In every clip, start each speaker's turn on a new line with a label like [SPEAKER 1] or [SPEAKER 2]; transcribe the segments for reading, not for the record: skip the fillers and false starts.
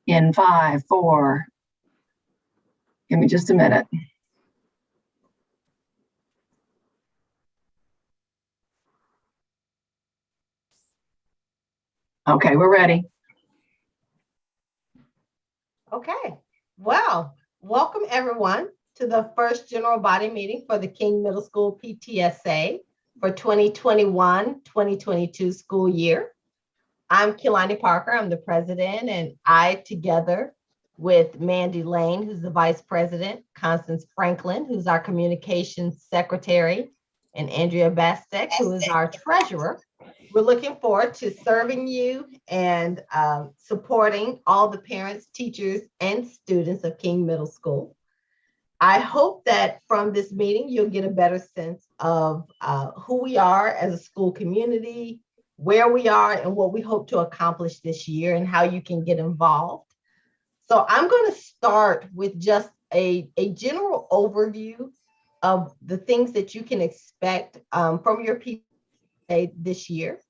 [SPEAKER 1] in 5, 4. Give me just a minute. Okay, we're ready.
[SPEAKER 2] Okay, well, welcome everyone to the first general body meeting for the King Middle School PTSA for 2021-2022 school year. I'm Kehlani Parker, I'm the president, and I, together with Mandy Lane, who's the vice president, Constance Franklin, who's our communications secretary, and Andrea Bastek, who is our treasurer. We're looking forward to serving you and supporting all the parents, teachers, and students of King Middle School. I hope that from this meeting, you'll get a better sense of who we are as a school community, where we are, and what we hope to accomplish this year, and how you can get involved. So I'm going to start with just a general overview of the things that you can expect from your PTSA this year.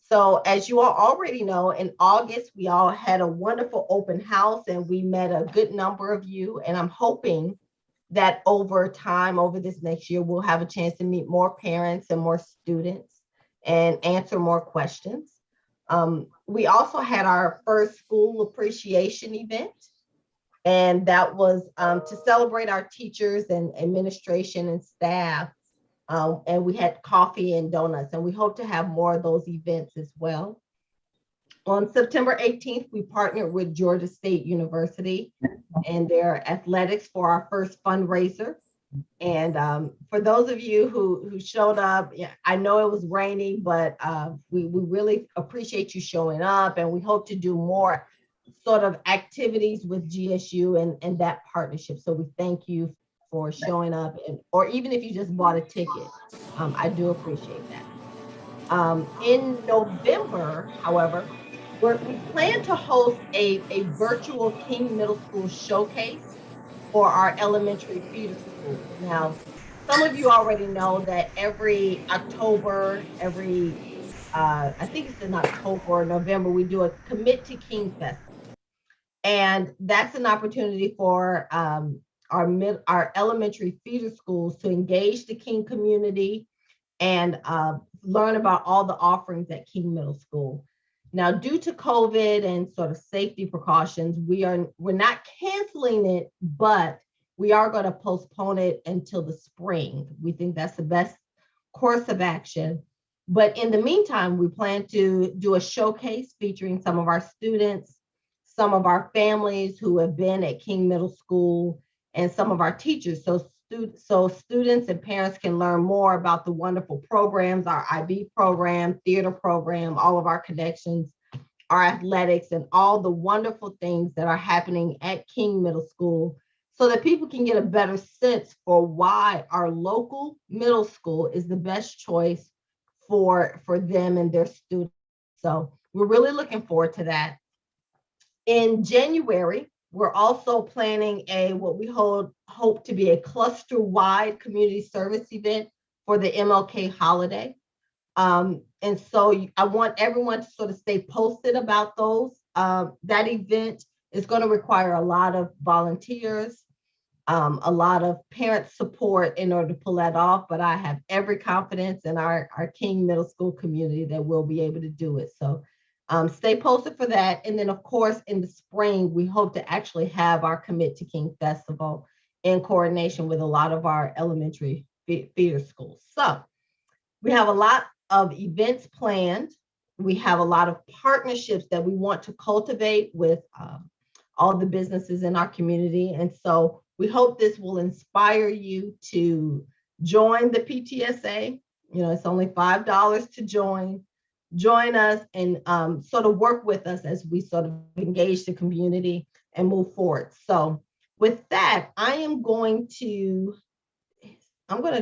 [SPEAKER 2] So as you all already know, in August, we all had a wonderful open house and we met a good number of you. And I'm hoping that over time, over this next year, we'll have a chance to meet more parents and more students and answer more questions. We also had our first school appreciation event. And that was to celebrate our teachers and administration and staff. And we had coffee and donuts, and we hope to have more of those events as well. On September 18th, we partnered with Georgia State University and their athletics for our first fundraiser. And for those of you who showed up, yeah, I know it was raining, but we really appreciate you showing up, and we hope to do more sort of activities with GSU and that partnership. So we thank you for showing up, or even if you just bought a ticket, I do appreciate that. In November, however, we plan to host a virtual King Middle School showcase for our elementary feeder schools. Now, some of you already know that every October, I think it's in October or November, we do a Commit to King Festival. And that's an opportunity for our elementary feeder schools to engage the King community and learn about all the offerings at King Middle School. Now, due to COVID and sort of safety precautions, we're not canceling it, but we are going to postpone it until the spring. We think that's the best course of action. But in the meantime, we plan to do a showcase featuring some of our students, some of our families who have been at King Middle School, and some of our teachers. So students and parents can learn more about the wonderful programs, our IB program, theater program, all of our connections, our athletics, and all the wonderful things that are happening at King Middle School, so that people can get a better sense for why our local middle school is the best choice for them and their students. So we're really looking forward to that. In January, we're also planning what we hope to be a cluster-wide community service event for the MLK holiday. And so I want everyone to sort of stay posted about those. That event is going to require a lot of volunteers, a lot of parent support in order to pull that off, but I have every confidence in our King Middle School community that we'll be able to do it. So stay posted for that. And then, of course, in the spring, we hope to actually have our Commit to King Festival in coordination with a lot of our elementary feeder schools. So we have a lot of events planned. We have a lot of partnerships that we want to cultivate with all the businesses in our community. And so we hope this will inspire you to join the PTSA. You know, it's only $5 to join. Join us and sort of work with us as we sort of engage the community and move forward. So with that, I'm going to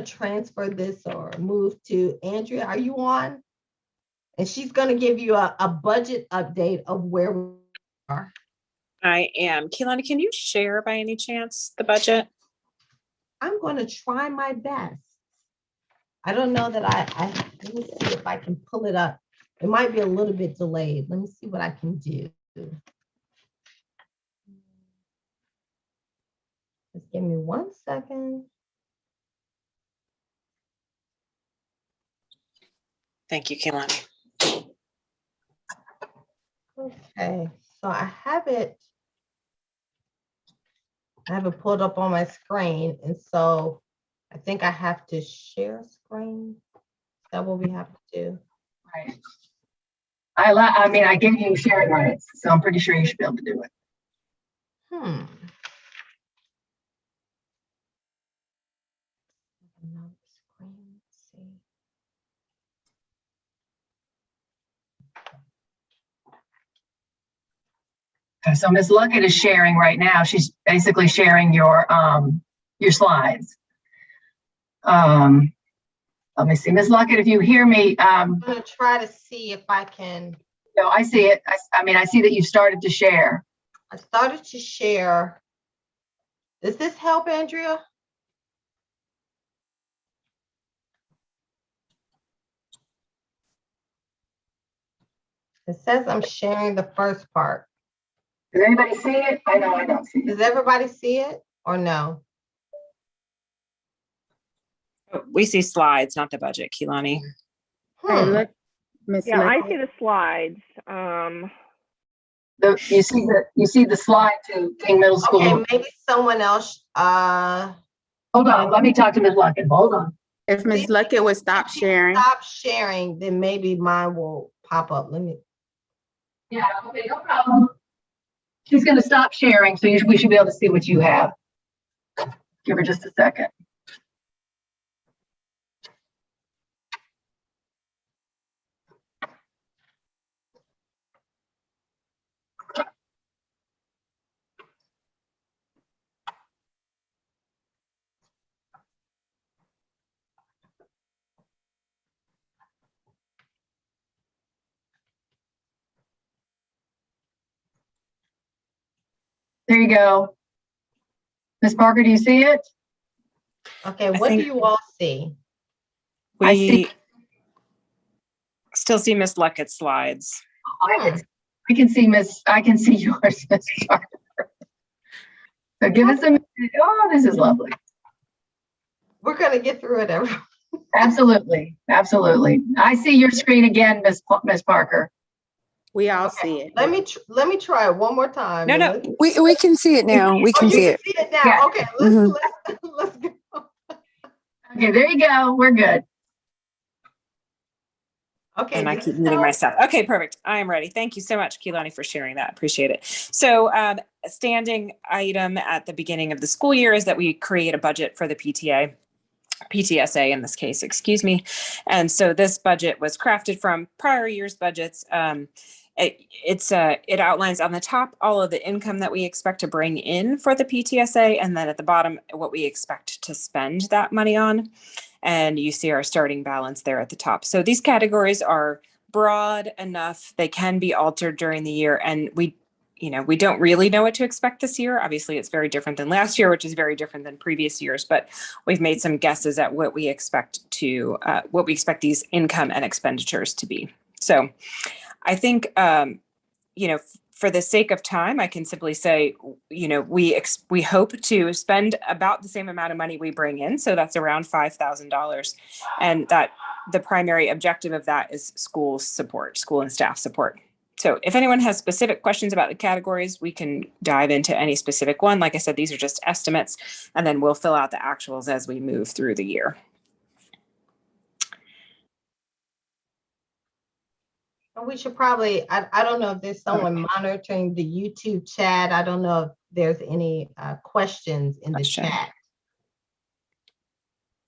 [SPEAKER 2] transfer this or move to Andrea. Are you on? And she's going to give you a budget update of where we are.
[SPEAKER 3] I am. Kehlani, can you share by any chance the budget?
[SPEAKER 2] I'm going to try my best. I don't know that let me see if I can pull it up. It might be a little bit delayed. Let me see what I can do. Give me 1 second.
[SPEAKER 3] Thank you, Kehlani.
[SPEAKER 2] Okay, so I have it pulled up on my screen, and so I think I have to share screen. Is that what we have to do?
[SPEAKER 1] Right. I mean, I gave you sharing rights, so I'm pretty sure you should be able to do it.
[SPEAKER 2] No screen, let's see.
[SPEAKER 1] Okay, so Ms. Luckett is sharing right now. She's basically sharing your slides. Let me see, Ms. Luckett, if you hear me.
[SPEAKER 2] I'm gonna try to see if I can.
[SPEAKER 1] No, I see it. I mean, I see that you started to share.
[SPEAKER 2] I started to share. Does this help, Andrea? It says I'm sharing the first part.
[SPEAKER 1] Does anybody see it? I know I don't see it.
[SPEAKER 2] Does everybody see it or no?
[SPEAKER 3] We see slides, not the budget, Kehlani.
[SPEAKER 4] Hey, look, Miss.
[SPEAKER 5] Yeah, I
[SPEAKER 4] Luckett.
[SPEAKER 5] see the slides.
[SPEAKER 1] You see the slide to King Middle School.
[SPEAKER 2] Okay, maybe someone else.
[SPEAKER 1] Hold on, let me talk to Ms. Luckett. Hold on.
[SPEAKER 4] If Miss Luckett would stop
[SPEAKER 2] if you
[SPEAKER 4] sharing.
[SPEAKER 2] Stop sharing, then maybe mine will pop up. Let me.
[SPEAKER 1] Yeah, okay, no problem. She's going to stop sharing, so we should be able to see what you have. Give her just a second. There you go. Ms. Parker, do you see it?
[SPEAKER 2] Okay, what do
[SPEAKER 3] think-
[SPEAKER 2] you all see?
[SPEAKER 1] I see-
[SPEAKER 3] We still see Miss Luckett's slides.
[SPEAKER 1] I can see yours, Ms. Parker. So give us a minute. Oh, this is lovely.
[SPEAKER 2] We're gonna get through it. Everyone.
[SPEAKER 1] Absolutely, absolutely. I see your screen again, Ms. Parker.
[SPEAKER 4] We all see it.
[SPEAKER 2] Let me try it one more time.
[SPEAKER 3] No.
[SPEAKER 6] We can see it now. We can see
[SPEAKER 2] you
[SPEAKER 6] it.
[SPEAKER 2] can see it now.
[SPEAKER 1] Yeah.
[SPEAKER 2] Okay, let's go.
[SPEAKER 1] Okay, there you go. We're good.
[SPEAKER 2] Okay.
[SPEAKER 3] And I
[SPEAKER 2] this
[SPEAKER 3] keep
[SPEAKER 2] is
[SPEAKER 3] muting
[SPEAKER 2] how-
[SPEAKER 3] myself. Okay, perfect. I am ready. Thank you so much, Kehlani, for sharing that. Appreciate it. So a standing item at the beginning of the school year is that we create a budget for the PTSA in this case, excuse me. And so this budget was crafted from prior year's budgets. It outlines on the top all of the income that we expect to bring in for the PTSA, and then at the bottom what we expect to spend that money on. And you see our starting balance there at the top. So these categories are broad enough; they can be altered during the year, and we don't really know what to expect this year. Obviously, it's very different than last year, which is very different than previous years. But we've made some guesses at what we expect these income and expenditures to be. So I think, for the sake of time, I can simply say, we hope to spend about the same amount of money we bring in. So that's around $5,000. And that the primary objective of that is school and staff support. So if anyone has specific questions about the categories, we can dive into any specific one. Like I said, these are just estimates, and then we'll fill out the actuals as we move through the year.
[SPEAKER 2] We should probably, I don't know if there's someone monitoring the YouTube chat. I don't know if there's any questions in the chat.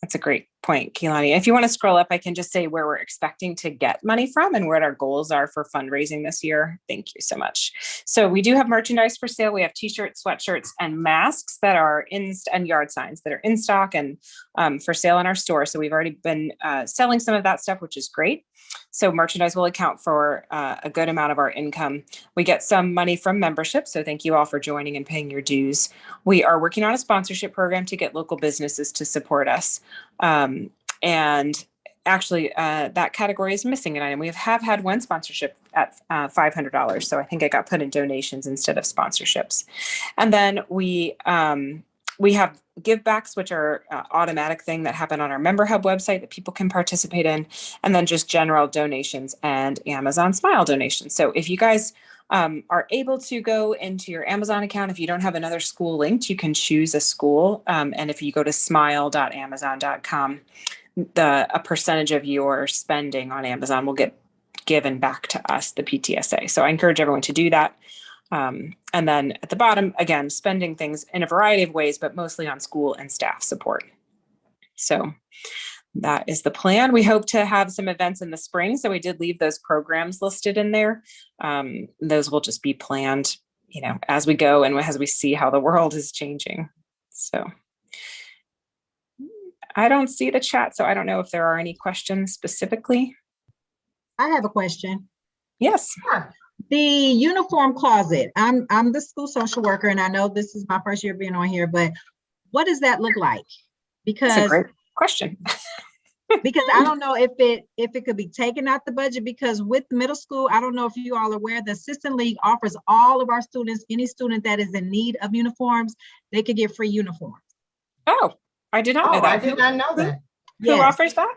[SPEAKER 3] That's a great point, Kehlani. If you want to scroll up, I can just say where we're expecting to get money from and what our goals are for fundraising this year. Thank you so much. So we do have merchandise for sale. We have t-shirts, sweatshirts, and masks that are and yard signs that are in stock and for sale in our store. So we've already been selling some of that stuff, which is great. So merchandise will account for a good amount of our income. We get some money from membership. So thank you all for joining and paying your dues. We are working on a sponsorship program to get local businesses to support us. And actually, that category is missing an item. We have had one sponsorship at $500. So I think it got put in donations instead of sponsorships. And then we we have give backs, which are automatic thing that happen on our member hub website that people can participate in, and then just general donations and Amazon Smile donations. So if you guys are able to go into your Amazon account, if you don't have another school linked, you can choose a school. And if you go to smile.amazon.com, a percentage of your spending on Amazon will get given back to us, the PTSA. So I encourage everyone to do that. And then at the bottom, again, spending things in a variety of ways, but mostly on school and staff support. So that is the plan. We hope to have some events in the spring. So we did leave those programs listed in there. Those will just be planned, as we go and as we see how the world is changing. So I don't see the chat, so I don't know if there are any questions specifically.
[SPEAKER 5] I have a question.
[SPEAKER 3] Yes.
[SPEAKER 5] The uniform closet. I'm the school social worker, and I know this is my first year being on here, but what does that look like?
[SPEAKER 3] That's a great question.
[SPEAKER 5] Because I don't know if it could be taken out the budget, because with middle school, I don't know if you all are aware, the Assistant League offers all of our students, any student that is in need of uniforms, they could get free uniforms.
[SPEAKER 3] Oh, I did not know that.
[SPEAKER 2] I did not know that.
[SPEAKER 3] Who offers that?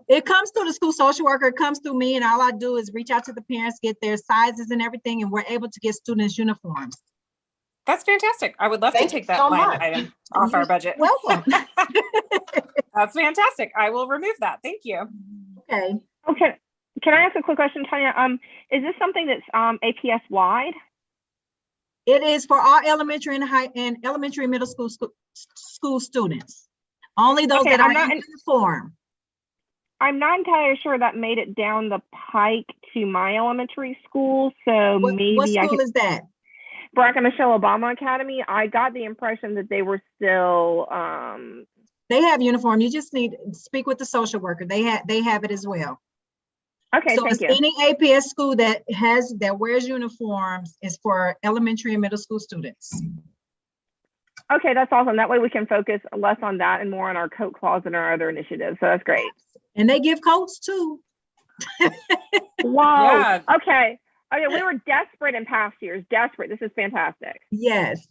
[SPEAKER 5] It comes through the school social worker, it comes through me, and all I do is reach out to the parents, get their sizes and everything, and we're able to get students uniforms.
[SPEAKER 3] That's fantastic. I would love to take that line item off our budget.
[SPEAKER 5] Welcome.
[SPEAKER 3] That's fantastic. I will remove that. Thank you.
[SPEAKER 5] Okay.
[SPEAKER 7] Okay. Can I ask a quick question, Tanya? Is this something that's APS wide?
[SPEAKER 5] It is for all elementary and elementary and middle school students. Only those that are in uniform.
[SPEAKER 7] I'm not entirely sure that made it down the pike to my elementary school. So maybe
[SPEAKER 5] what school is that?
[SPEAKER 7] Barack and Michelle Obama Academy. I got the impression that they were still.
[SPEAKER 5] They have uniform. You just need to speak with the social worker. They have it as well.
[SPEAKER 7] Okay,
[SPEAKER 5] so
[SPEAKER 7] thank you.
[SPEAKER 5] Any APS school that wears uniforms is for elementary and middle school students.
[SPEAKER 7] Okay, that's awesome. That way we can focus less on that and more on our coat closet and our other initiatives. So that's great.
[SPEAKER 5] And they give coats too.
[SPEAKER 7] Wow.
[SPEAKER 3] Yeah.
[SPEAKER 7] Okay. We were desperate in past years. Desperate. This is fantastic.
[SPEAKER 5] Yes.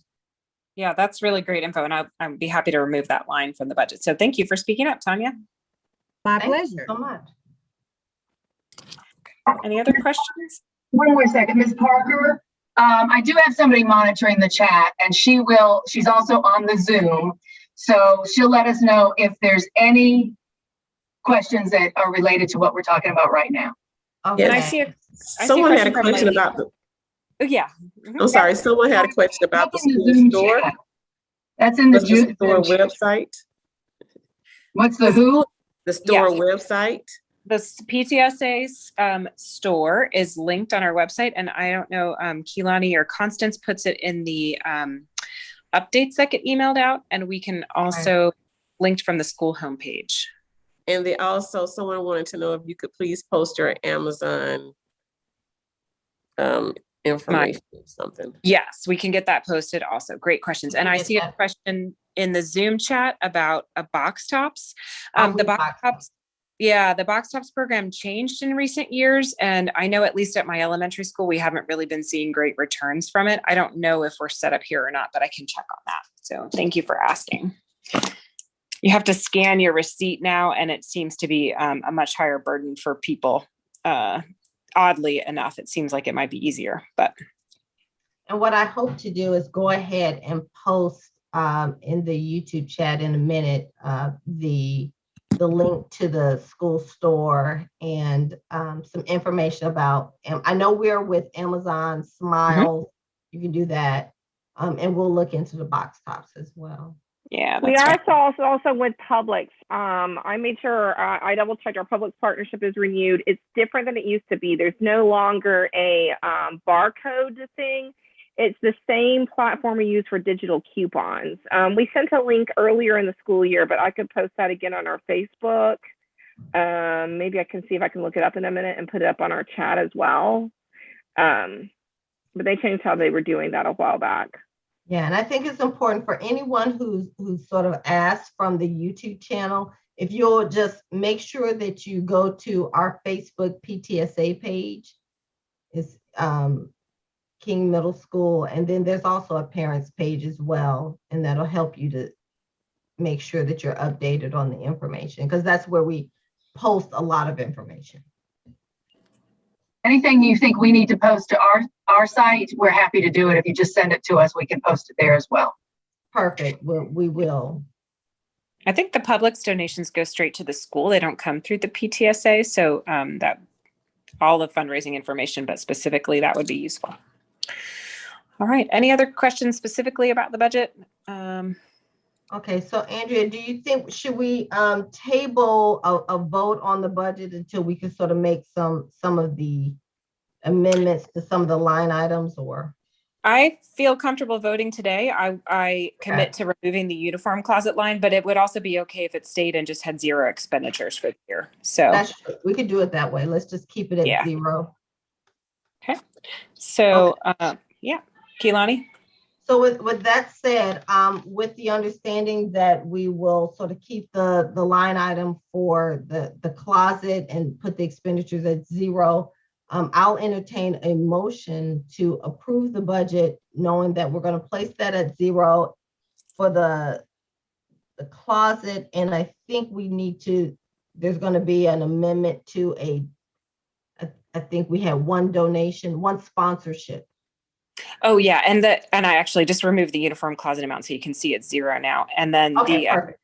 [SPEAKER 3] Yeah, that's really great info. And I'd be happy to remove that line from the budget. So thank you for speaking up, Tanya.
[SPEAKER 5] My
[SPEAKER 2] Thank
[SPEAKER 5] pleasure.
[SPEAKER 2] you so much.
[SPEAKER 3] Any other questions?
[SPEAKER 1] One more second, Ms. Parker. I do have somebody monitoring the chat, and she's also on the Zoom. So she'll let us know if there's any questions that are related to what we're talking about right now.
[SPEAKER 2] Okay.
[SPEAKER 3] And I see
[SPEAKER 8] Someone had a question about the.
[SPEAKER 3] Oh, yeah.
[SPEAKER 8] I'm sorry. Someone had a question about the school store.
[SPEAKER 1] Chat. That's in the
[SPEAKER 8] Zoom store website.
[SPEAKER 1] What's the who?
[SPEAKER 8] The store website.
[SPEAKER 3] The PTSA's store is linked on our website, and I don't know, Keelani or Constance puts it in the updates that get emailed out, and we can also linked from the school homepage.
[SPEAKER 8] And also someone wanted to know if you could please post your Amazon information or something.
[SPEAKER 3] Yes, we can get that posted also. Great questions. And I see a question in the Zoom chat about a box tops. The box tops. Yeah, the box tops program changed in recent years. And I know at least at my elementary school, we haven't really been seeing great returns from it. I don't know if we're set up here or not, but I can check on that. So thank you for asking. You have to scan your receipt now, and it seems to be a much higher burden for people. Oddly enough, it seems like it might be easier, but.
[SPEAKER 2] And what I hope to do is go ahead and post in the YouTube chat in a minute, the link to the school store and some information about, I know we're with Amazon Smile, you can do that. And we'll look into the box tops as well.
[SPEAKER 3] Yeah,
[SPEAKER 7] we are also with Publix. I made sure I double checked our Publix partnership is renewed. It's different than it used to be. There's no longer a barcode thing. It's the same platform we use for digital coupons. We sent a link earlier in the school year, but I could post that again on our Facebook. Maybe I can see if I can look it up in a minute and put it up on our chat as well. But they changed how they were doing that a while back.
[SPEAKER 2] Yeah, and I think it's important for anyone who's sort of asked from the YouTube channel, if you'll just make sure that you go to our Facebook PTSA page. It's King Middle School. And then there's also a parents page as well. And that'll help you to make sure that you're updated on the information, because that's where we post a lot of information.
[SPEAKER 1] Anything you think we need to post to our site, we're happy to do it. If you just send it to us, we can post it there as well.
[SPEAKER 2] Perfect. We will.
[SPEAKER 3] I think the Publix donations go straight to the school. They don't come through the PTSA. So that all the fundraising information, but specifically that would be useful. All right. Any other questions specifically about the budget?
[SPEAKER 2] Okay, so Andrea, do you think, should we table a vote on the budget until we can sort of make some of the amendments to some of the line items, or?
[SPEAKER 3] I feel comfortable voting today. I commit to removing the uniform closet line, but it would also be okay if it stayed and just had 0 expenditures for the year. So
[SPEAKER 2] we could do it that way. Let's just keep it at 0.
[SPEAKER 3] Okay. So yeah, Keelani.
[SPEAKER 2] So with that said, with the understanding that we will sort of keep the line item for the closet and put the expenditures at 0, I'll entertain a motion to approve the budget, knowing that we're going to place that at 0 for the closet. And I think we need to, there's going to be an amendment to I think we had one donation, one sponsorship.
[SPEAKER 3] Oh yeah, and I actually just removed the uniform closet amount so you can see it's 0 now. And then
[SPEAKER 2] Perfect.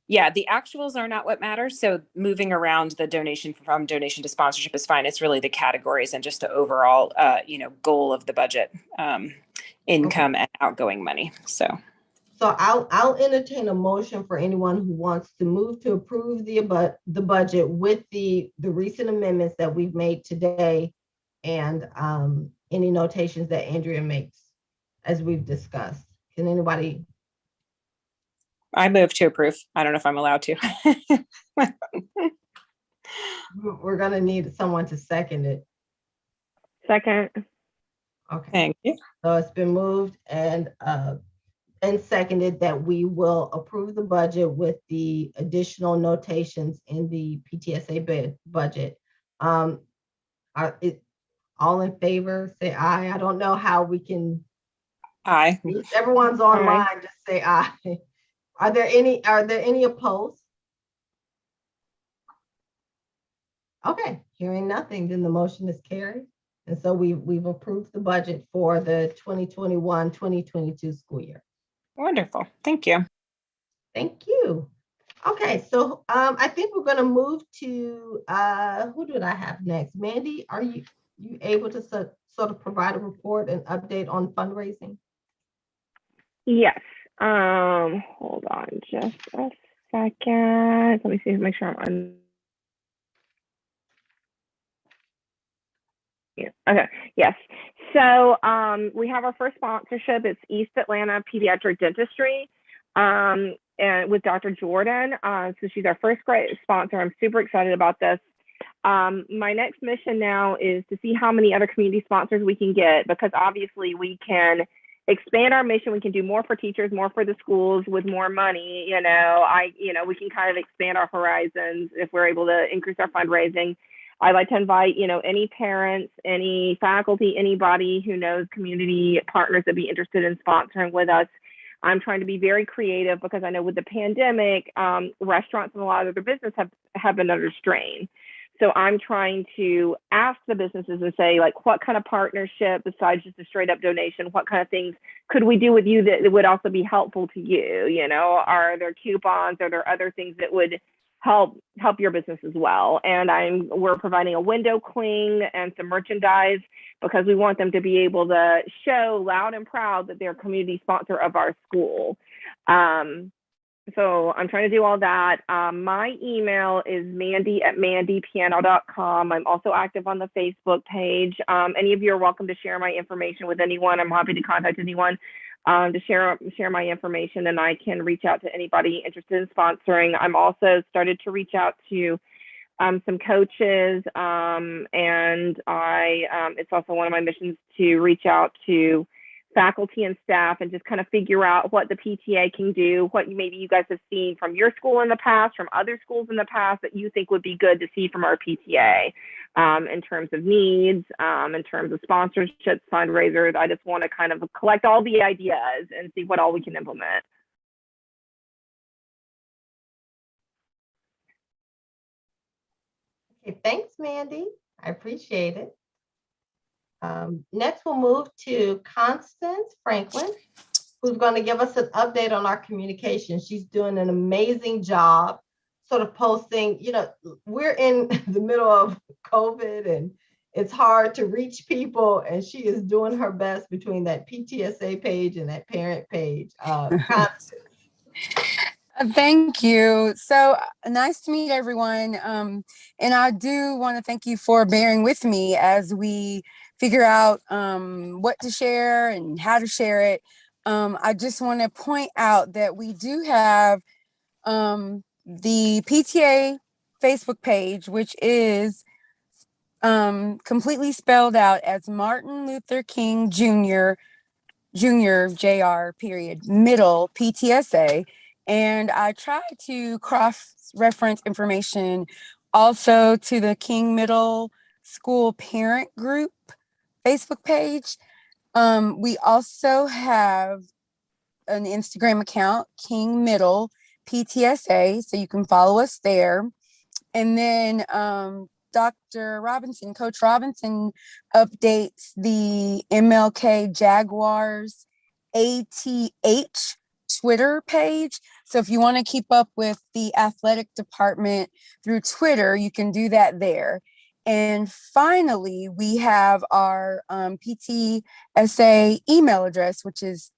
[SPEAKER 3] The actuals are not what matters. So moving around the donation from donation to sponsorship is fine. It's really the categories and just the overall goal of the budget, income and outgoing money. So
[SPEAKER 2] I'll entertain a motion for anyone who wants to move to approve the budget with the recent amendments that we've made today, and any notations that Andrea makes as we've discussed. Can anybody?
[SPEAKER 3] I move to approve. I don't know if I'm allowed to.
[SPEAKER 2] We're gonna need someone to second it.
[SPEAKER 7] Second.
[SPEAKER 2] Okay.
[SPEAKER 3] Thank you.
[SPEAKER 2] So it's been moved and seconded that we will approve the budget with the additional notations in the PTSA budget. All in favor, say aye. I don't know how we can.
[SPEAKER 3] Aye.
[SPEAKER 2] Everyone's online, just say aye. Are there any opposed? Okay, hearing nothing, then the motion is carried. And so we've approved the budget for the 2021-2022 school year.
[SPEAKER 3] Wonderful. Thank you.
[SPEAKER 2] Thank you. Okay, so I think we're going to move to who did I have next? Mandy, are you able to sort of provide a report and update on fundraising?
[SPEAKER 7] Yes. Hold on just a second. Let me see, make sure I'm on. Yeah. Okay. Yes. So we have our first sponsorship. It's East Atlanta Pediatric Dentistry, and with Dr. Jordan. So she's our first great sponsor. I'm super excited about this. My next mission now is to see how many other community sponsors we can get, because obviously we can expand our mission. We can do more for teachers, more for the schools with more money. We can kind of expand our horizons if we're able to increase our fundraising. I'd like to invite, any parents, any faculty, anybody who knows community partners that'd be interested in sponsoring with us. I'm trying to be very creative because I know with the pandemic, restaurants and a lot of their business have been under strain. So I'm trying to ask the businesses and say, like, what kind of partnership besides just a straight up donation, what kind of things could we do with you that would also be helpful to you? Are there coupons? Are there other things that would help your business as well? And we're providing a window cling and some merchandise because we want them to be able to show loud and proud that they're a community sponsor of our school. So I'm trying to do all that. My email is mandy@mandypiano.com. I'm also active on the Facebook page. Any of you are welcome to share my information with anyone. I'm happy to contact anyone to share my information, and I can reach out to anybody interested in sponsoring. I'm also started to reach out to some coaches, and it's also one of my missions to reach out to faculty and staff and just kind of figure out what the PTA can do, what maybe you guys have seen from your school in the past, from other schools in the past that you think would be good to see from our PTA in terms of needs, in terms of sponsorships, fundraisers. I just want to kind of collect all the ideas and see what all we can implement.
[SPEAKER 2] Okay, thanks, Mandy. I appreciate it. Next, we'll move to Constance Franklin, who's going to give us an update on our communication. She's doing an amazing job sort of posting. You know, we're in the middle of COVID and it's hard to reach people, and she is doing her best between that PTSA page and that parent page. Constance.
[SPEAKER 6] Thank you. So nice to meet everyone. And I do want to thank you for bearing with me as we figure out what to share and how to share it. I just want to point out that we do have the PTA Facebook page, which is completely spelled out as Martin Luther King Jr. Jr. period middle PTSA. And I try to cross-reference information also to the King Middle School Parent Group Facebook page. We also have an Instagram account, King Middle PTSA, so you can follow us there. And then Dr. Robinson, Coach Robinson, updates the MLK Jaguars ATH Twitter page. So if you want to keep up with the athletic department through Twitter, you can do that there. And finally, we have our PTSA email address, which is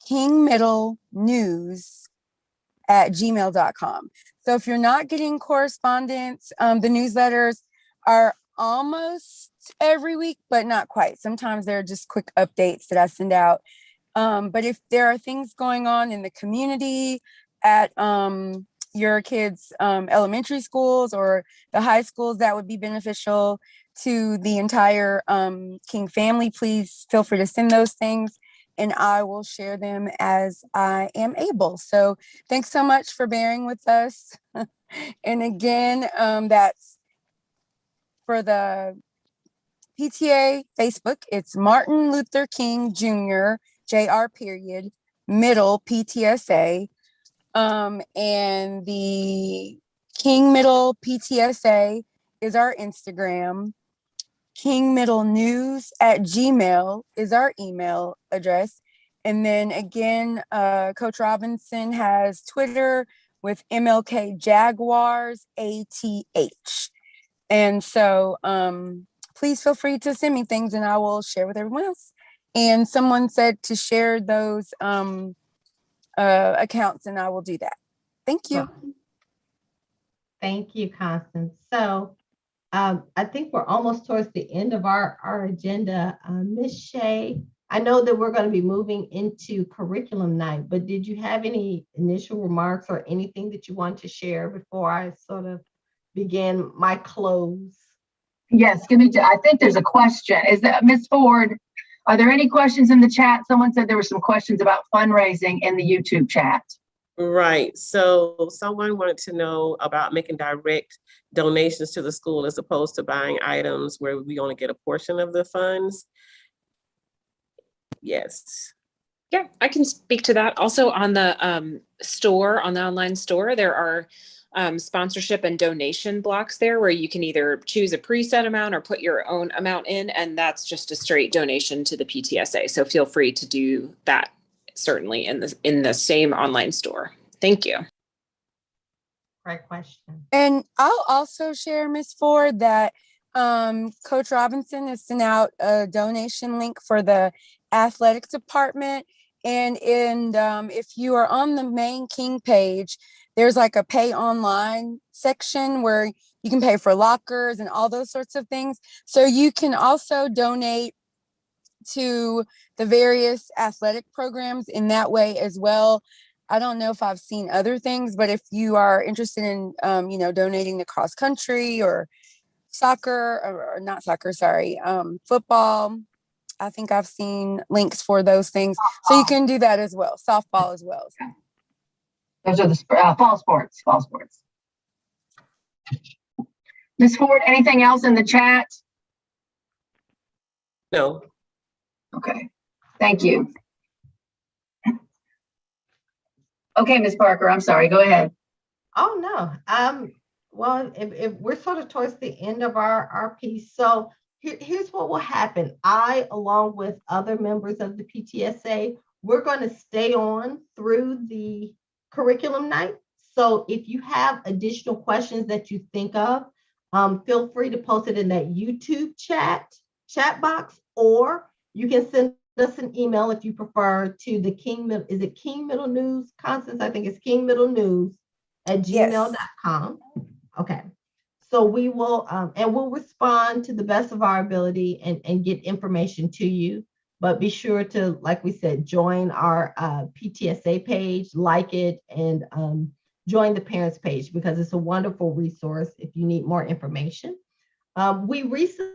[SPEAKER 6] kingmiddlenews@gmail.com. So if you're not getting correspondence, the newsletters are almost every week, but not quite. Sometimes they're just quick updates that I send out. But if there are things going on in the community at your kids' elementary schools or the high schools that would be beneficial to the entire King family, please feel free to send those things and I will share them as I am able. So thanks so much for bearing with us. And again, that's for the PTA Facebook. It's Martin Luther King Jr. Jr. period middle PTSA. And the King Middle PTSA is our Instagram. kingmiddlenews@gmail is our email address. And then again, Coach Robinson has Twitter with MLK Jaguars ATH. And so please feel free to send me things and I will share with everyone else. And someone said to share those accounts and I will do that. Thank you.
[SPEAKER 2] Thank you, Constance. So I think we're almost towards the end of our agenda. Ms. Shea, I know that we're going to be moving into curriculum night, but did you have any initial remarks or anything that you want to share before I sort of begin my close?
[SPEAKER 1] Yes, I think there's a question. Is that Ms. Ford? Are there any questions in the chat? Someone said there were some questions about fundraising in the YouTube chat.
[SPEAKER 8] Right. So someone wanted to know about making direct donations to the school as opposed to buying items where we only get a portion of the funds. Yes.
[SPEAKER 3] Yeah, I can speak to that. Also on the store, on the online store, there are sponsorship and donation blocks there where you can either choose a preset amount or put your own amount in, and that's just a straight donation to the PTSA. So feel free to do that, certainly in the same online store. Thank you.
[SPEAKER 2] Great question.
[SPEAKER 6] And I'll also share, Ms. Ford, that Coach Robinson has sent out a donation link for the athletic department. And if you are on the main King page, there's like a pay online section where you can pay for lockers and all those sorts of things. So you can also donate to the various athletic programs in that way as well. I don't know if I've seen other things, but if you are interested in, donating to cross country or soccer or not soccer, sorry, football, I think I've seen links for those things. So you can do that as well. Softball as well.
[SPEAKER 1] Those are the fall sports, Ms. Ford, anything else in the chat?
[SPEAKER 8] No.
[SPEAKER 1] Okay, thank you. Okay, Ms. Parker, I'm sorry, go ahead.
[SPEAKER 2] Oh, no. Well, if we're sort of towards the end of our piece, so here's what will happen. I, along with other members of the PTSA, we're going to stay on through the curriculum night. So if you have additional questions that you think of, feel free to post it in that YouTube chat box, or you can send us an email if you prefer to the King Middle News, Constance? I think it's King Middle News @gmail.com. Okay. So we will, and we'll respond to the best of our ability and get information to you. But be sure to, like we said, join our PTSA page, like it, and join the parents page, because it's a wonderful resource if you need more information. We recently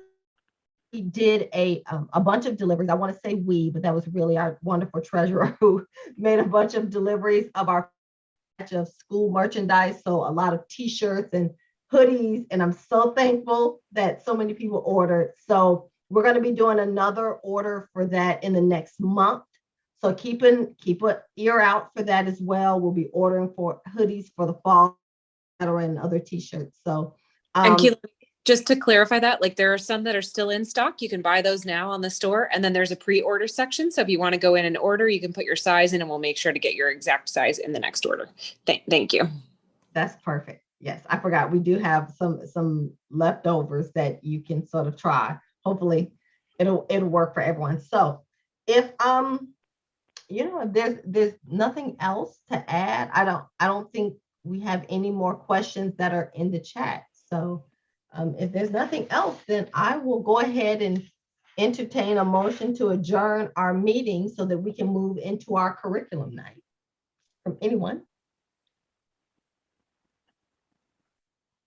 [SPEAKER 2] did a bunch of deliveries. I want to say we, but that was really our wonderful treasurer who made a bunch of deliveries of our of school merchandise. So a lot of t-shirts and hoodies, and I'm so thankful that so many people ordered. So we're going to be doing another order for that in the next month. So keep an ear out for that as well. We'll be ordering for hoodies for the fall and other t-shirts. So
[SPEAKER 3] and Keelan, just to clarify that, like there are some that are still in stock. You can buy those now on the store, and then there's a pre-order section. So if you want to go in and order, you can put your size in, and we'll make sure to get your exact size in the next order. Thank you. That's
[SPEAKER 2] perfect. Yes, I forgot. We do have some leftovers that you can sort of try. Hopefully, it'll work for everyone. So if if there's nothing else to add, I don't think we have any more questions that are in the chat. So if there's nothing else, then I will go ahead and entertain a motion to adjourn our meeting so that we can move into our curriculum night. From anyone?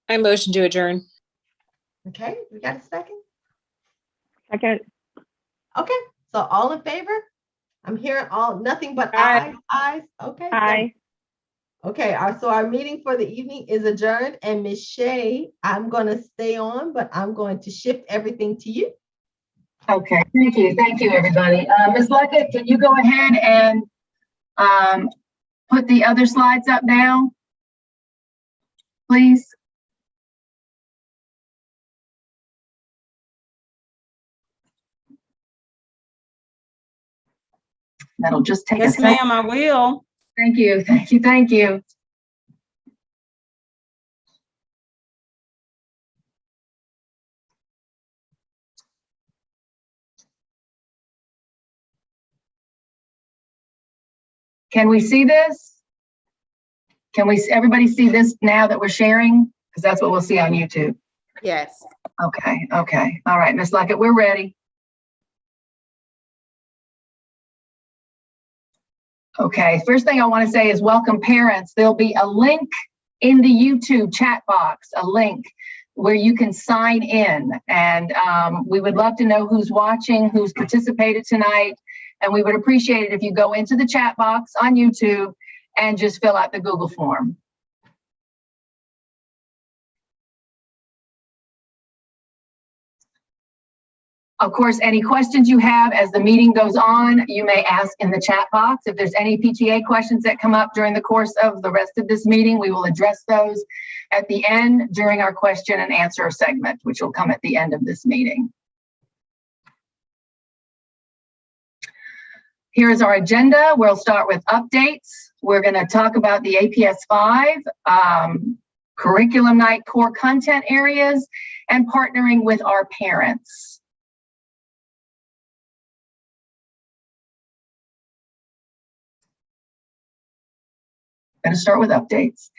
[SPEAKER 3] I motion to adjourn.
[SPEAKER 2] Okay, we got a second?
[SPEAKER 7] Second.
[SPEAKER 2] Okay, so all in favor? I'm hearing nothing but
[SPEAKER 3] Aye.
[SPEAKER 2] ayes. Okay.
[SPEAKER 7] Aye.
[SPEAKER 2] Okay, so our meeting for the evening is adjourned, and Ms. Shea, I'm going to stay on, but I'm going to shift everything to you.
[SPEAKER 1] Okay, thank you, everybody. Ms. Luckett, can you go ahead and put the other slides up now, please? That'll just take a second.
[SPEAKER 4] Yes, ma'am, I will.
[SPEAKER 1] Thank you. Can we see this? Can everybody see this now that we're sharing? Because that's what we'll see on YouTube.
[SPEAKER 4] Yes.
[SPEAKER 1] Okay. All right, Ms. Luckett, we're ready. Okay, first thing I want to say is welcome parents. There'll be a link in the YouTube chat box, a link where you can sign in. And we would love to know who's watching, who's participated tonight. And we would appreciate it if you go into the chat box on YouTube and just fill out the Google form. Of course, any questions you have as the meeting goes on, you may ask in the chat box. If there's any PTA questions that come up during the course of the rest of this meeting, we will address those at the end during our question and answer segment, which will come at the end of this meeting. Here's our agenda. We'll start with updates. We're going to talk about the APS 5, curriculum night core content areas, and partnering with our parents. Going to start with updates.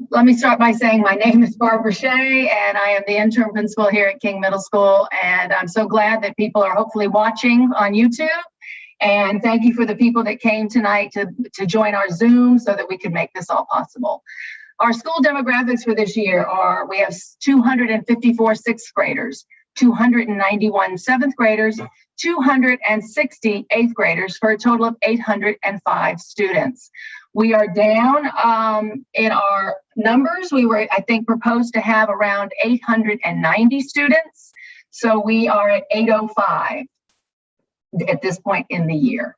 [SPEAKER 1] Let me start by saying my name is Barbara Shea, and I am the interim principal here at King Middle School. And I'm so glad that people are hopefully watching on YouTube. And thank you for the people that came tonight to join our Zoom so that we could make this all possible. Our school demographics for this year are, we have 254 sixth graders, 291 seventh graders, 260 eighth graders, for a total of 805 students. We are down in our numbers. We were, I think, proposed to have around 890 students. So we are at 805 at this point in the year.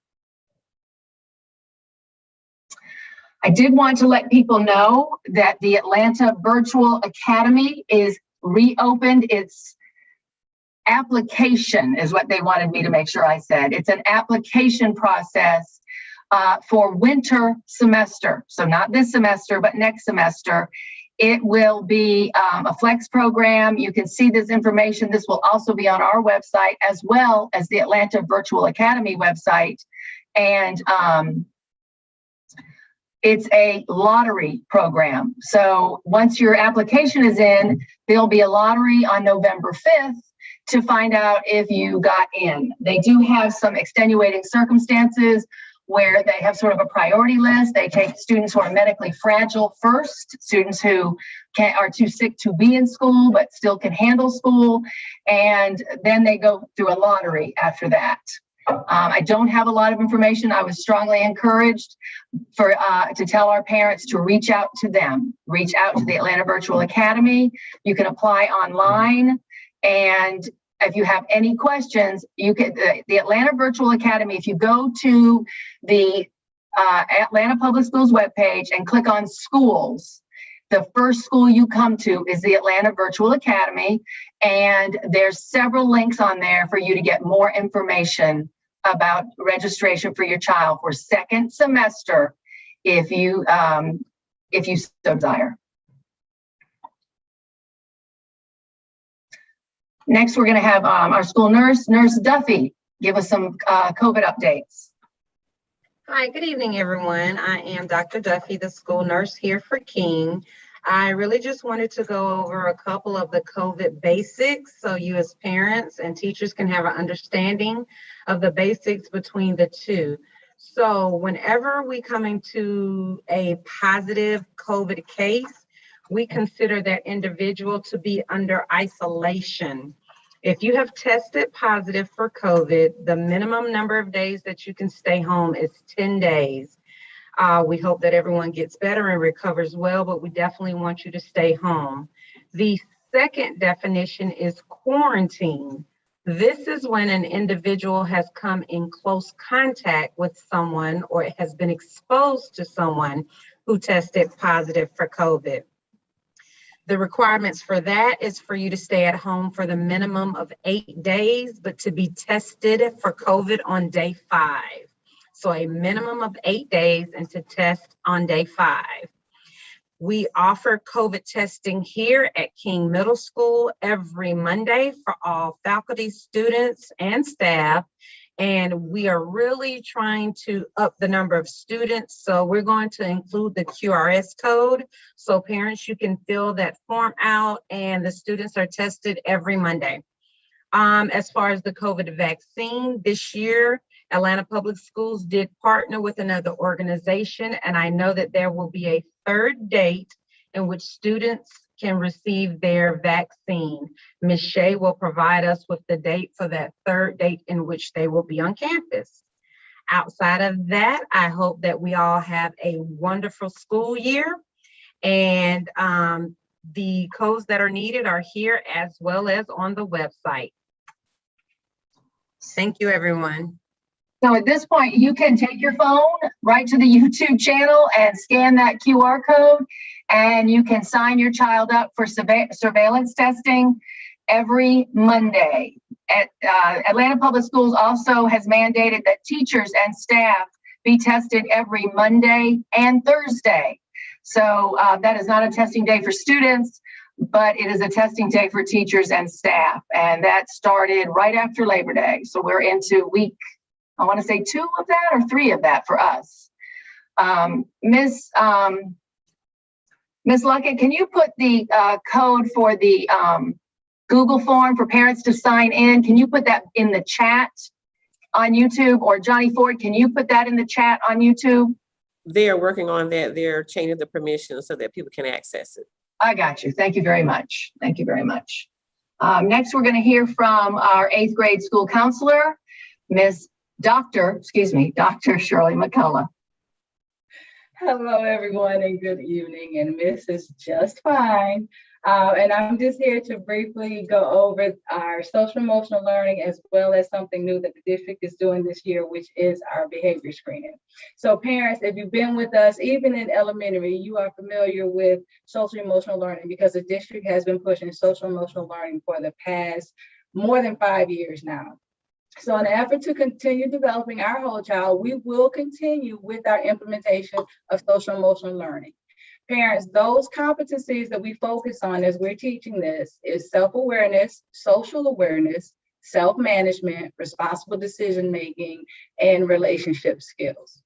[SPEAKER 1] I did want to let people know that the Atlanta Virtual Academy is reopened. Its application is what they wanted me to make sure I said. It's an application process for winter semester. So not this semester, but next semester. It will be a flex program. You can see this information. This will also be on our website as well as the Atlanta Virtual Academy website. And it's a lottery program. So once your application is in, there'll be a lottery on November 5th to find out if you got in. They do have some extenuating circumstances where they have sort of a priority list. They take students who are medically fragile first, students who are too sick to be in school but still can handle school, and then they go through a lottery after that. I don't have a lot of information. I was strongly encouraged to tell our parents to reach out to them, reach out to the Atlanta Virtual Academy. You can apply online, and if you have any questions, you can, the Atlanta Virtual Academy, if you go to the Atlanta Public Schools webpage and click on schools, the first school you come to is the Atlanta Virtual Academy, and there's several links on there for you to get more information about registration for your child for second semester if you so desire. Next, we're going to have our school nurse, Nurse Duffy, give us some COVID updates.
[SPEAKER 9] Hi, good evening, everyone. I am Dr. Duffy, the school nurse here for King. I really just wanted to go over a couple of the COVID basics so you as parents and teachers can have an understanding of the basics between the two. So whenever we come into a positive COVID case, we consider that individual to be under isolation. If you have tested positive for COVID, the minimum number of days that you can stay home is 10 days. We hope that everyone gets better and recovers well, but we definitely want you to stay home. The second definition is quarantine. This is when an individual has come in close contact with someone or has been exposed to someone who tested positive for COVID. The requirements for that is for you to stay at home for the minimum of 8 days, but to be tested for COVID on day 5. So a minimum of 8 days and to test on day 5. We offer COVID testing here at King Middle School every Monday for all faculty, students, and staff. And we are really trying to up the number of students. So we're going to include the QRS code. So parents, you can fill that form out, and the students are tested every Monday. As far as the COVID vaccine, this year, Atlanta Public Schools did partner with another organization, and I know that there will be a third date in which students can receive their vaccine. Ms. Shea will provide us with the date for that third date in which they will be on campus. Outside of that, I hope that we all have a wonderful school year, and the codes that are needed are here as well as on the website. Thank you, everyone.
[SPEAKER 1] So at this point, you can take your phone right to the YouTube channel and scan that QR code, and you can sign your child up for surveillance testing every Monday. Atlanta Public Schools also has mandated that teachers and staff be tested every Monday and Thursday. So that is not a testing day for students, but it is a testing day for teachers and staff. And that started right after Labor Day. So we're into week, I want to say 2 of that or 3 of that for us. Miss Luckett, can you put the code for the Google form for parents to sign in? Can you put that in the chat on YouTube? Or Johnny Ford, can you put that in the chat on YouTube?
[SPEAKER 8] They are working on that. They're changing the permissions so that people can access it.
[SPEAKER 1] I got you. Thank you very much. Thank you very much. Next, we're going to hear from our 8th grade school counselor, Dr. Shirley McCullough.
[SPEAKER 10] Hello, everyone, and good evening. And Miss is just fine. And I'm just here to briefly go over our social emotional learning, as well as something new that the district is doing this year, which is our behavior screening. So parents, if you've been with us, even in elementary, you are familiar with social emotional learning because the district has been pushing social emotional learning for the past more than 5 years now. So in an effort to continue developing our whole child, we will continue with our implementation of social emotional learning. Parents, those competencies that we focus on as we're teaching this is self-awareness, social awareness, self-management, responsible decision-making, and relationship skills.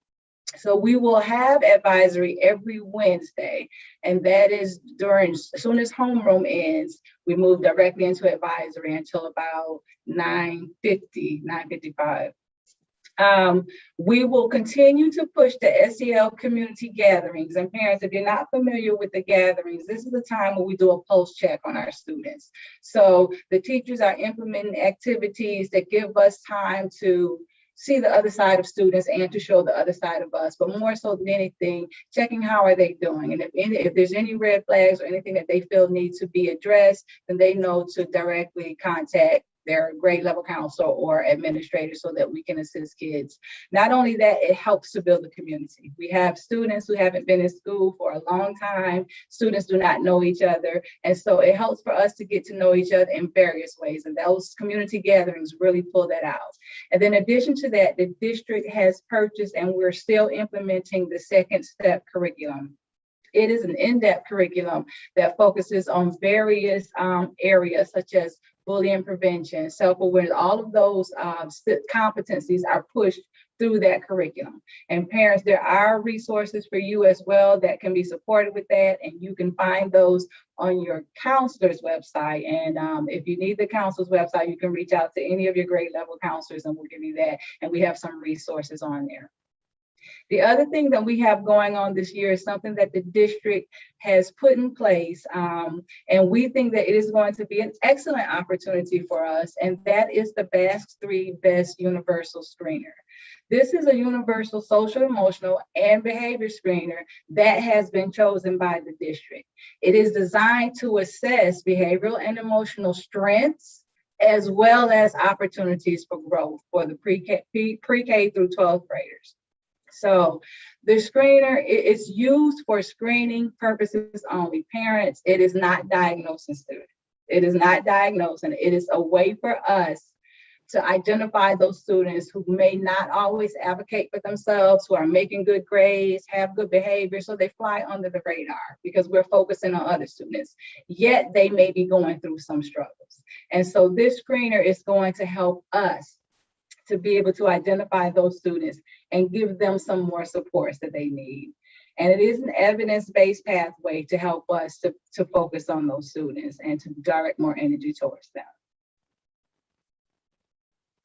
[SPEAKER 10] So we will have advisory every Wednesday, and that is as soon as homeroom ends, we move directly into advisory until about 9:55. We will continue to push the SEL community gatherings. And parents, if you're not familiar with the gatherings, this is the time where we do a pulse check on our students. So the teachers are implementing activities that give us time to see the other side of students and to show the other side of us, but more so than anything, checking how are they doing. And if there's any red flags or anything that they feel needs to be addressed, then they know to directly contact their grade level counselor or administrator so that we can assist kids. Not only that, it helps to build a community. We have students who haven't been in school for a long time. Students do not know each other. And so it helps for us to get to know each other in various ways. And those community gatherings really pull that out. And then in addition to that, the district has purchased and we're still implementing the second step curriculum. It is an in-depth curriculum that focuses on various areas such as bullying prevention, self-awareness, all of those competencies are pushed through that curriculum. And parents, there are resources for you as well that can be supported with that, and you can find those on your counselor's website. And if you need the counselor's website, you can reach out to any of your grade level counselors and we'll give you that. And we have some resources on there. The other thing that we have going on this year is something that the district has put in place, and we think that it is going to be an excellent opportunity for us, and that is the BASC-3 Best Universal Screener. This is a universal social, emotional, and behavior screener that has been chosen by the district. It is designed to assess behavioral and emotional strengths, as well as opportunities for growth for the pre-K through 12th graders. So the screener is used for screening purposes only. Parents, it is not diagnosing students. It is not diagnosing. It is a way for us to identify those students who may not always advocate for themselves, who are making good grades, have good behavior, so they fly under the radar because we're focusing on other students, yet they may be going through some struggles. And so this screener is going to help us to be able to identify those students and give them some more supports that they need. And it is an evidence-based pathway to help us to focus on those students and to direct more energy towards them.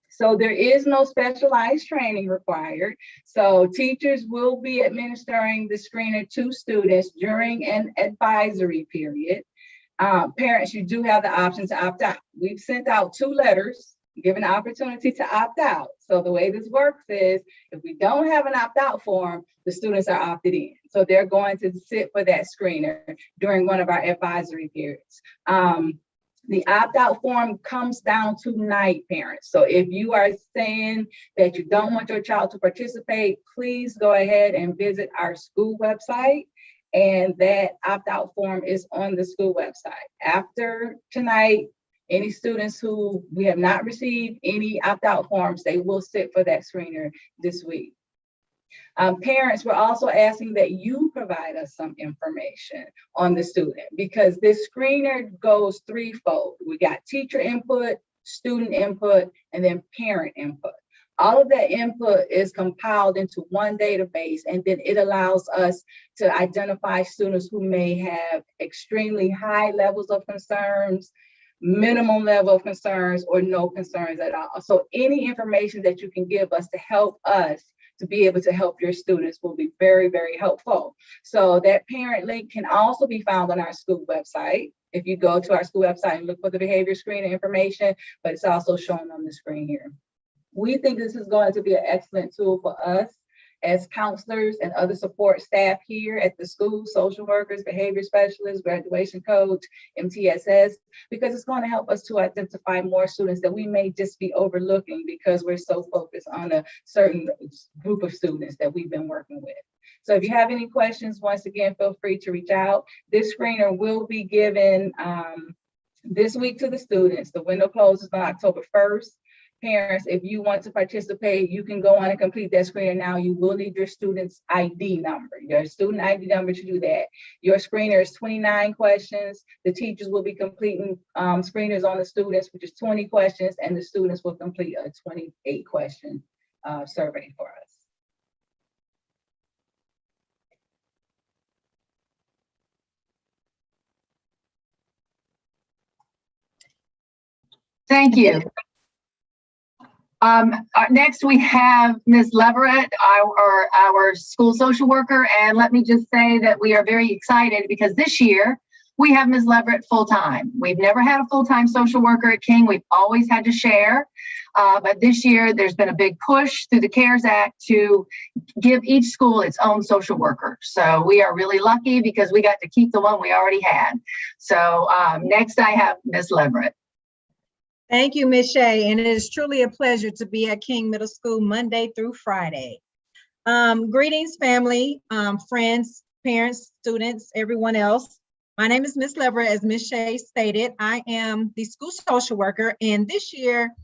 [SPEAKER 10] So there is no specialized training required. So teachers will be administering the screener to students during an advisory period. Parents, you do have the option to opt out. We've sent out 2 letters giving the opportunity to opt out. So the way this works is if we don't have an opt-out form, the students are opted in. So they're going to sit for that screener during one of our advisory periods. The opt-out form comes down to night, parents. So if you are saying that you don't want your child to participate, please go ahead and visit our school website. And that opt-out form is on the school website. After tonight, any students who we have not received any opt-out forms, they will sit for that screener this week. Parents, we're also asking that you provide us some information on the student because this screener goes threefold. We got teacher input, student input, and then parent input. All of that input is compiled into one database, and then it allows us to identify students who may have extremely high levels of concerns, minimum level of concerns, or no concerns at all. So any information that you can give us to help us to be able to help your students will be very, very helpful. So that parent link can also be found on our school website. If you go to our school website and look for the behavior screening information, but it's also shown on the screen here. We think this is going to be an excellent tool for us as counselors and other support staff here at the school, social workers, behavior specialists, graduation coach, MTSS, because it's going to help us to identify more students that we may just be overlooking because we're so focused on a certain group of students that we've been working with. So if you have any questions, once again, feel free to reach out. This screener will be given this week to the students. The window closes on October 1st. Parents, if you want to participate, you can go on and complete that screener now. You will need your student's ID number, your student ID number to do that. Your screener is 29 questions. The teachers will be completing screeners on the students, which is 20 questions, and the students will complete a 28 question survey for us.
[SPEAKER 1] Thank you. Next, we have Ms. Leverett, our school social worker. And let me just say that we are very excited because this year we have Ms. Leverett full-time. We've never had a full-time social worker at King. We've always had to share. But this year there's been a big push through the CARES Act to give each school its own social worker. So we are really lucky because we got to keep the one we already had. So next I have Ms. Leverett.
[SPEAKER 5] Thank you, Ms. Shea, and it is truly a pleasure to be at King Middle School Monday through Friday. Greetings, family, friends, parents, students, everyone else. My name is Ms. Leverett, as Ms. Shea stated. I am the school social worker, and this year,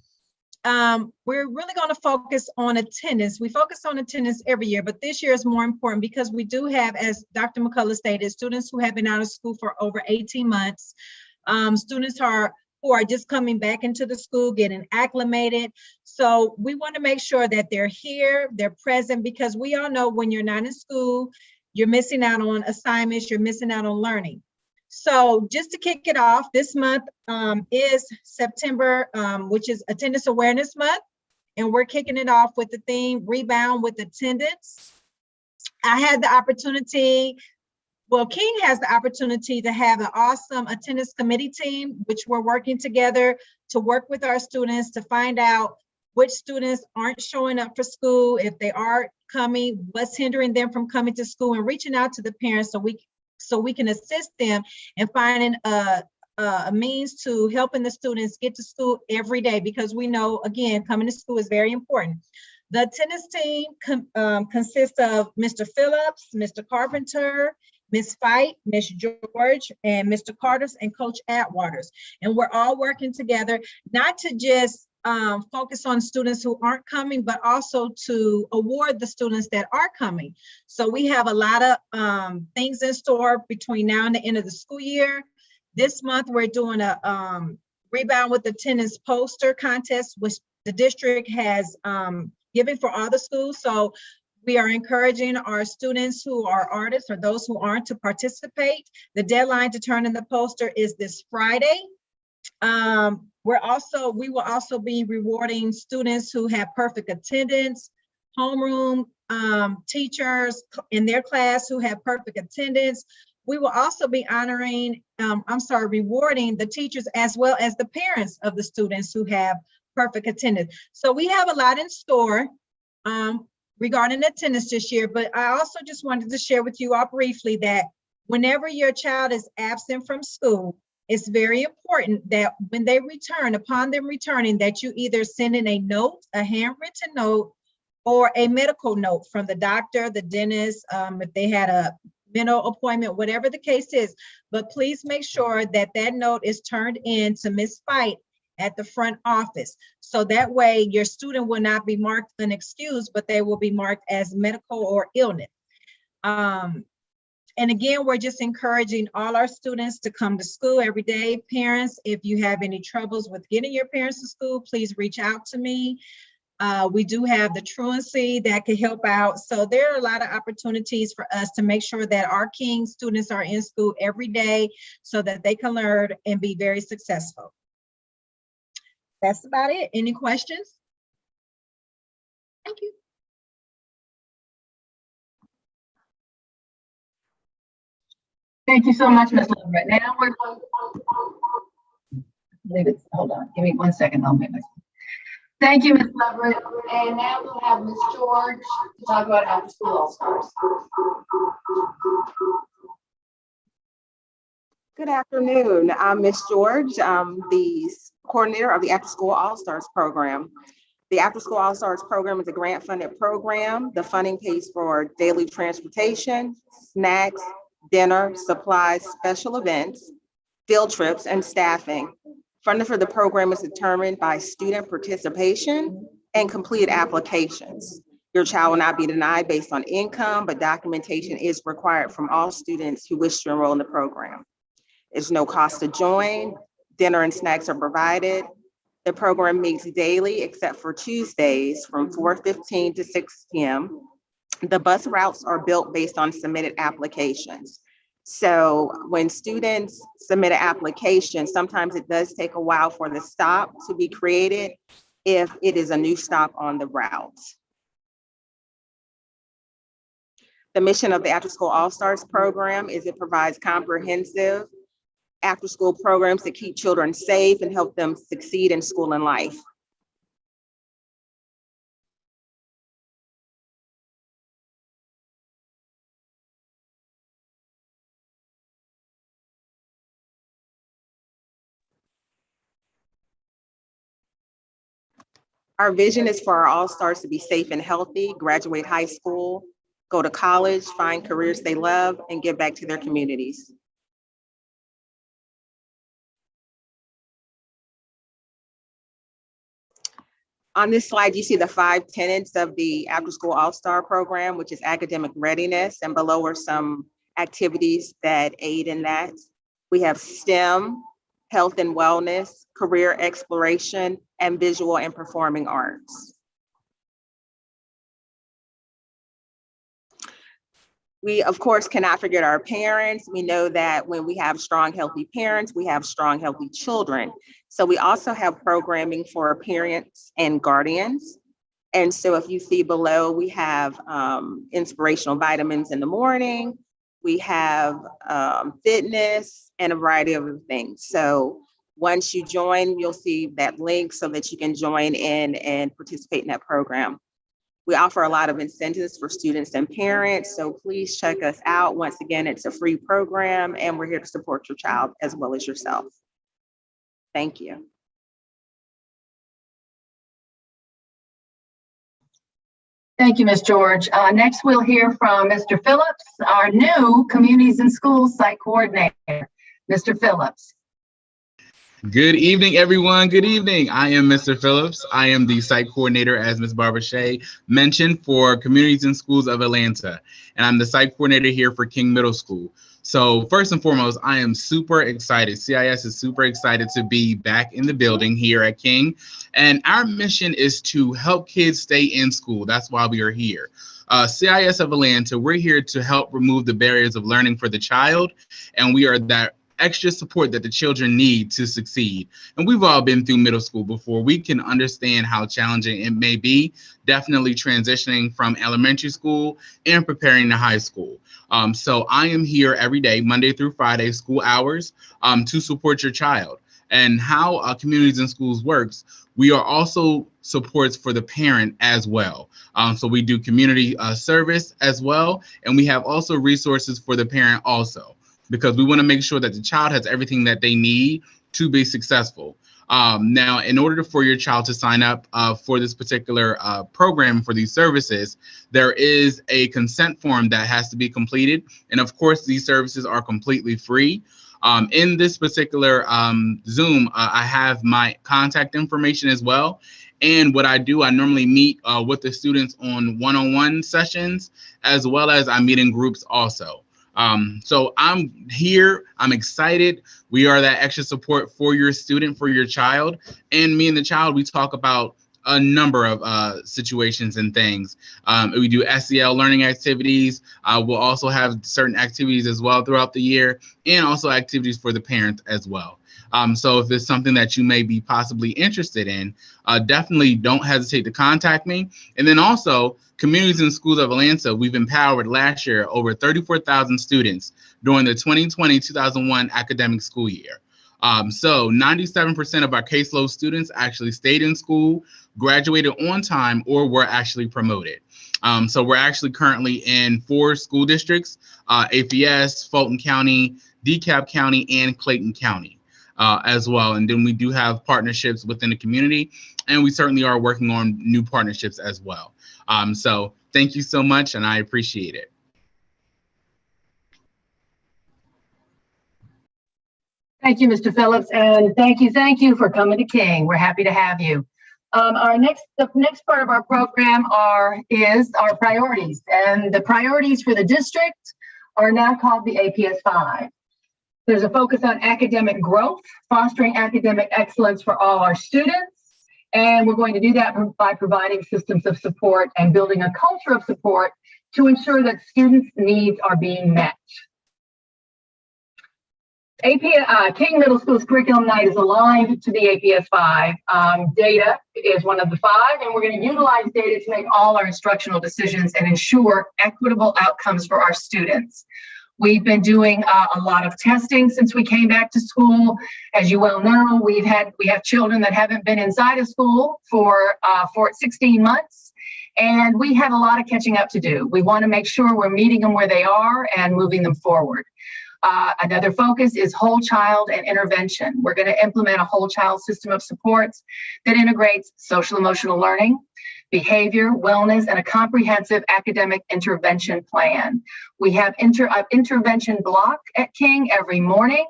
[SPEAKER 5] we're really going to focus on attendance. We focus on attendance every year, but this year is more important because we do have, as Dr. McCullough stated, students who have been out of school for over 18 months. Students who are just coming back into the school, getting acclimated. So we want to make sure that they're here, they're present, because we all know when you're not in school, you're missing out on assignments, you're missing out on learning. So just to kick it off, this month is September, which is Attendance Awareness Month. And we're kicking it off with the theme, Rebound with Attendance. I had the opportunity, well, King has the opportunity to have an awesome attendance committee team, which we're working together to work with our students to find out which students aren't showing up for school. If they are coming, what's hindering them from coming to school, and reaching out to the parents so we can assist them in finding a means to helping the students get to school every day, because we know, again, coming to school is very important. The attendance team consists of Mr. Phillips, Mr. Carpenter, Ms. Fight, Ms. George, and Mr. Carter's, and Coach Atwaters. And we're all working together, not to just focus on students who aren't coming, but also to award the students that are coming. So we have a lot of things in store between now and the end of the school year. This month, we're doing a Rebound with Attendance poster contest, which the district has given for all the schools. So we are encouraging our students who are artists or those who aren't to participate. The deadline to turn in the poster is this Friday. We will also be rewarding students who have perfect attendance, homeroom teachers in their class who have perfect attendance. We will also be rewarding the teachers as well as the parents of the students who have perfect attendance. So we have a lot in store regarding attendance this year, but I also just wanted to share with you all briefly that whenever your child is absent from school, it's very important that when they return, upon them returning, that you either send in a note, a handwritten note, or a medical note from the doctor, the dentist, if they had a dental appointment, whatever the case is. But please make sure that that note is turned in to Ms. Fight at the front office. So that way your student will not be marked unexcused, but they will be marked as medical or illness. And again, we're just encouraging all our students to come to school every day. Parents, if you have any troubles with getting your parents to school, please reach out to me. We do have the truancy that could help out. So there are a lot of opportunities for us to make sure that our King students are in school every day so that they can learn and be very successful. That's about it. Any questions? Thank you.
[SPEAKER 1] Thank you so much, Ms. Leverett. Now we're going leave it. Hold on. Give me 1 second. I'll make myself. Thank you, Ms. Leverett. And now we'll have Ms. George to talk about after school all-stars.
[SPEAKER 11] Good afternoon. I'm Ms. George. I'm the coordinator of the After School All-Stars program. The After School All-Stars program is a grant-funded program. The funding pays for daily transportation, snacks, dinner, supplies, special events, field trips, and staffing. Funding for the program is determined by student participation and completed applications. Your child will not be denied based on income, but documentation is required from all students who wish to enroll in the program. There's no cost to join. Dinner and snacks are provided. The program meets daily except for Tuesdays from 4:15 to 6 p.m. The bus routes are built based on submitted applications. So when students submit an application, sometimes it does take a while for the stop to be created if it is a new stop on the route. The mission of the After School All-Stars program is it provides comprehensive after-school programs to keep children safe and help them succeed in school and life. Our vision is for our All-Stars to be safe and healthy, graduate high school, go to college, find careers they love, and give back to their communities. On this slide, you see the 5 tenets of the After School All-Star program, which is academic readiness, and below are some activities that aid in that. We have STEM, health and wellness, career exploration, and visual and performing arts. We, of course, cannot forget our parents. We know that when we have strong, healthy parents, we have strong, healthy children. So we also have programming for parents and guardians. And so if you see below, we have inspirational vitamins in the morning. We have fitness and a variety of other things. So once you join, you'll see that link so that you can join in and participate in that program. We offer a lot of incentives for students and parents, so please check us out. Once again, it's a free program and we're here to support your child as well as yourself. Thank you.
[SPEAKER 1] Thank you, Ms. George. Next, we'll hear from Mr. Phillips, our new Communities and Schools Site Coordinator. Mr. Phillips.
[SPEAKER 12] Good evening, everyone. Good evening. I am Mr. Phillips. I am the site coordinator, as Ms. Barbara Shea mentioned, for Communities and Schools of Atlanta. And I'm the site coordinator here for King Middle School. So first and foremost, I am super excited. CIS is super excited to be back in the building here at King. And our mission is to help kids stay in school. That's why we are here. CIS of Atlanta, we're here to help remove the barriers of learning for the child. And we are that extra support that the children need to succeed. And we've all been through middle school before. We can understand how challenging it may be, definitely transitioning from elementary school and preparing to high school. So I am here every day, Monday through Friday, school hours, to support your child. And how Communities and Schools works, we are also supports for the parent as well. So we do community service as well. And we have also resources for the parent also, because we want to make sure that the child has everything that they need to be successful. Now, in order for your child to sign up for this particular program for these services, there is a consent form that has to be completed. And of course, these services are completely free. In this particular Zoom, I have my contact information as well. And what I do, I normally meet with the students on one-on-one sessions, as well as I meet in groups also. So I'm here, I'm excited. We are that extra support for your student, for your child. And me and the child, we talk about a number of situations and things. We do SEL learning activities. We'll also have certain activities as well throughout the year, and also activities for the parents as well. So if it's something that you may be possibly interested in, definitely don't hesitate to contact me. And then also, Communities in Schools of Atlanta, we've empowered last year over 34,000 students during the 2020-2021 academic school year. So 97% of our caseload students actually stayed in school, graduated on time, or were actually promoted. So we're actually currently in 4 school districts, APS, Fulton County, DeKalb County, and Clayton County as well. And then we do have partnerships within the community, and we certainly are working on new partnerships as well. So thank you so much, and I appreciate it.
[SPEAKER 1] Thank you, Mr. Phillips, and thank you for coming to King. We're happy to have you. The next part of our program is our priorities, and the priorities for the district are now called the APS 5. There's a focus on academic growth, fostering academic excellence for all our students, and we're going to do that by providing systems of support and building a culture of support to ensure that students' needs are being met. King Middle School's curriculum night is aligned to the APS 5. Data is one of the 5, and we're going to utilize data to make all our instructional decisions and ensure equitable outcomes for our students. We've been doing a lot of testing since we came back to school. As you well know, we have children that haven't been inside of school for 16 months, and we have a lot of catching up to do. We want to make sure we're meeting them where they are and moving them forward. Another focus is whole child and intervention. We're going to implement a whole child system of supports that integrates social emotional learning, behavior, wellness, and a comprehensive academic intervention plan. We have intervention block at King every morning,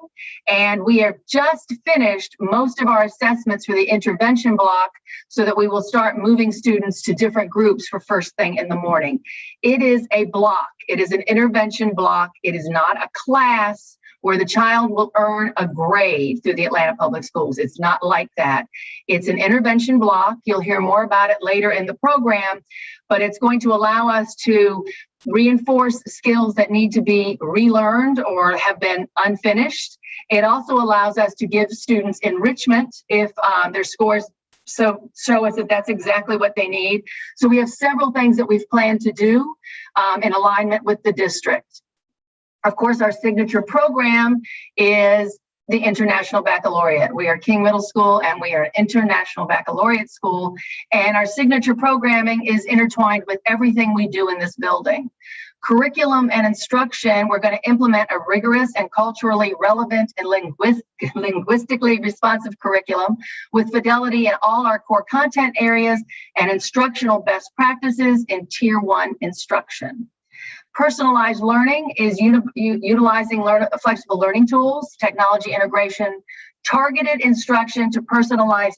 [SPEAKER 1] and we have just finished most of our assessments for the intervention block so that we will start moving students to different groups for first thing in the morning. It is a block. It is an intervention block. It is not a class where the child will earn a grade through the Atlanta Public Schools. It's not like that. It's an intervention block. You'll hear more about it later in the program, but it's going to allow us to reinforce skills that need to be relearned or have been unfinished. It also allows us to give students enrichment if their scores show us that that's exactly what they need. So we have several things that we've planned to do in alignment with the district. Of course, our signature program is the International Baccalaureate. We are King Middle School, and we are an International Baccalaureate school, and our signature programming is intertwined with everything we do in this building. Curriculum and instruction, we're going to implement a rigorous and culturally relevant and linguistically responsive curriculum with fidelity in all our core content areas and instructional best practices in Tier 1 instruction. Personalized learning is utilizing flexible learning tools, technology integration, targeted instruction to personalize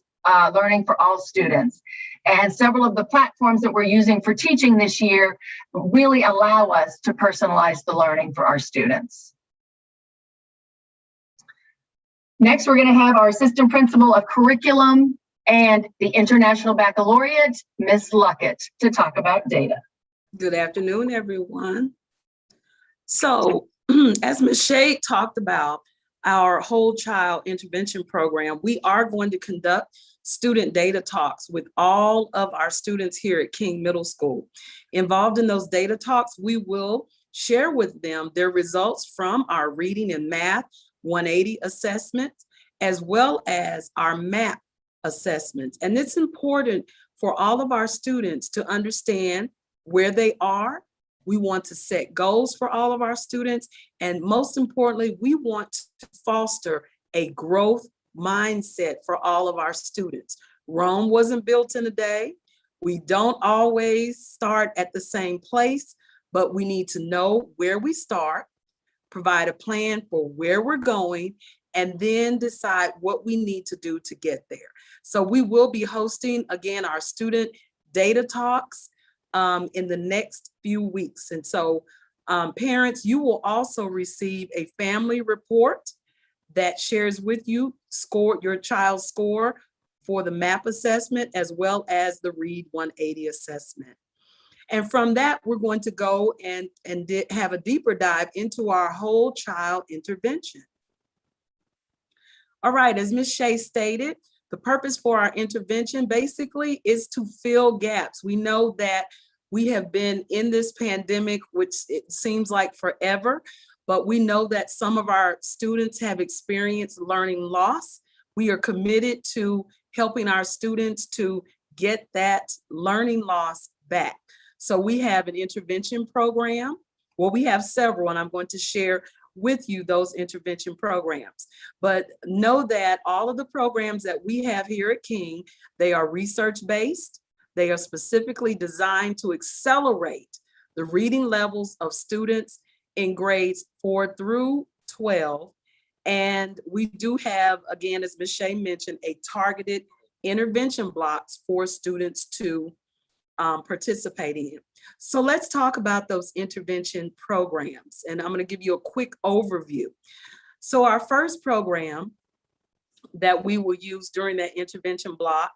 [SPEAKER 1] learning for all students. And several of the platforms that we're using for teaching this year really allow us to personalize the learning for our students. Next, we're going to have our Assistant Principal of Curriculum and the International Baccalaureate, Ms. Luckett, to talk about data.
[SPEAKER 13] Good afternoon, everyone. So as Ms. Shade talked about our whole child intervention program, we are going to conduct student data talks with all of our students here at King Middle School. Involved in those data talks, we will share with them their results from our reading and math 180 assessments, as well as our MAP assessments. And it's important for all of our students to understand where they are. We want to set goals for all of our students. And most importantly, we want to foster a growth mindset for all of our students. Rome wasn't built in a day. We don't always start at the same place, but we need to know where we start, provide a plan for where we're going, and then decide what we need to do to get there. So we will be hosting, again, our student data talks in the next few weeks. And so parents, you will also receive a family report that shares with you your child's score for the MAP assessment, as well as the Read 180 assessment. And from that, we're going to go and have a deeper dive into our whole child intervention. All right, as Ms. Shea stated, the purpose for our intervention basically is to fill gaps. We know that we have been in this pandemic, which it seems like forever, but we know that some of our students have experienced learning loss. We are committed to helping our students to get that learning loss back. So we have an intervention program. Well, we have several, and I'm going to share with you those intervention programs. But know that all of the programs that we have here at King, they are research-based. They are specifically designed to accelerate the reading levels of students in grades 4 through 12. And we do have, again, as Ms. Shea mentioned, a targeted intervention blocks for students to participate in. So let's talk about those intervention programs. And I'm going to give you a quick overview. So our first program that we will use during that intervention block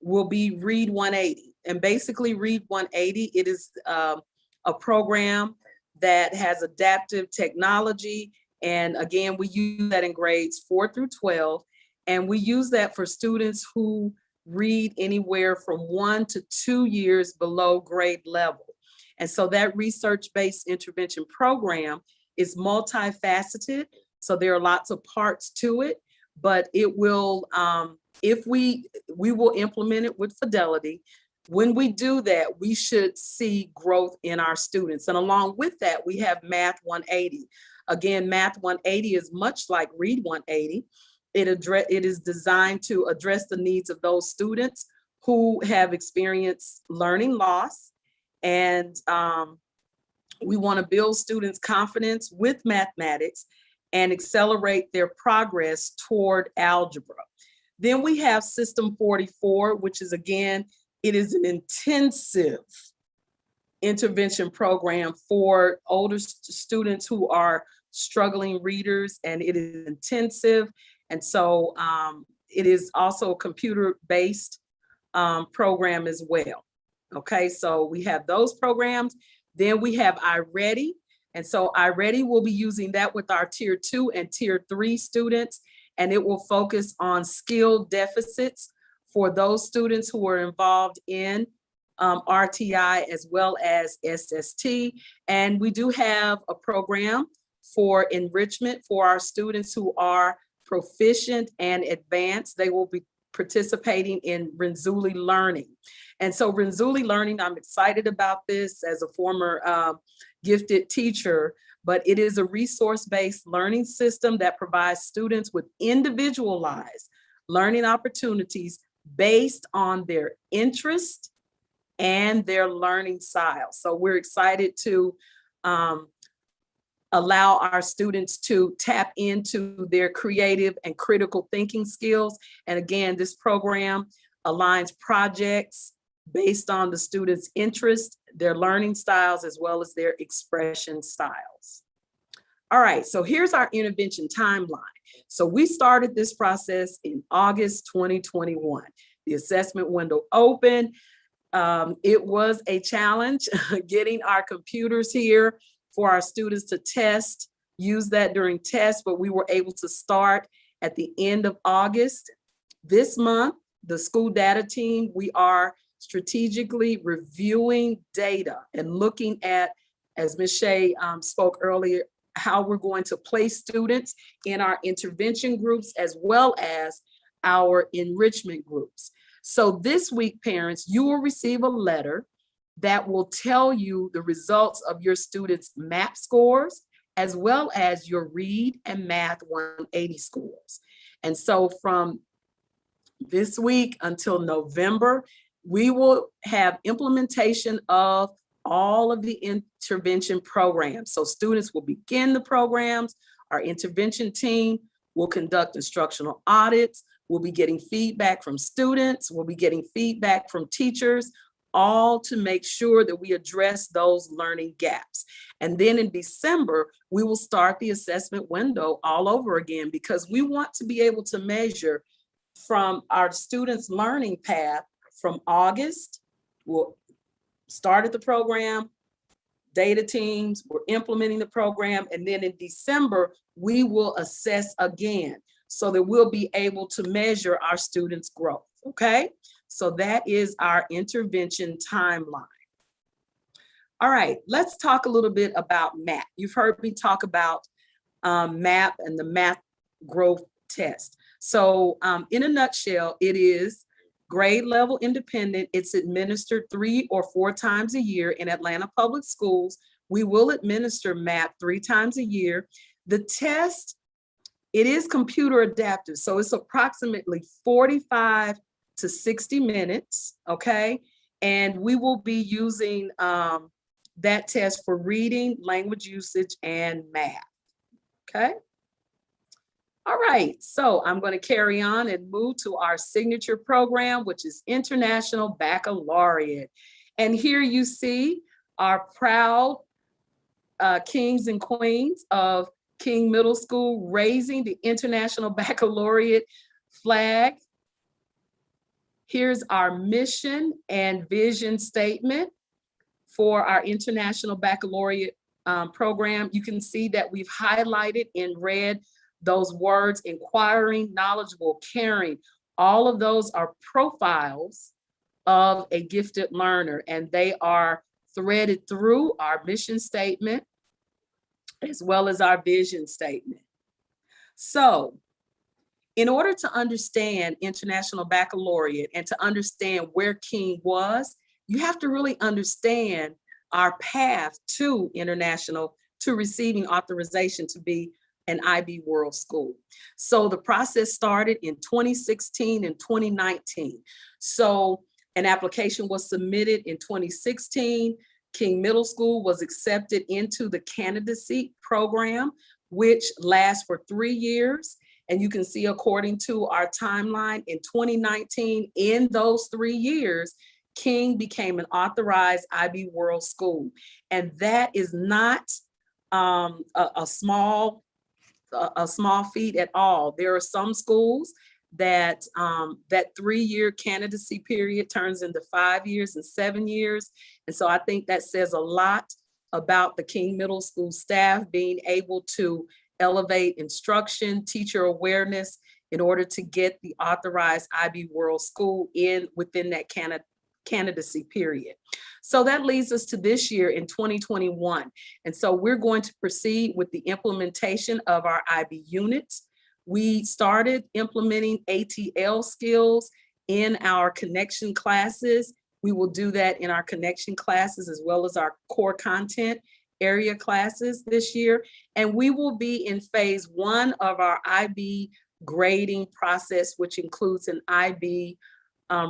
[SPEAKER 13] will be Read 180. And basically Read 180, it is a program that has adaptive technology. And again, we use that in grades 4 through 12. And we use that for students who read anywhere from 1 to 2 years below grade level. And so that research-based intervention program is multifaceted. So there are lots of parts to it, but it will, if we will implement it with fidelity. When we do that, we should see growth in our students. And along with that, we have Math 180. Again, Math 180 is much like Read 180. It is designed to address the needs of those students who have experienced learning loss. And we want to build students' confidence with mathematics and accelerate their progress toward algebra. Then we have System 44, which is, again, it is an intensive intervention program for older students who are struggling readers, and it is intensive. And so it is also a computer-based program as well. Okay, so we have those programs. Then we have iReady. And so iReady will be using that with our Tier 2 and Tier 3 students, and it will focus on skill deficits for those students who are involved in RTI as well as SST. And we do have a program for enrichment for our students who are proficient and advanced. They will be participating in Renzulli Learning. And so Renzulli Learning, I'm excited about this as a former gifted teacher, but it is a resource-based learning system that provides students with individualized learning opportunities based on their interest and their learning style. So we're excited to allow our students to tap into their creative and critical thinking skills. And again, this program aligns projects based on the students' interest, their learning styles, as well as their expression styles. All right, so here's our intervention timeline. So we started this process in August 2021. The assessment window opened. It was a challenge getting our computers here for our students to test, use that during tests, but we were able to start at the end of August. This month, the school data team, we are strategically reviewing data and looking at, as Ms. Shea spoke earlier, how we're going to place students in our intervention groups as well as our enrichment groups. So this week, parents, you will receive a letter that will tell you the results of your students' MAP scores, as well as your Read and Math 180 scores. And so from this week until November, we will have implementation of all of the intervention programs. So students will begin the programs. Our intervention team will conduct instructional audits. We'll be getting feedback from students. We'll be getting feedback from teachers, all to make sure that we address those learning gaps. And then in December, we will start the assessment window all over again, because we want to be able to measure from our students' learning path from August. We'll start the program, data teams, we're implementing the program, and then in December, we will assess again. so that we'll be able to measure our students' growth, okay? So that is our intervention timeline. All right, let's talk a little bit about MAP. You've heard me talk about MAP and the math growth test. So in a nutshell, it is grade level independent. It's administered 3 or 4 times a year in Atlanta Public Schools. We will administer MAP 3 times a year. The test, it is computer adaptive. So it's approximately 45 to 60 minutes, okay? And we will be using that test for reading, language usage, and math, okay? All right, so I'm going to carry on and move to our signature program, which is International Baccalaureate. And here you see our proud kings and queens of King Middle School raising the International Baccalaureate flag. Here's our mission and vision statement for our International Baccalaureate program. You can see that we've highlighted in red those words: inquiring, knowledgeable, caring. All of those are profiles of a gifted learner, and they are threaded through our mission statement as well as our vision statement. So in order to understand International Baccalaureate and to understand where King was, you have to really understand our path to international, to receiving authorization to be an IB World School. So the process started in 2016 and 2019. So an application was submitted in 2016. King Middle School was accepted into the candidacy program, which lasts for 3 years. And you can see, according to our timeline, in 2019, in those 3 years, King became an authorized IB World School. And that is not a small feat at all. There are some schools that that 3-year candidacy period turns into 5 years and 7 years. And so I think that says a lot about the King Middle School staff being able to elevate instruction, teacher awareness in order to get the authorized IB World School within that candidacy period. So that leads us to this year in 2021. And so we're going to proceed with the implementation of our IB units. We started implementing ATL skills in our connection classes. We will do that in our connection classes as well as our core content area classes this year. And we will be in phase 1 of our IB grading process, which includes an IB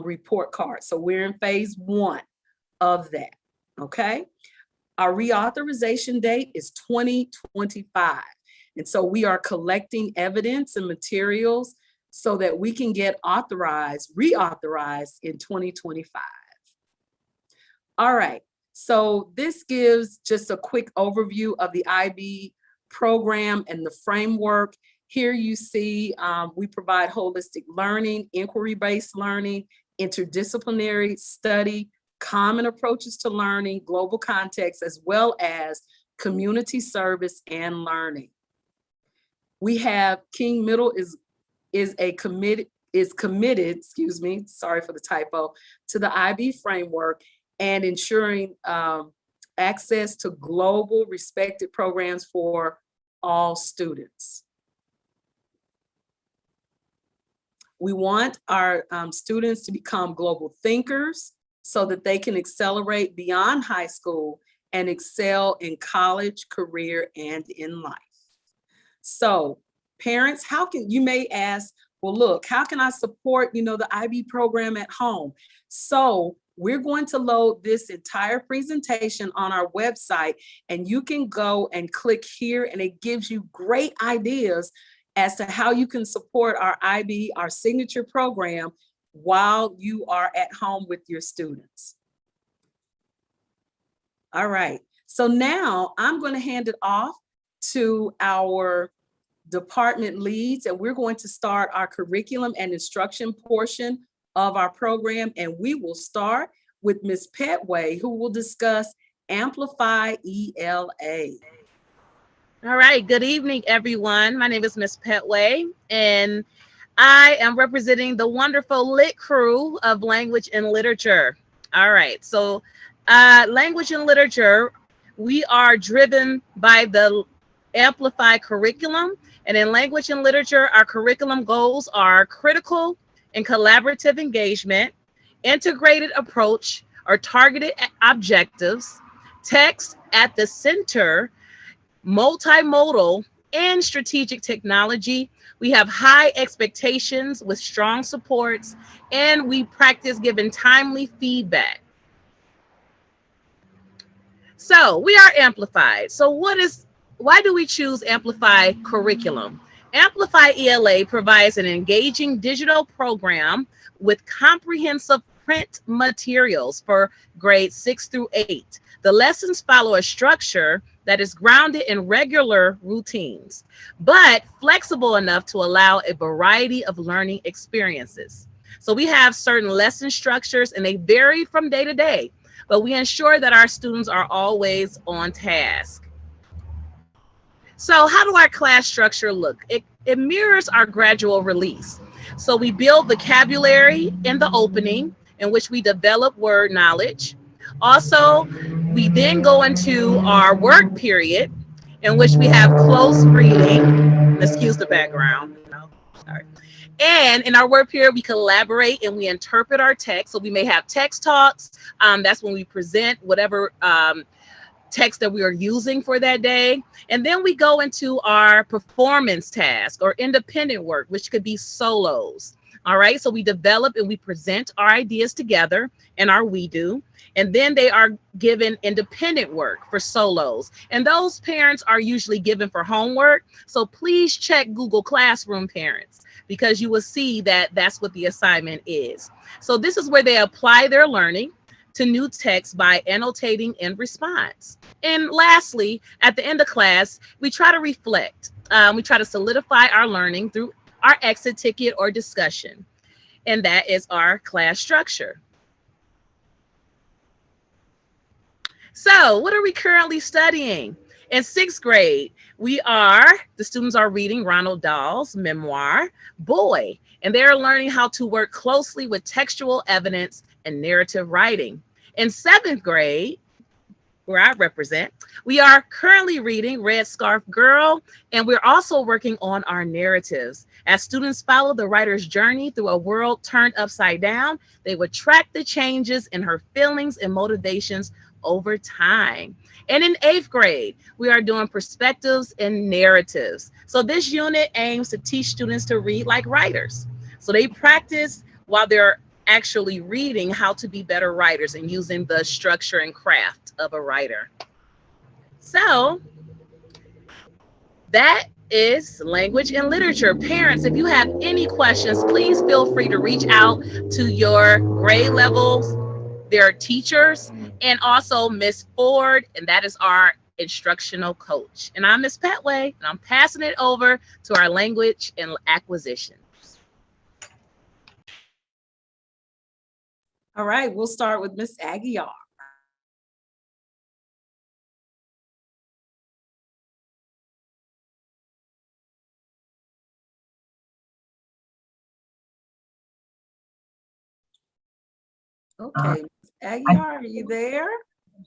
[SPEAKER 13] report card. So we're in phase 1 of that, okay? Our reauthorization date is 2025. And so we are collecting evidence and materials so that we can get reauthorized in 2025. All right, so this gives just a quick overview of the IB program and the framework. Here you see we provide holistic learning, inquiry-based learning, interdisciplinary study, common approaches to learning, global context, as well as community service and learning. We have King Middle is committed, excuse me, sorry for the typo, to the IB framework and ensuring access to global respected programs for all students. We want our students to become global thinkers so that they can accelerate beyond high school and excel in college, career, and in life. So parents, you may ask, well, look, how can I support, the IB program at home? So we're going to load this entire presentation on our website, and you can go and click here, and it gives you great ideas as to how you can support our IB, our signature program, while you are at home with your students. All right, so now I'm going to hand it off to our department leads, and we're going to start our curriculum and instruction portion of our program. And we will start with Ms. Petway, who will discuss Amplify ELA.
[SPEAKER 14] All right, good evening, everyone. My name is Miss Petway, and I am representing the wonderful lit crew of language and literature. All right, so language and literature, we are driven by the Amplify curriculum. And in language and literature, our curriculum goals are critical and collaborative engagement, integrated approach or targeted objectives, text at the center, multimodal, and strategic technology. We have high expectations with strong supports, and we practice giving timely feedback. So we are amplified. So why do we choose Amplify curriculum? Amplify ELA provides an engaging digital program with comprehensive print materials for grades 6 through 8. The lessons follow a structure that is grounded in regular routines, but flexible enough to allow a variety of learning experiences. So we have certain lesson structures and they vary from day to day, but we ensure that our students are always on task. So how do our class structure look? It mirrors our gradual release. So we build vocabulary in the opening, in which we develop word knowledge. Also, we then go into our work period, in which we have close reading. Excuse the background. Sorry. And in our work period, we collaborate and we interpret our text. So we may have text talks. That's when we present whatever text that we are using for that day. And then we go into our performance task or independent work, which could be solos. All right, so we develop and we present our ideas together in our We Do. And then they are given independent work for solos. And those parents are usually given for homework. So please check Google Classroom, parents, because you will see that that's what the assignment is. So this is where they apply their learning to new text by annotating in response. And lastly, at the end of class, we try to reflect. We try to solidify our learning through our exit ticket or discussion. And that is our class structure. So what are we currently studying? In 6th grade, the students are reading Ronald Dahl's memoir, Boy, and they're learning how to work closely with textual evidence and narrative writing. In 7th grade, where I represent, we are currently reading Red Scarf Girl, and we're also working on our narratives. As students follow the writer's journey through a world turned upside down, they would track the changes in her feelings and motivations over time. And in 8th grade, we are doing perspectives and narratives. So this unit aims to teach students to read like writers. So they practice while they're actually reading how to be better writers and using the structure and craft of a writer. So that is language and literature. Parents, if you have any questions, please feel free to reach out to your grade levels, their teachers, and also Miss Ford, and that is our instructional coach. And I'm Miss Petway, and I'm passing it over to our language and acquisition.
[SPEAKER 13] All right, we'll start with Miss Aguiar. Okay, Aguiar, are you there?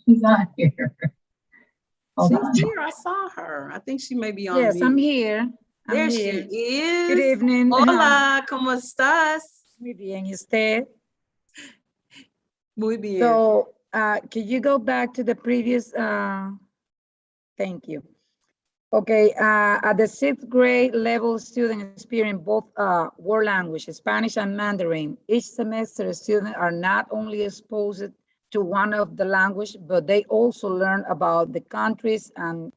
[SPEAKER 1] She's not here.
[SPEAKER 13] She's here. I saw her. I think she may be on
[SPEAKER 15] Yes,
[SPEAKER 13] mute.
[SPEAKER 15] I'm here.
[SPEAKER 13] There she is.
[SPEAKER 15] Good evening.
[SPEAKER 13] Hola, ¿cómo estás?
[SPEAKER 15] Muy bien, ¿y usted?
[SPEAKER 13] Muy bien.
[SPEAKER 15] So, can you go back to the previous, thank you. Okay, at the 6th grade level, students experience both world language, Spanish and Mandarin. Each semester, students are not only exposed to one of the language, but they also learn about the countries and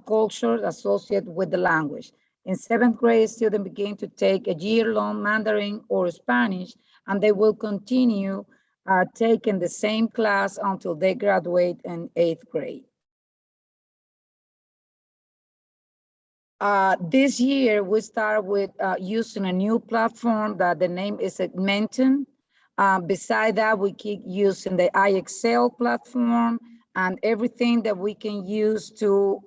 [SPEAKER 15] cultures associated with the language. In 7th grade, students begin to take a year-long Mandarin or Spanish, and they will continue taking the same class until they graduate in 8th grade. This year, we start with using a new platform that the name is Enrichment. Beside that, we keep using the IXL platform and everything that we can use to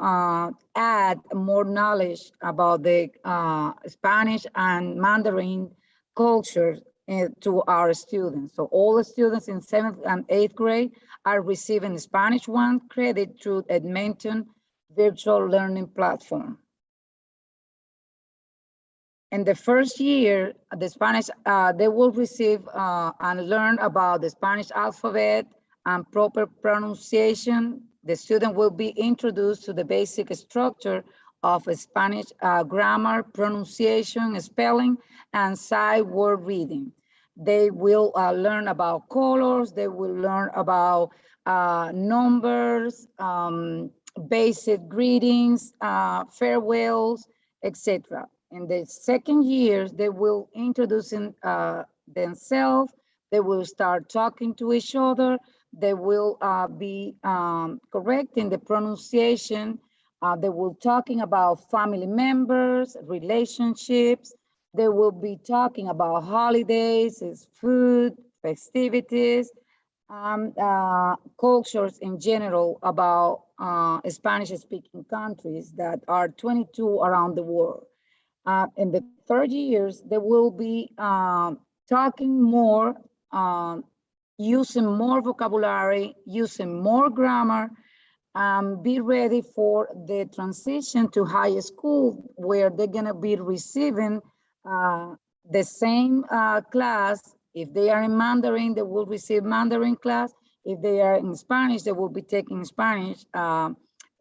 [SPEAKER 15] add more knowledge about the Spanish and Mandarin culture to our students. So all the students in 7th and 8th grade are receiving Spanish 1 credit through Edmonton virtual learning platform. In the first year, the Spanish, they will receive and learn about the Spanish alphabet and proper pronunciation. The student will be introduced to the basic structure of Spanish grammar, pronunciation, spelling, and sight word reading. They will learn about colors. They will learn about numbers, basic greetings, farewells, etc. In the second year, they will introduce themselves. They will start talking to each other. They will be correcting the pronunciation. They will talking about family members, relationships. They will be talking about holidays, food, festivities, cultures in general about Spanish-speaking countries that are 22 around the world. In the third years, they will be talking more, using more vocabulary, using more grammar, be ready for the transition to high school, where they're gonna be receiving the same class. If they are in Mandarin, they will receive Mandarin class. If they are in Spanish, they will be taking Spanish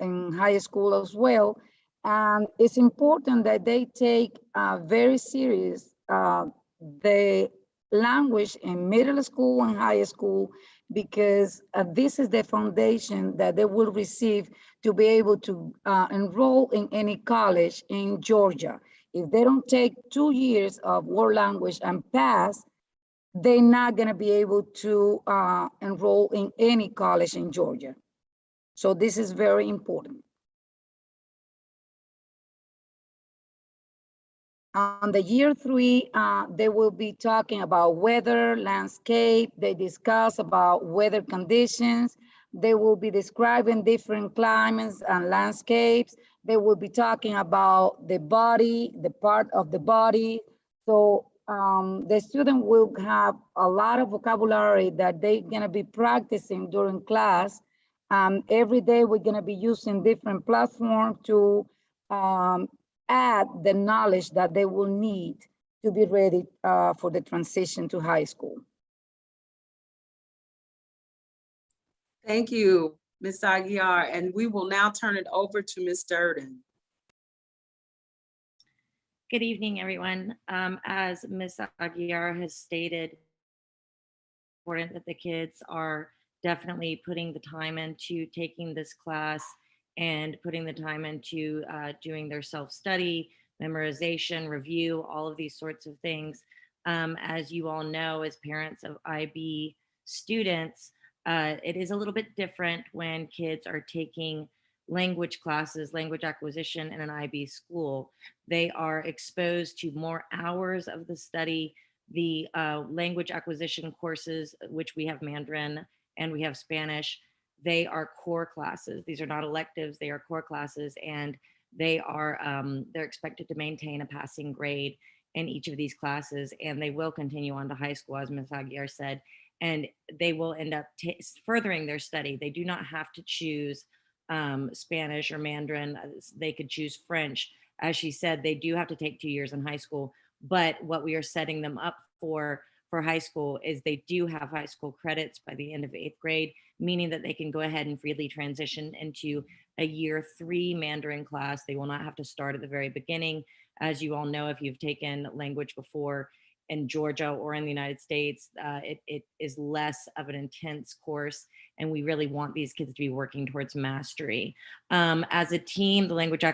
[SPEAKER 15] in high school as well. And it's important that they take very serious the language in middle school and high school, because this is the foundation that they will receive to be able to enroll in any college in Georgia. If they don't take 2 years of world language and pass, they're not gonna be able to enroll in any college in Georgia. So this is very important. On the year 3, they will be talking about weather, landscape. They discuss about weather conditions. They will be describing different climates and landscapes. They will be talking about the body, the part of the body. So the student will have a lot of vocabulary that they're gonna be practicing during class. Every day we're gonna be using different platforms to add the knowledge that they will need to be ready for the transition to high school.
[SPEAKER 13] Thank you, Ms. Aguiar. And we will now turn it over to Ms. Durden.
[SPEAKER 16] Good evening, everyone. As Ms. Aguiar has stated, it's important that the kids are definitely putting the time into taking this class and putting the time into doing their self-study, memorization, review, all of these sorts of things. As you all know, as parents of IB students, it is a little bit different when kids are taking language classes, language acquisition in an IB school. They are exposed to more hours of the study. The language acquisition courses, which we have Mandarin and we have Spanish, they are core classes. These are not electives, they are core classes, and they are they're expected to maintain a passing grade in each of these classes, and they will continue on to high school, as Ms. Aguiar said, and they will end up furthering their study. They do not have to choose Spanish or Mandarin. They could choose French. As she said, they do have to take 2 years in high school, but what we are setting them up for high school is they do have high school credits by the end of 8th grade, meaning that they can go ahead and freely transition into a year 3 Mandarin class. They will not have to start at the very beginning. As you all know, if you've taken language before in Georgia or in the United States, it is less of an intense course, and we really want these kids to be working towards mastery. As a team, the language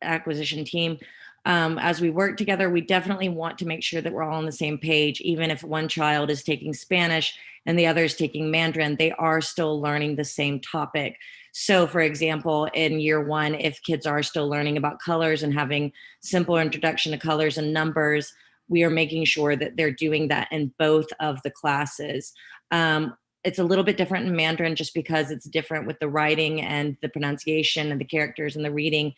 [SPEAKER 16] acquisition team, as we work together, we definitely want to make sure that we're all on the same page. Even if one child is taking Spanish and the other is taking Mandarin, they are still learning the same topic. So for example, in year 1, if kids are still learning about colors and having simple introduction to colors and numbers, we are making sure that they're doing that in both of the classes. It's a little bit different in Mandarin just because it's different with the writing and the pronunciation and the characters and the reading.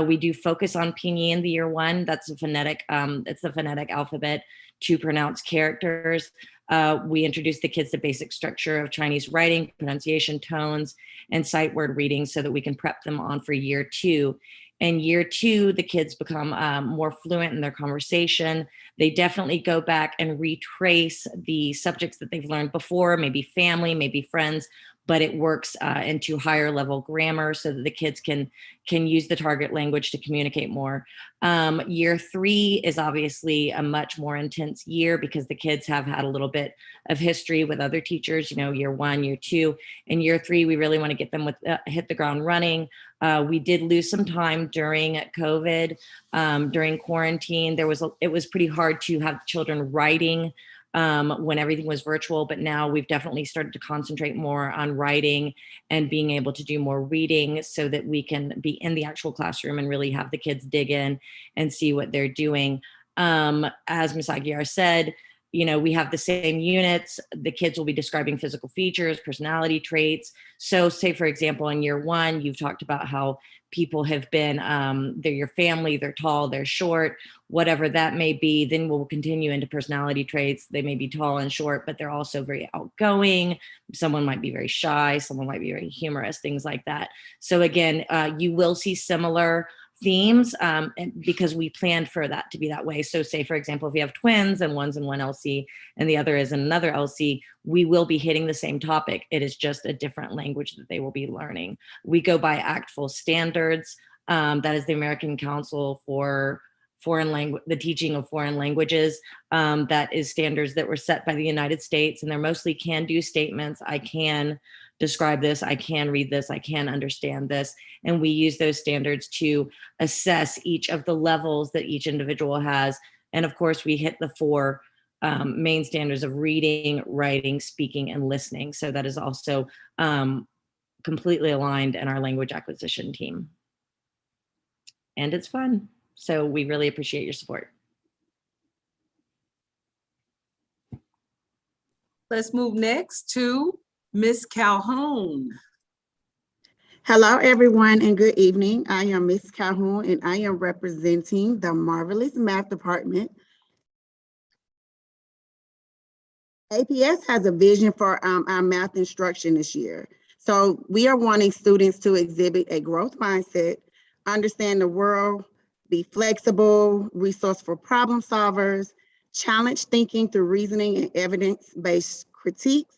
[SPEAKER 16] We do focus on pinyin the year one. That's a phonetic, it's the phonetic alphabet to pronounce characters. We introduce the kids to basic structure of Chinese writing, pronunciation, tones, and sight word reading so that we can prep them on for year two. In year two, the kids become more fluent in their conversation. They definitely go back and retrace the subjects that they've learned before, maybe family, maybe friends, but it works into higher level grammar so that the kids can use the target language to communicate more. Year three is obviously a much more intense year because the kids have had a little bit of history with other teachers, you know, year one, year two. In year three, we really want to get them with hit the ground running. We did lose some time during COVID, during quarantine. It was pretty hard to have children writing when everything was virtual, but now we've definitely started to concentrate more on writing and being able to do more reading so that we can be in the actual classroom and really have the kids dig in and see what they're doing. As Ms. Aguiar said, you know, we have the same units. The kids will be describing physical features, personality traits. So say, for example, in year one, you've talked about how people have been, they're your family, they're tall, they're short, whatever that may be. Then we'll continue into personality traits. They may be tall and short, but they're also very outgoing. Someone might be very shy. Someone might be very humorous, things like that. So again, you will see similar themes and because we planned for that to be that way. So say, for example, if we have twins and one's in one LC and the other is in another LC, we will be hitting the same topic. It is just a different language that they will be learning. We go by ACTFL standards. That is the American Council for Foreign Language, the teaching of foreign languages. That is standards that were set by the United States, and they're mostly can-do statements. I can describe this, I can read this, I can understand this. And we use those standards to assess each of the levels that each individual has. And of course, we hit the four main standards of reading, writing, speaking, and listening. So that is also completely aligned in our language acquisition team. And it's fun. So we really appreciate your support.
[SPEAKER 13] Let's move next to Ms. Calhoun.
[SPEAKER 17] Hello, everyone, and good evening. I am Ms. Calhoun, and I am representing the Marvelous Math Department. APS has a vision for our math instruction this year. So we are wanting students to exhibit a growth mindset, understand the world, be flexible, resourceful problem solvers, challenge thinking through reasoning and evidence-based critiques.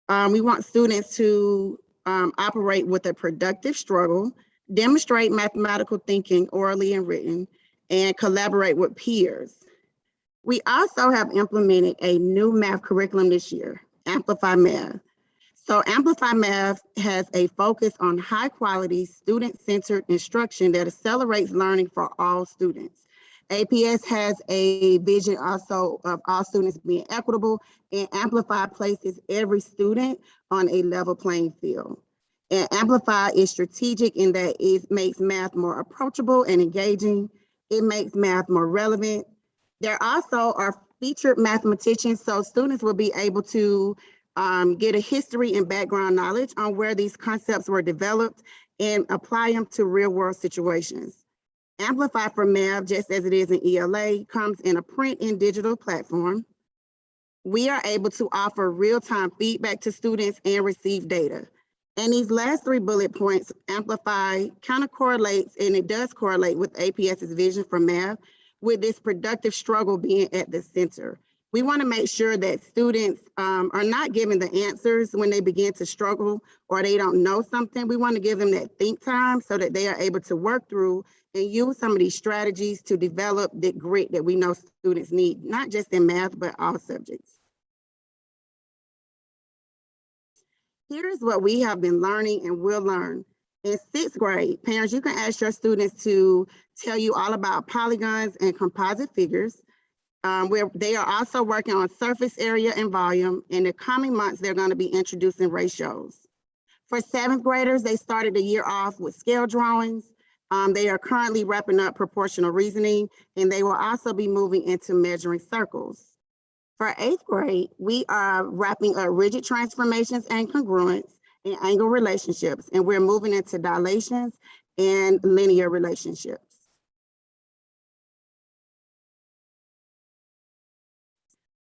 [SPEAKER 17] We want students to operate with a productive struggle, demonstrate mathematical thinking orally and written, and collaborate with peers. We also have implemented a new math curriculum this year, Amplify Math. So Amplify Math has a focus on high quality, student-centered instruction that accelerates learning for all students. APS has a vision also of all students being equitable, and Amplify places every student on a level playing field. And Amplify is strategic in that it makes math more approachable and engaging. It makes math more relevant. There also are featured mathematicians, so students will be able to get a history and background knowledge on where these concepts were developed and apply them to real world situations. Amplify for Math, just as it is in ELA, comes in a print and digital platform. We are able to offer real-time feedback to students and receive data. And these last three bullet points, Amplify, kind of correlates, and it does correlate with APS's vision for math, with this productive struggle being at the center. We want to make sure that students are not given the answers when they begin to struggle or they don't know something. We want to give them that think time so that they are able to work through and use some of these strategies to develop the grit that we know students need, not just in math, but all subjects. Here's what we have been learning and will learn. In 6th grade, parents, you can ask your students to tell you all about polygons and composite figures. Where they are also working on surface area and volume. In the coming months, they're going to be introducing ratios. For 7th graders, they started the year off with scale drawings. They are currently wrapping up proportional reasoning, and they will also be moving into measuring circles. For 8th grade, we are wrapping up rigid transformations and congruence in angle relationships, and we're moving into dilations and linear relationships.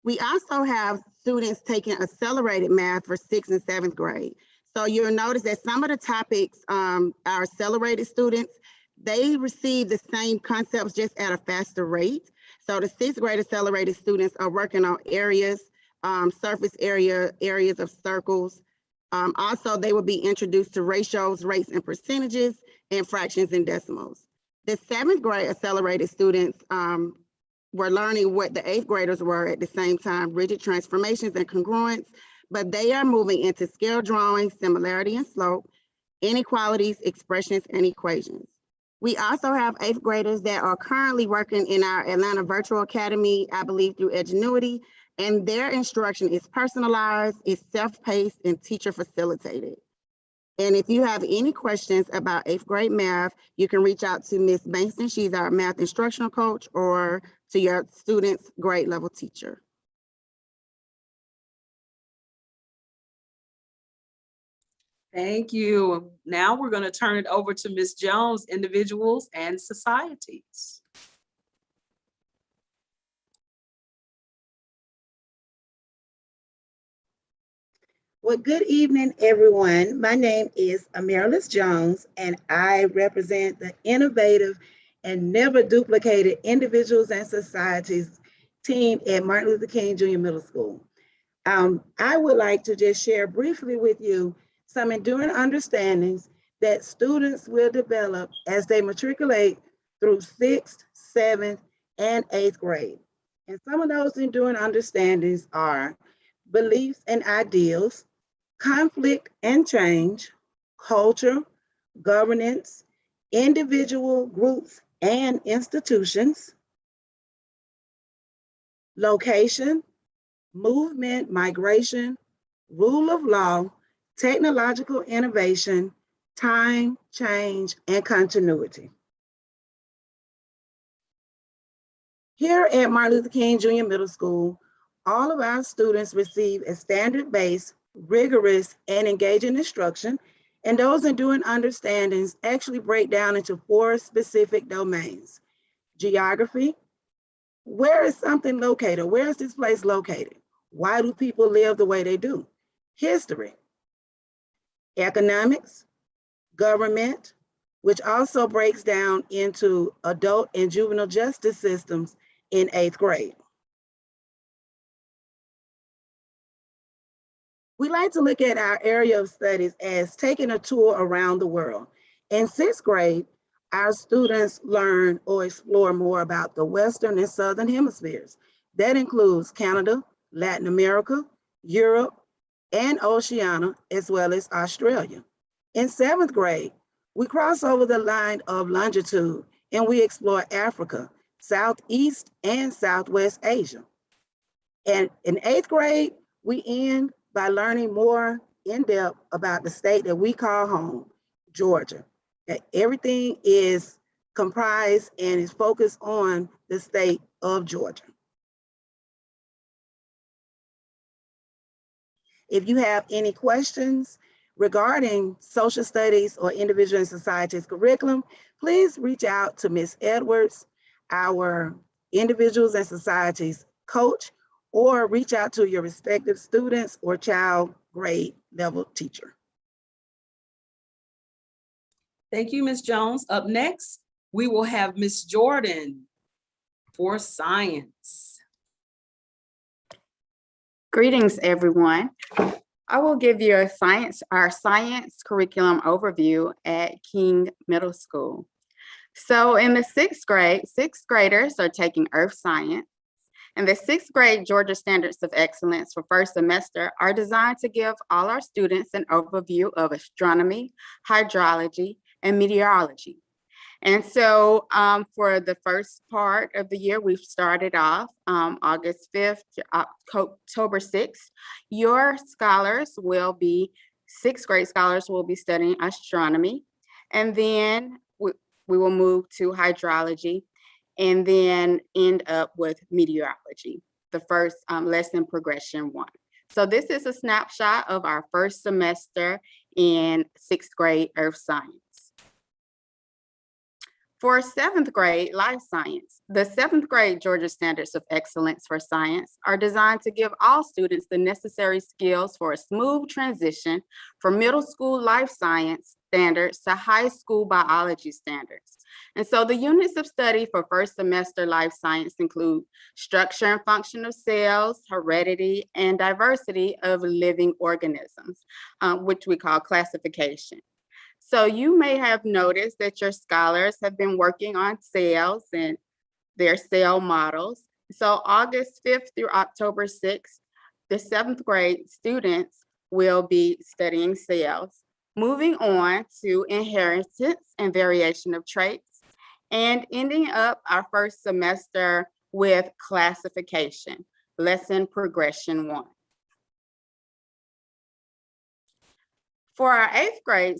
[SPEAKER 17] We also have students taking accelerated math for 6th and 7th grade. So you'll notice that some of the topics, our accelerated students, they receive the same concepts just at a faster rate. So the 6th grade accelerated students are working on areas, surface area, areas of circles. Also, they will be introduced to ratios, rates, and percentages, and fractions and decimals. The 7th grade accelerated students were learning what the 8th graders were at the same time, rigid transformations and congruence, but they are moving into scale drawing, similarity and slope, inequalities, expressions, and equations. We also have 8th graders that are currently working in our Atlanta Virtual Academy, I believe through Edgenuity, and their instruction is personalized, is self-paced, and teacher facilitated. And if you have any questions about 8th grade math, you can reach out to Ms. Bankston. She's our math instructional coach, or to your student's grade level teacher.
[SPEAKER 13] Thank you. Now we're going to turn it over to Ms. Jones, individuals and societies.
[SPEAKER 18] Well, good evening, everyone. My name is Amaryllis Jones, and I represent the innovative and never duplicated individuals and societies team at Martin Luther King Jr. Middle School. I would like to just share briefly with you some enduring understandings that students will develop as they matriculate through 6th, 7th, and 8th grade. And some of those enduring understandings are beliefs and ideals, conflict and change, culture, governance, individual, groups, and institutions, location, movement, migration, rule of law, technological innovation, time, change, and continuity. Here at Martin Luther King Jr. Middle School, all of our students receive a standard-based, rigorous, and engaging instruction, and those enduring understandings actually break down into 4 specific domains. Geography, where is something located? Where is this place located? Why do people live the way they do? History, economics, government, which also breaks down into adult and juvenile justice systems in 8th grade. We like to look at our area of studies as taking a tour around the world. In 6th grade, our students learn or explore more about the Western and Southern hemispheres. That includes Canada, Latin America, Europe, and Oceania, as well as Australia. In 7th grade, we cross over the line of longitude and we explore Africa, Southeast and Southwest Asia. And in 8th grade, we end by learning more in depth about the state that we call home, Georgia. That everything is comprised and is focused on the state of Georgia. If you have any questions regarding social studies or individual and societies curriculum, please reach out to Ms. Edwards, our individuals and societies coach, or reach out to your respective students or child grade level teacher.
[SPEAKER 13] Thank you, Ms. Jones. Up next, we will have Ms. Jordan for science.
[SPEAKER 4] Greetings, everyone. I will give you our science curriculum overview at King Middle School. So in the 6th grade, 6th graders are taking Earth Science. And the 6th grade Georgia Standards of Excellence for first semester are designed to give all our students an overview of astronomy, hydrology, and meteorology. And so for the first part of the year, we've started off August 5th to October 6th. Your scholars will be, 6th grade scholars will be studying astronomy. And then we will move to hydrology and then end up with meteorology. the first lesson progression 1. So this is a snapshot of our first semester in 6th grade Earth Science. For 7th grade Life Science, the 7th grade Georgia Standards of Excellence for Science are designed to give all students the necessary skills for a smooth transition from middle school life science standards to high school biology standards. And so the units of study for first semester life science include structure and function of cells, heredity, and diversity of living organisms, which we call classification. So you may have noticed that your scholars have been working on cells and their cell models. So August 5th through October 6th, the 7th grade students will be studying cells. Moving on to inheritance and variation of traits, and ending up our first semester with classification, lesson progression 1. For our 8th grade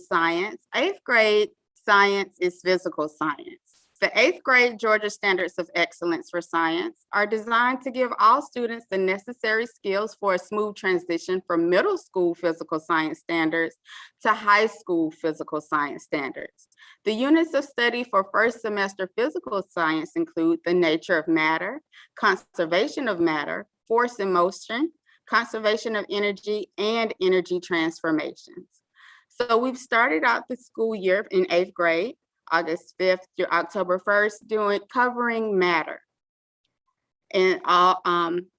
[SPEAKER 4] science is physical science. The 8th grade Georgia Standards of Excellence for Science are designed to give all students the necessary skills for a smooth transition from middle school physical science standards to high school physical science standards. The units of study for first semester physical science include the nature of matter, conservation of matter, force and motion, conservation of energy, and energy transformations. So we've started out the school year in 8th grade, August 5th through October 1st, covering matter and all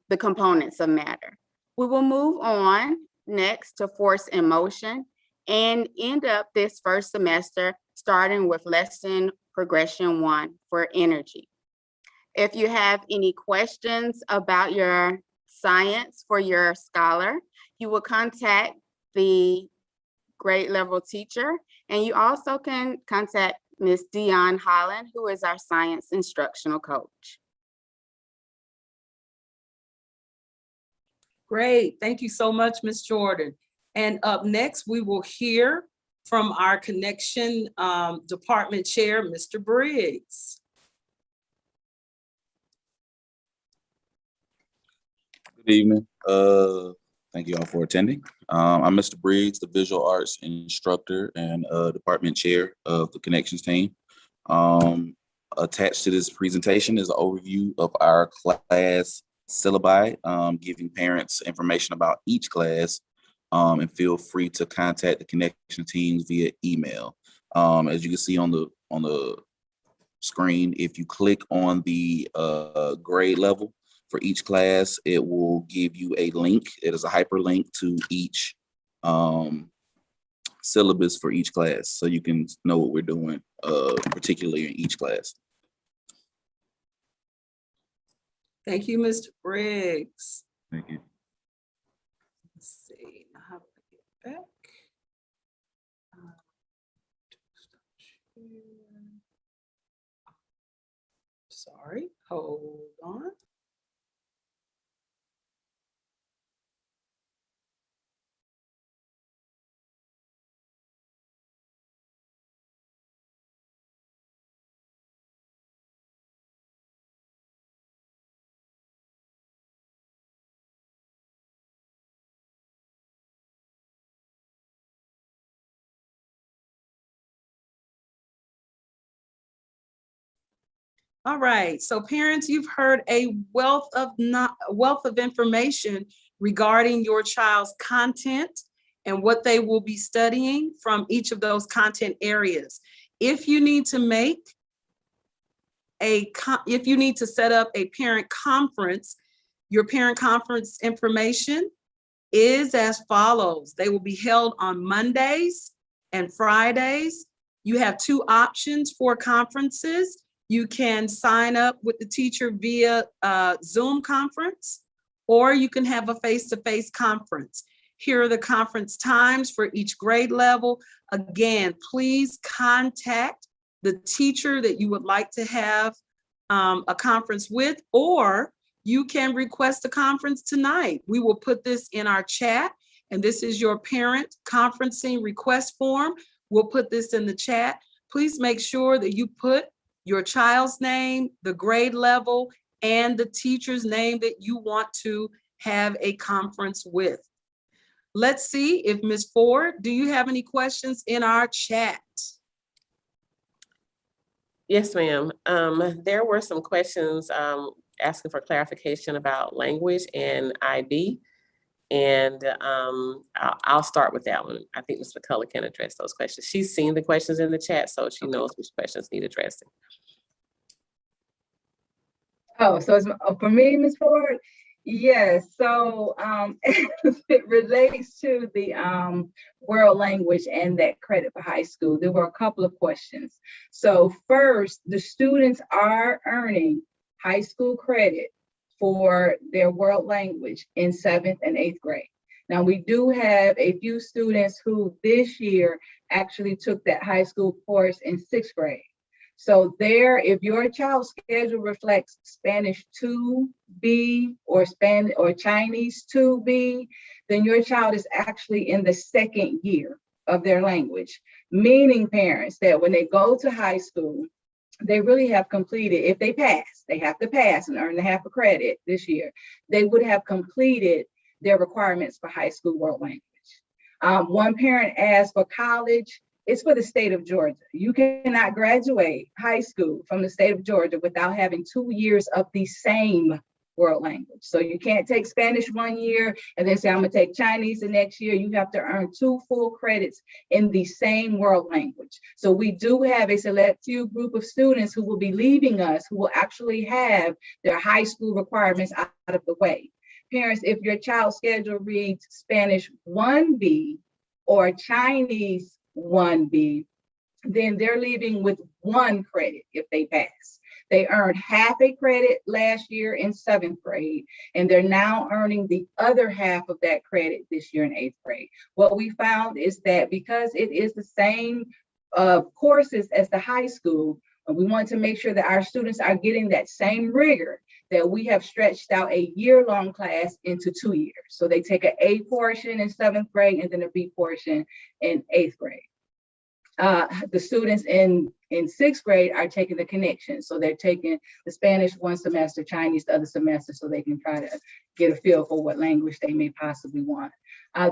[SPEAKER 4] the components of matter. We will move on next to force and motion and end up this first semester starting with lesson progression 1 for energy. If you have any questions about your science for your scholar, you will contact the grade level teacher, and you also can contact Ms. Dion Holland, who is our science instructional coach.
[SPEAKER 13] Great, thank you so much, Ms. Jordan. And up next, we will hear from our connection department chair, Mr. Briggs.
[SPEAKER 19] Good evening. Thank you all for attending. I'm Mr. Briggs, the visual arts instructor and department chair of the Connections team. Attached to this presentation is an overview of our class syllabi, giving parents information about each class, and feel free to contact the Connection teams via email. As you can see on the screen, if you click on the grade level for each class, it will give you a link. It is a hyperlink to each syllabus for each class, so you can know what we're doing, particularly in each class.
[SPEAKER 13] Thank you, Mr. Briggs.
[SPEAKER 19] Thank you.
[SPEAKER 13] Let's see, how do I get back? Sorry, hold on. All right, so parents, you've heard a wealth of information regarding your child's content and what they will be studying from each of those content areas. If you need to set up a parent conference, your parent conference information is as follows. They will be held on Mondays and Fridays. You have 2 options for conferences. You can sign up with the teacher via Zoom conference, or you can have a face-to-face conference. Here are the conference times for each grade level. Again, please contact the teacher that you would like to have a conference with, or you can request a conference tonight. We will put this in our chat, and this is your parent conferencing request form. We'll put this in the chat. Please make sure that you put your child's name, the grade level, and the teacher's name that you want to have a conference with. Let's see if Ms. Ford, do you have any questions in our chat?
[SPEAKER 8] Yes, ma'am. There were some questions asking for clarification about language and IB. And I'll start with that one. I think Ms. McCullough can address those questions. She's seen the questions in the chat, so she knows which questions need addressing.
[SPEAKER 10] Oh, so it's for me, Ms. Ford? Yes, so it relates to the world language and that credit for high school. There were a couple of questions. So first, the students are earning high school credit for their world language in 7th and 8th grade. Now, we do have a few students who this year actually took that high school course in 6th grade. So there, if your child's schedule reflects Spanish 2B or Chinese 2B, then your child is actually in the 2nd year of their language, meaning parents that when they go to high school, they really have completed, if they pass, they have to pass and earn the half a credit this year, they would have completed their requirements for high school world language. One parent asked for college. It's for the state of Georgia. You cannot graduate high school from the state of Georgia without having 2 years of the same world language. So you can't take Spanish 1 year and then say, I'm gonna take Chinese the next year. You have to earn 2 full credits in the same world language. So we do have a select few group of students who will be leaving us, who will actually have their high school requirements out of the way. Parents, if your child's schedule reads Spanish 1B or Chinese 1B, then they're leaving with 1 credit if they pass. They earned half a credit last year in 7th grade, and they're now earning the other half of that credit this year in 8th grade. What we found is that because it is the same courses as the high school, we want to make sure that our students are getting that same rigor, that we have stretched out a year-long class into 2 years. So they take an A portion in 7th grade and then a B portion in 8th grade. The students in 6th grade are taking the connection. So they're taking the Spanish one semester, Chinese the other semester, so they can try to get a feel for what language they may possibly want.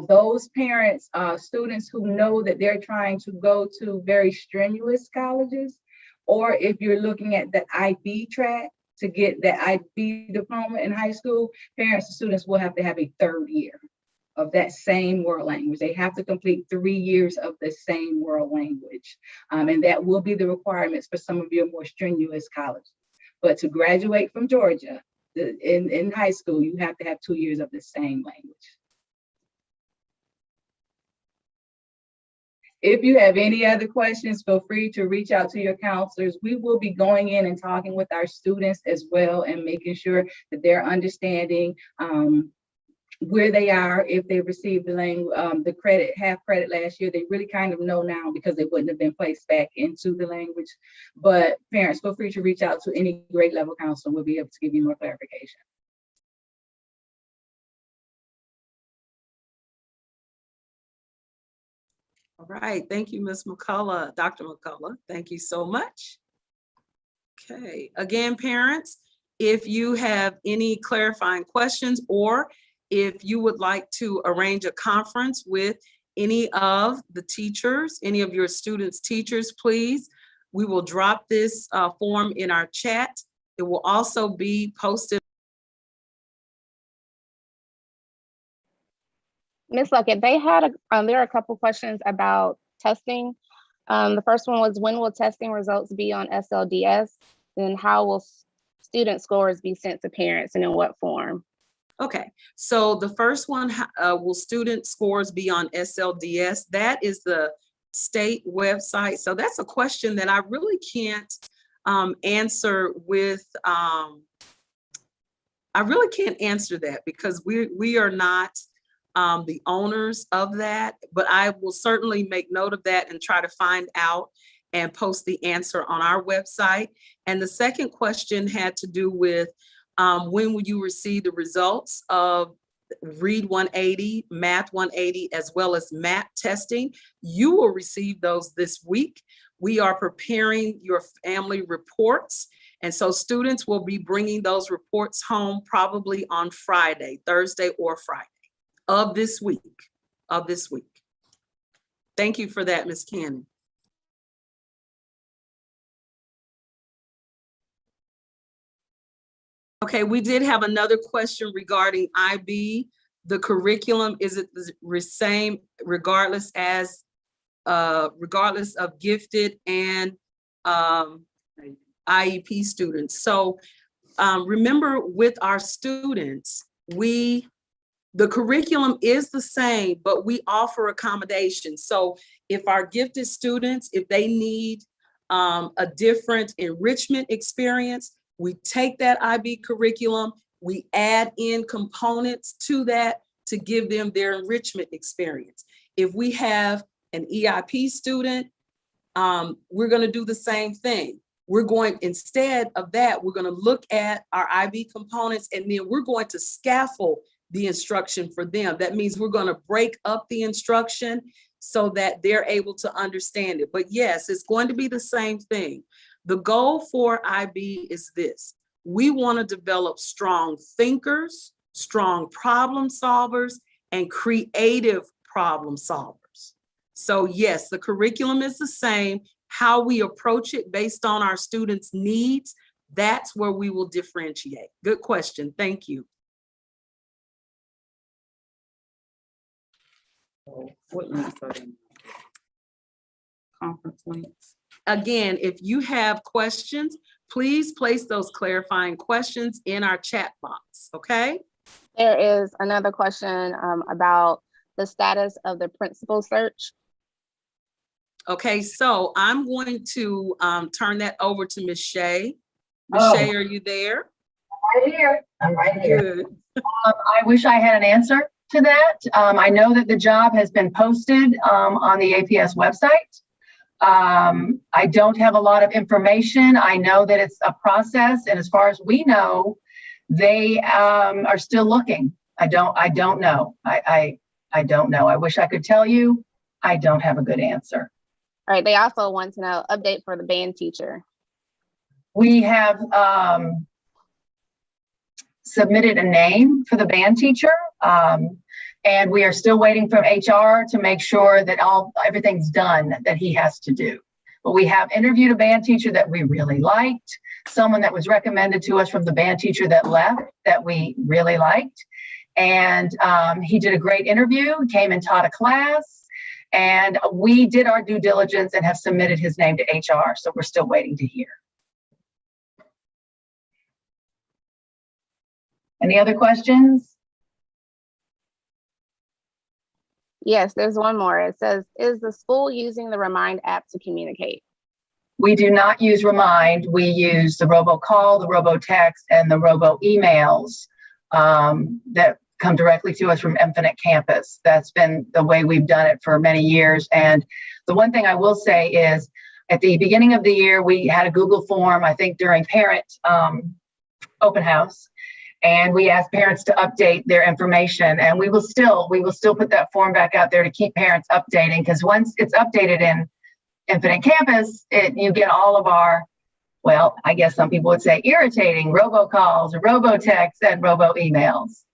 [SPEAKER 10] Those parents, students who know that they're trying to go to very strenuous colleges, or if you're looking at the IB track to get that IB diploma in high school, parents and students will have to have a 3rd year of that same world language. They have to complete 3 years of the same world language. And that will be the requirements for some of your more strenuous colleges. But to graduate from Georgia in high school, you have to have 2 years of the same language. If you have any other questions, feel free to reach out to your counselors. We will be going in and talking with our students as well and making sure that they're understanding where they are. If they received the credit, half credit last year, they really kind of know now because they wouldn't have been placed back into the language. But parents, feel free to reach out to any grade level counselor. We'll be able to give you more clarification.
[SPEAKER 13] All right, thank you, Ms. McCullough, Dr. McCullough. Thank you so much. Okay, again, parents, if you have any clarifying questions or if you would like to arrange a conference with any of the teachers, any of your students' teachers, please, we will drop this form in our chat. It will also be posted.
[SPEAKER 20] Ms. Luckett, there are a couple questions about testing. The first one was, when will testing results be on SLDS? And how will student scores be sent to parents and in what form?
[SPEAKER 13] Okay, so the first one, will student scores be on SLDS? That is the state website. So that's a question that I really can't answer with, I really can't answer that because we are not the owners of that, but I will certainly make note of that and try to find out and post the answer on our website. And the second question had to do with when will you receive the results of Read 180, Math 180, as well as MAP testing. You will receive those this week. We are preparing your family reports And so students will be bringing those reports home probably on Friday, Thursday or Friday of this week, Thank you for that, Ms. Cannon. Okay, we did have another question regarding IB. The curriculum, is it the same regardless of gifted and IEP students? So remember, with our students, the curriculum is the same, but we offer accommodations. So if our gifted students, if they need a different enrichment experience, we take that IB curriculum, we add in components to that to give them their enrichment experience. If we have an EIP student, we're going to do the same thing. We're going, instead of that, we're going to look at our IB components, and then we're going to scaffold the instruction for them. That means we're going to break up the instruction so that they're able to understand it. But yes, it's going to be the same thing. The goal for IB is this: we want to develop strong thinkers, strong problem solvers, and creative problem solvers. So yes, the curriculum is the same. How we approach it based on our students' needs, that's where we will differentiate. Good question. Thank you. What links are they? Conference links. Again, if you have questions, please place those clarifying questions in our chat box, okay?
[SPEAKER 20] There is another question about the status of the principal search.
[SPEAKER 13] Okay, so I'm going to turn that over to Ms. Shea. Ms. Shea, are you there?
[SPEAKER 1] Right here. I'm right here.
[SPEAKER 13] Good.
[SPEAKER 1] I wish I had an answer to that. I know that the job has been posted on the APS website. I don't have a lot of information. I know that it's a process, and as far as we know, they are still looking. I don't know. I don't know. I wish I could tell you. I don't have a good answer.
[SPEAKER 20] All right, they also want to know update for the band teacher.
[SPEAKER 1] We have submitted a name for the band teacher, and we are still waiting from HR to make sure that everything's done that he has to do. But we have interviewed a band teacher that we really liked, someone that was recommended to us from the band teacher that left that we really liked. And he did a great interview, came and taught a class, and we did our due diligence and have submitted his name to HR. So we're still waiting to hear. Any other questions?
[SPEAKER 20] Yes, there's one more. It says, is the school using the Remind app to communicate?
[SPEAKER 1] We do not use Remind. We use the robocall, the robotext, and the robo emails that come directly to us from Infinite Campus. That's been the way we've done it for many years. And the one thing I will say is, at the beginning of the year, we had a Google form, I think during parent open house, and we asked parents to update their information. And we will still put that form back out there to keep parents updating, because once it's updated in Infinite Campus, you get all of our, well, I guess some people would say irritating robocalls, robotexts, and robo emails.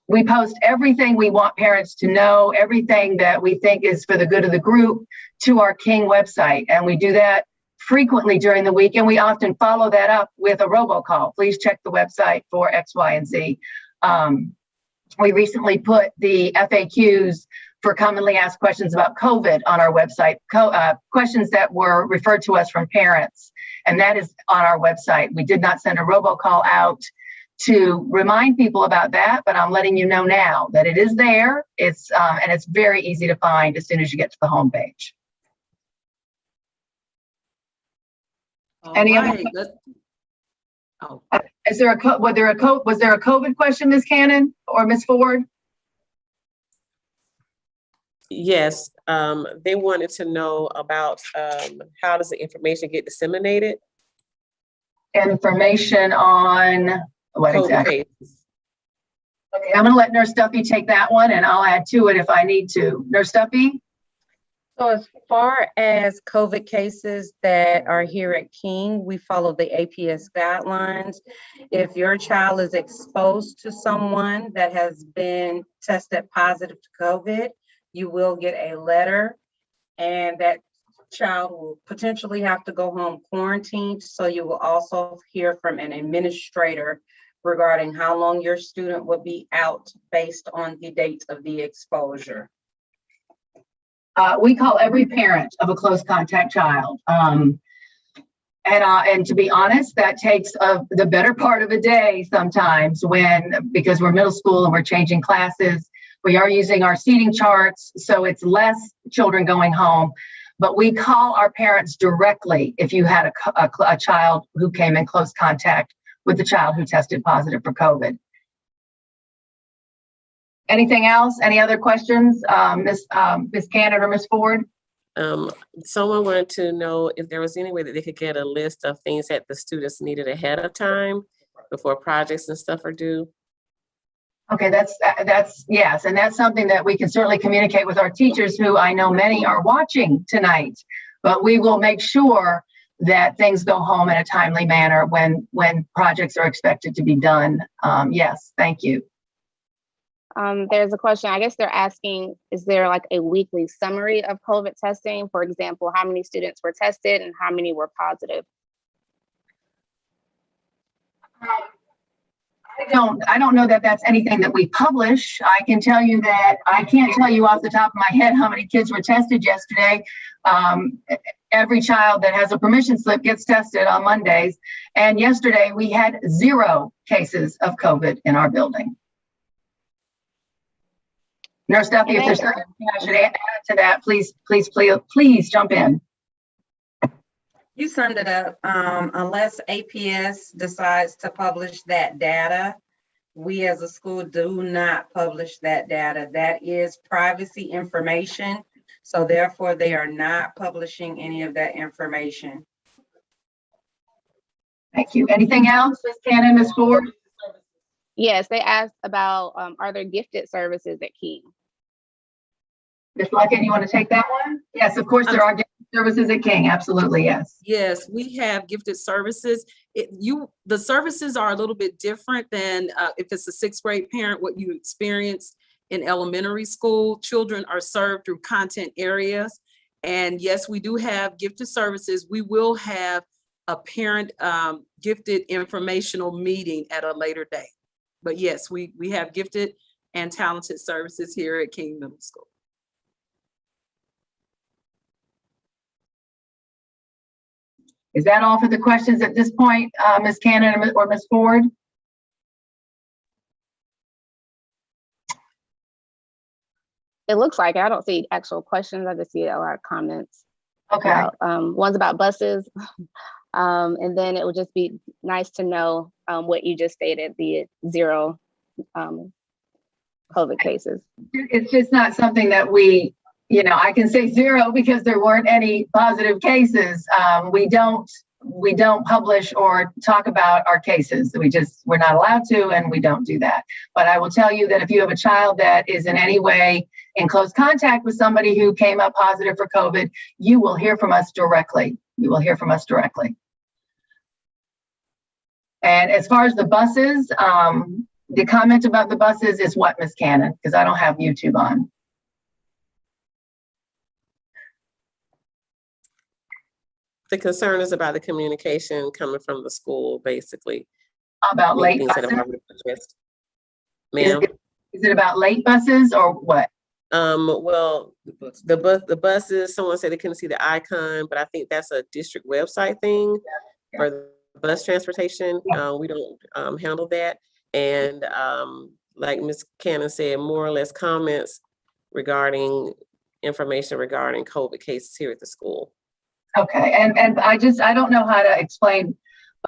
[SPEAKER 1] We post everything we want parents to know, everything that we think is for the good of the group, to our King website. And we do that frequently during the week, and we often follow that up with a robocall. Please check the website for X, Y, and Z. We recently put the FAQs for commonly asked questions about COVID on our website, questions that were referred to us from parents, and that is on our website. We did not send a robocall out to remind people about that, but I'm letting you know now that it is there. It's and it's very easy to find as soon as you get to the homepage. Any other? Is there was there a COVID question, Ms. Cannon or Ms. Ford?
[SPEAKER 8] Yes, they wanted to know about how does the information get disseminated?
[SPEAKER 1] Information on what exactly? Okay, I'm going to let Nurse Duffy take that one, and I'll add to it if I need to. Nurse Duffy?
[SPEAKER 9] So as far as COVID cases that are here at King, we follow the APS guidelines. If your child is exposed to someone that has been tested positive to COVID, you will get a letter, and that child will potentially have to go home quarantined. So you will also hear from an administrator regarding how long your student will be out based on the date of the exposure.
[SPEAKER 1] We call every parent of a close contact child. And to be honest, that takes the better part of a day sometimes because we're middle school and we're changing classes. We are using our seating charts, so it's less children going home. But we call our parents directly if you had a child who came in close contact with the child who tested positive for COVID. Anything else? Any other questions, Ms. Cannon or Ms. Ford?
[SPEAKER 8] Someone wanted to know if there was any way that they could get a list of things that the students needed ahead of time before projects and stuff are due.
[SPEAKER 1] Okay, that's yes, and that's something that we can certainly communicate with our teachers, who I know many are watching tonight. But we will make sure that things go home in a timely manner when projects are expected to be done. Yes, thank you.
[SPEAKER 20] There's a question, I guess they're asking, is there like a weekly summary of COVID testing? For example, how many students were tested and how many were positive?
[SPEAKER 1] I don't know that that's anything that we publish. I can tell you that I can't tell you off the top of my head how many kids were tested yesterday. Every child that has a permission slip gets tested on Mondays. And yesterday we had 0 cases of COVID in our building. Nurse Duffy, if there's something I should add to that, please jump in.
[SPEAKER 9] You summed it up. Unless APS decides to publish that data, we as a school do not publish that data. That is privacy information. So therefore, they are not publishing any of that information.
[SPEAKER 1] Thank you. Anything else, Ms. Cannon, Ms. Ford?
[SPEAKER 20] Yes, they asked about, are there gifted services at King?
[SPEAKER 1] Ms. Luckett, you want to take that one? Yes, of course, there are gifted services at King. Absolutely, yes.
[SPEAKER 13] Yes, we have gifted services. The services are a little bit different than if it's a 6th grade parent, what you experience in elementary school. Children are served through content areas. And yes, we do have gifted services. We will have a parent gifted informational meeting at a later date. But yes, we have gifted and talented services here at King Middle School.
[SPEAKER 1] Is that all for the questions at this point, Ms. Cannon or Ms. Ford?
[SPEAKER 20] It looks like I don't see actual questions. I just see a lot of comments.
[SPEAKER 1] Okay.
[SPEAKER 20] About, one's about buses. And then it would just be nice to know what you just stated, the 0 COVID cases.
[SPEAKER 1] It's just not something that we, I can say 0 because there weren't any positive cases. We don't publish or talk about our cases. We're not allowed to, and we don't do that. But I will tell you that if you have a child that is in any way in close contact with somebody who came up positive for COVID, you will hear from us directly. You will hear from us directly. And as far as the buses, the comment about the buses is what, Ms. Cannon? Because I don't have YouTube on.
[SPEAKER 8] The concern is about the communication coming from the school, basically.
[SPEAKER 1] About late buses?
[SPEAKER 8] Ma'am?
[SPEAKER 1] Is it about late buses or what?
[SPEAKER 8] Well, the buses, someone said they couldn't see the icon, but I think that's a district website thing for the bus transportation. We don't handle that. And like Ms. Cannon said, more or less comments regarding information regarding COVID cases here at the school.
[SPEAKER 1] Okay, and I don't know how to explain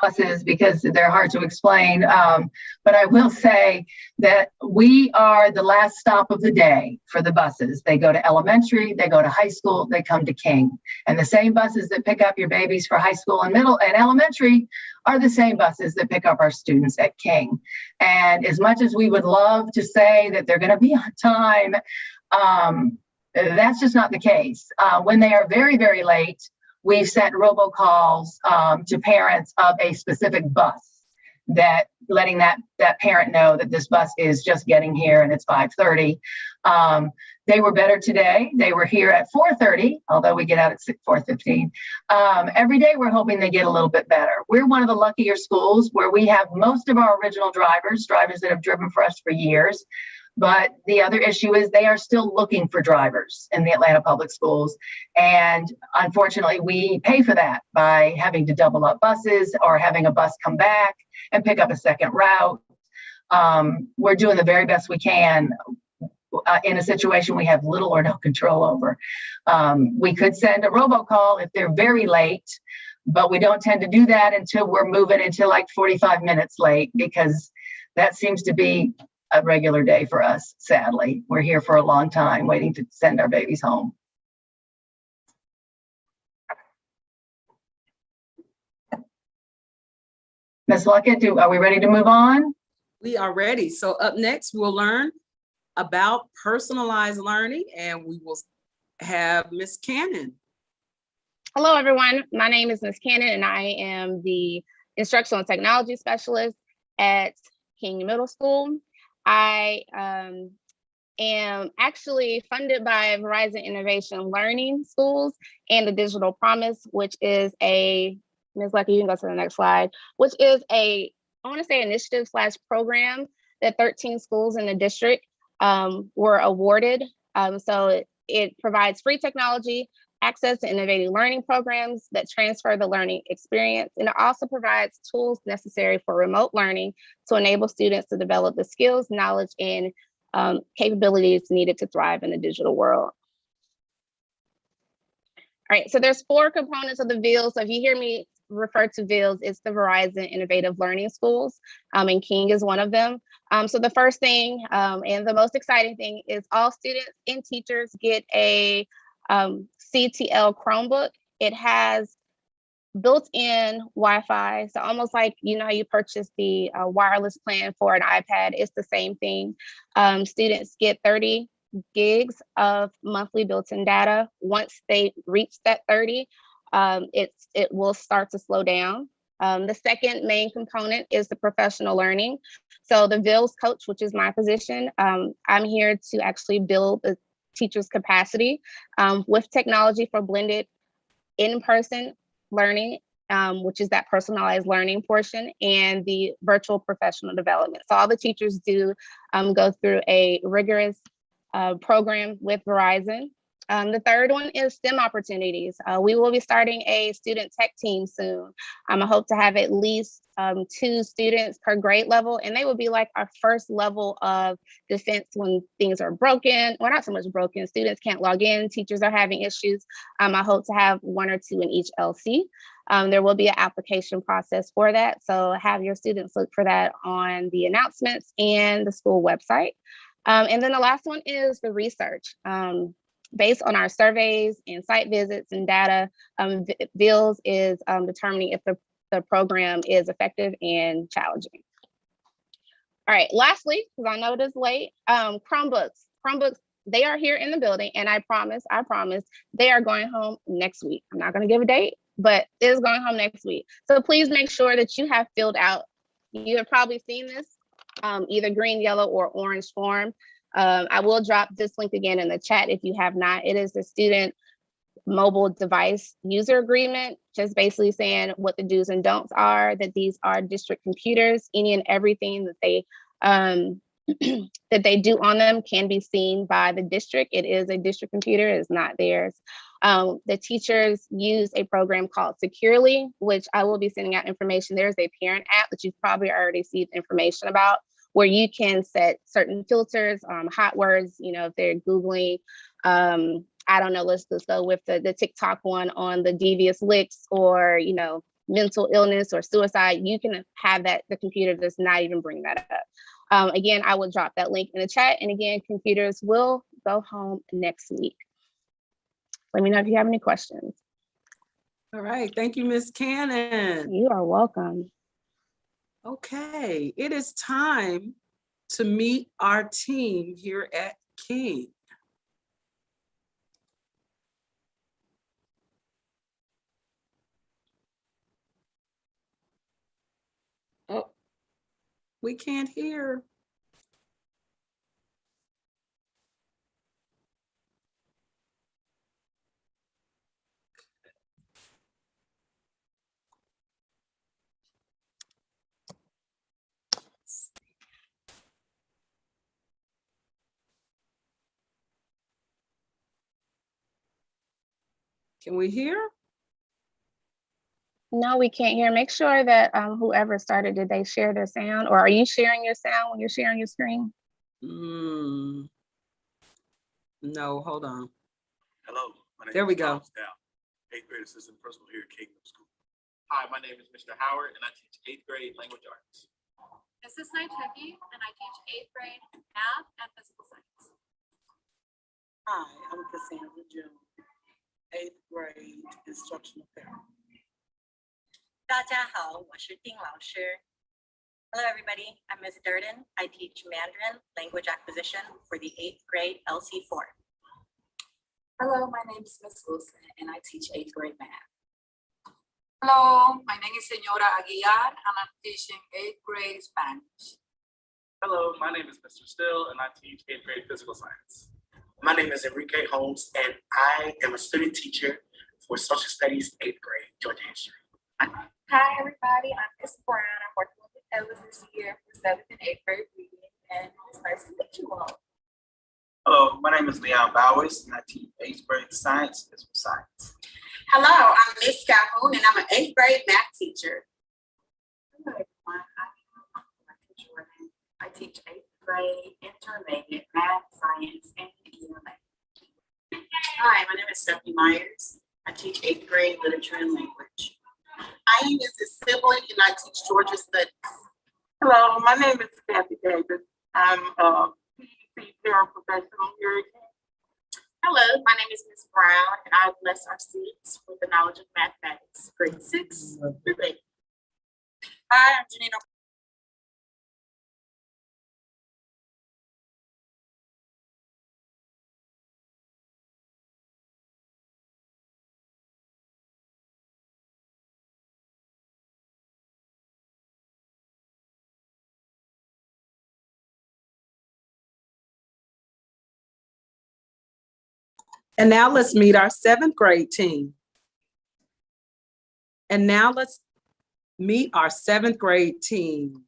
[SPEAKER 1] buses because they're hard to explain, but I will say that we are the last stop of the day for the buses. They go to elementary, they go to high school, they come to King. And the same buses that pick up your babies for high school and middle and elementary are the same buses that pick up our students at King. And as much as we would love to say that they're going to be on time, That's just not the case. When they are very, very late, we've sent robocalls to parents of a specific bus, that letting that parent know that this bus is just getting here and it's 5:30. They were better today. They were here at 4:30, although we get out at 4:15. Every day we're hoping they get a little bit better. We're one of the luckier schools where we have most of our original drivers that have driven for us for years. But the other issue is they are still looking for drivers in the Atlanta Public Schools. And unfortunately, we pay for that by having to double up buses or having a bus come back and pick up a second route. We're doing the very best we can in a situation we have little or no control over. We could send a robocall if they're very late, but we don't tend to do that until we're moving into like 45 minutes late, because that seems to be a regular day for us. Sadly, we're here for a long time waiting to send our babies home. Ms. Luckett, are we ready to move on?
[SPEAKER 13] We are ready. So up next, we'll learn about personalized learning, and we will have Ms. Cannon.
[SPEAKER 20] Hello, everyone. My name is Ms. Cannon, and I am the Instructional and Technology Specialist at King Middle School. I am actually funded by Verizon Innovation Learning Schools and the Digital Promise, which is a, Ms. Lucky, you can go to the next slide, which is a, I want to say, initiative / program that 13 schools in the district were awarded. So it provides free technology, access to innovative learning programs that transfer the learning experience. And it also provides tools necessary for remote learning to enable students to develop the skills, knowledge, and capabilities needed to thrive in the digital world. All right, so there's 4 components of the VILS. So if you hear me refer to VILS, it's the Verizon Innovative Learning Schools, and King is one of them. So the first thing and the most exciting thing is all students and teachers get a CTL Chromebook. It has built-in Wi-Fi, so almost like, you know, how you purchase the wireless plan for an iPad, it's the same thing. Students get 30 gigs of monthly built-in data. Once they reach that 30, it will start to slow down. The second main component is the professional learning. So the VILS coach, which is my position, I'm here to actually build the teacher's capacity with technology for blended in-person learning, which is that personalized learning portion, and the virtual professional development. So all the teachers do go through a rigorous program with Verizon. The third one is STEM opportunities. We will be starting a student tech team soon. I hope to have at least 2 students per grade level, and they will be like our first level of defense when things are broken. Well, not so much broken, students can't log in, teachers are having issues. I hope to have 1 or 2 in each LC. There will be an application process for that, so have your students look for that on the announcements and the school website. And then the last one is the research. Based on our surveys and site visits and data, VILS is determining if the program is effective and challenging. All right, lastly, because I know it is late, Chromebooks. Chromebooks, they are here in the building, and I promise, they are going home next week. I'm not gonna give a date, but it is going home next week. So please make sure that you have filled out, you have probably seen this, either green, yellow, or orange form. I will drop this link again in the chat if you have not. It is the student mobile device user agreement, just basically saying what the do's and don'ts are, that these are district computers. Any and everything that they that they do on them can be seen by the district. It is a district computer, it's not theirs. The teachers use a program called Securely, which I will be sending out information. There's a parent app that you've probably already seen information about, where you can set certain filters, hot words, you know, if they're Googling, I don't know, let's go with the TikTok one on the devious licks, or, you know, mental illness or suicide, you can have that, the computer does not even bring that up. Again, I will drop that link in the chat. And again, computers will go home next week. Let me know if you have any questions.
[SPEAKER 13] All right, thank you, Ms. Cannon.
[SPEAKER 20] You are welcome.
[SPEAKER 13] Okay, it is time to meet our team here at King. We can't hear. Can we hear?
[SPEAKER 20] No, we can't hear. Make sure that whoever started, did they share their sound, or are you sharing your sound when you're sharing your screen?
[SPEAKER 13] No, hold on.
[SPEAKER 21] Hello.
[SPEAKER 13] There we go.
[SPEAKER 21] 8th grade assistant principal here at King Middle School. Hi, my name is Mr. Howard, and I teach 8th grade language arts.
[SPEAKER 22] This is Naiteki, and I teach 8th grade math and physical science.
[SPEAKER 23] Hi, I'm Cassandra Jones, 8th grade instructional therapy.
[SPEAKER 24] 大家好，我是丁老师. Hello, everybody. I'm Ms. Durden. I teach Mandarin language acquisition for the 8th grade LC4.
[SPEAKER 25] Hello, my name is Ms. Wilson, and I teach 8th grade math. Hello, my name is Senora Aguilar, and I'm teaching 8th grade Spanish.
[SPEAKER 21] Hello, my name is Mr. Still, and I teach 8th grade physical science. My name is Enrique Holmes, and I am a student teacher for social studies 8th grade Georgia history.
[SPEAKER 22] Hi, everybody. I'm Miss Brown. I'm working with the Ellis this year for 7th and 8th grade reading, and it's nice to meet you all.
[SPEAKER 21] Hello, my name is Leon Bowers, and I teach 8th grade science, physical science.
[SPEAKER 26] Hello, I'm Miss Calhoun, and I'm an 8th grade math teacher.
[SPEAKER 27] Hello, everyone. I'm Jordan. I teach 8th grade intermediate math, science, and ELA.
[SPEAKER 26] Hi, my name is Stephanie Myers. I teach 8th grade literature and language. I am Mrs. Sibley, and I teach Georgia studies.
[SPEAKER 23] Hello, my name is Kathy Davis. I'm a PTSA paraprofessional here at King.
[SPEAKER 26] Hello, my name is Ms. Brown, and I bless our students with the knowledge of mathematics, grade 6 through 8. Hi, I'm Janina.
[SPEAKER 13] And now let's meet our 7th grade team. And now let's meet our 7th grade team.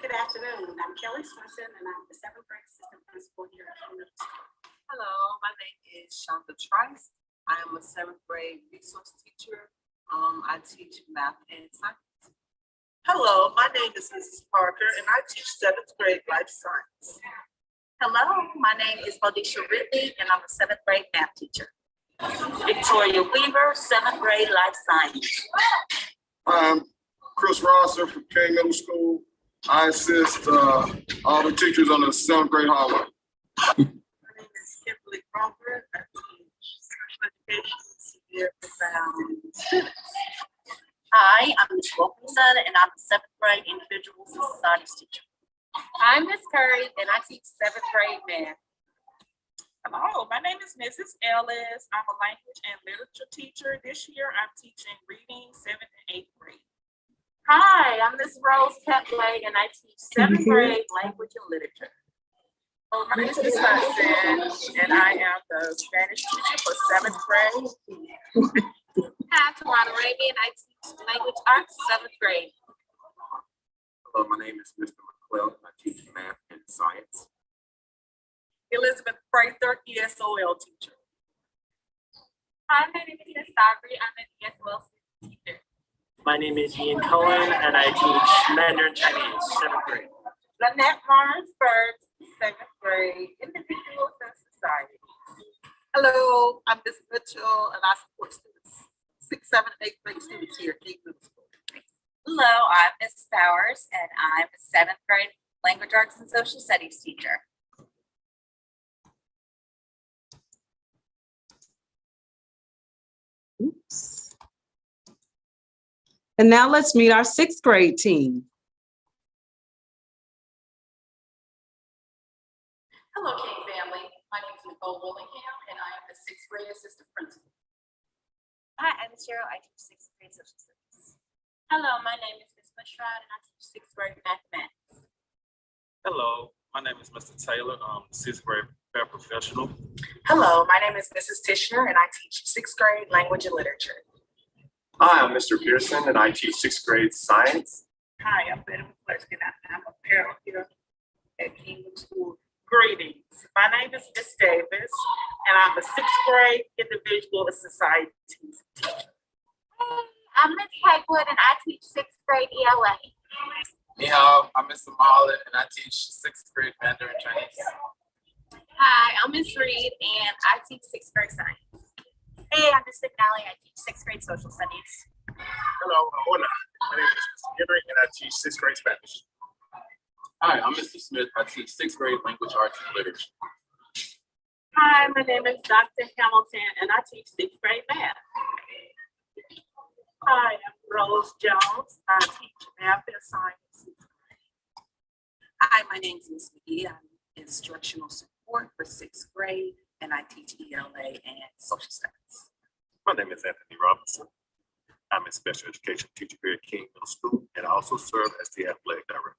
[SPEAKER 26] Good afternoon. I'm Kelly Swenson, and I'm the 7th grade assistant principal here at King Middle School.
[SPEAKER 28] Hello, my name is Shonda Trice. I am a 7th grade resource teacher. I teach math and science.
[SPEAKER 29] Hello, my name is Mrs. Parker, and I teach 7th grade life science.
[SPEAKER 26] Hello, my name is Modisha Ridley, and I'm a 7th grade math teacher. Victoria Weaver, 7th grade life science.
[SPEAKER 30] I'm Chris Rosser from King Middle School. I assist all the teachers on the 7th grade hallway.
[SPEAKER 29] My name is Kimberly Crawford. I teach special education, severe profound students.
[SPEAKER 26] Hi, I'm Ms. Wilkinson, and I'm a 7th grade individuals and societies teacher.
[SPEAKER 31] I'm Ms. Curry, and I teach 7th grade math.
[SPEAKER 29] Hello, my name is Mrs. Ellis. I'm a language and literature teacher. This year, I'm teaching reading 7th and 8th grade.
[SPEAKER 31] Hi, I'm Ms. Rose Ketley, and I teach 7th grade language and literature.
[SPEAKER 29] Hello, my name is Ms. Hudson, and I am the Spanish teacher for 7th grade.
[SPEAKER 31] Hi, Tamara Raby, and I teach language arts, 7th grade.
[SPEAKER 30] Hello, my name is Mr. McClellan. I teach math and science.
[SPEAKER 29] Elizabeth Prather, ESOL teacher.
[SPEAKER 31] Hi, my name is Ms. Sabri. I'm an ESOL teacher.
[SPEAKER 32] My name is Ian Cohen, and I teach Mandarin Chinese, 7th grade.
[SPEAKER 29] Lynette Martinsburg, 7th grade, individuals and society. Hello, I'm Ms. Mitchell, and I support students, 6th, 7th, 8th grade students here at King Middle School.
[SPEAKER 26] Hello, I'm Ms. Bowers, and I'm a 7th grade language arts and social studies teacher.
[SPEAKER 13] Oops. And now let's meet our 6th grade team.
[SPEAKER 33] Hello, King family. My name is Nicole Willingham, and I am the 6th grade assistant principal.
[SPEAKER 31] Hi, I'm Cheryl. I teach sixth grade social studies. Hello, my name is Ms. Bushrod and I teach sixth grade mathematics.
[SPEAKER 2] Hello, my name is Mr. Taylor. I'm sixth grade paraprofessional.
[SPEAKER 3] Hello, my name is Mrs. Tishner and I teach sixth grade language and literature.
[SPEAKER 5] Hi, I'm Mr. Pearson and I teach sixth grade science.
[SPEAKER 23] Hi, I'm Betty McCluskey. I'm a parent here at Kingdom School. Greetings. My name is Miss Davis, and I'm a sixth grade individual and society teacher.
[SPEAKER 31] I'm Ms. Hegwood and I teach sixth grade ELA.
[SPEAKER 5] Ni hao, I'm Mr. Marlin and I teach sixth grade Mandarin Chinese.
[SPEAKER 31] Hi, I'm Ms. Reed and I teach sixth grade science. Hey, I'm Ms. McNally. I teach sixth grade social studies.
[SPEAKER 5] Hello, hola. My name is Mr. Henry and I teach sixth grade Spanish. Hi, I'm Mr. Smith. I teach sixth grade language arts and literature.
[SPEAKER 31] Hi, my name is Dr. Hamilton and I teach sixth grade math.
[SPEAKER 23] Hi, I'm Rose Jones. I teach math and science.
[SPEAKER 3] Hi, my name is Ms. McGee. I'm instructional support for sixth grade and I teach ELA and social studies.
[SPEAKER 5] My name is Anthony Robinson. I'm a special education teacher here at King Middle School and I also serve as the athletic director.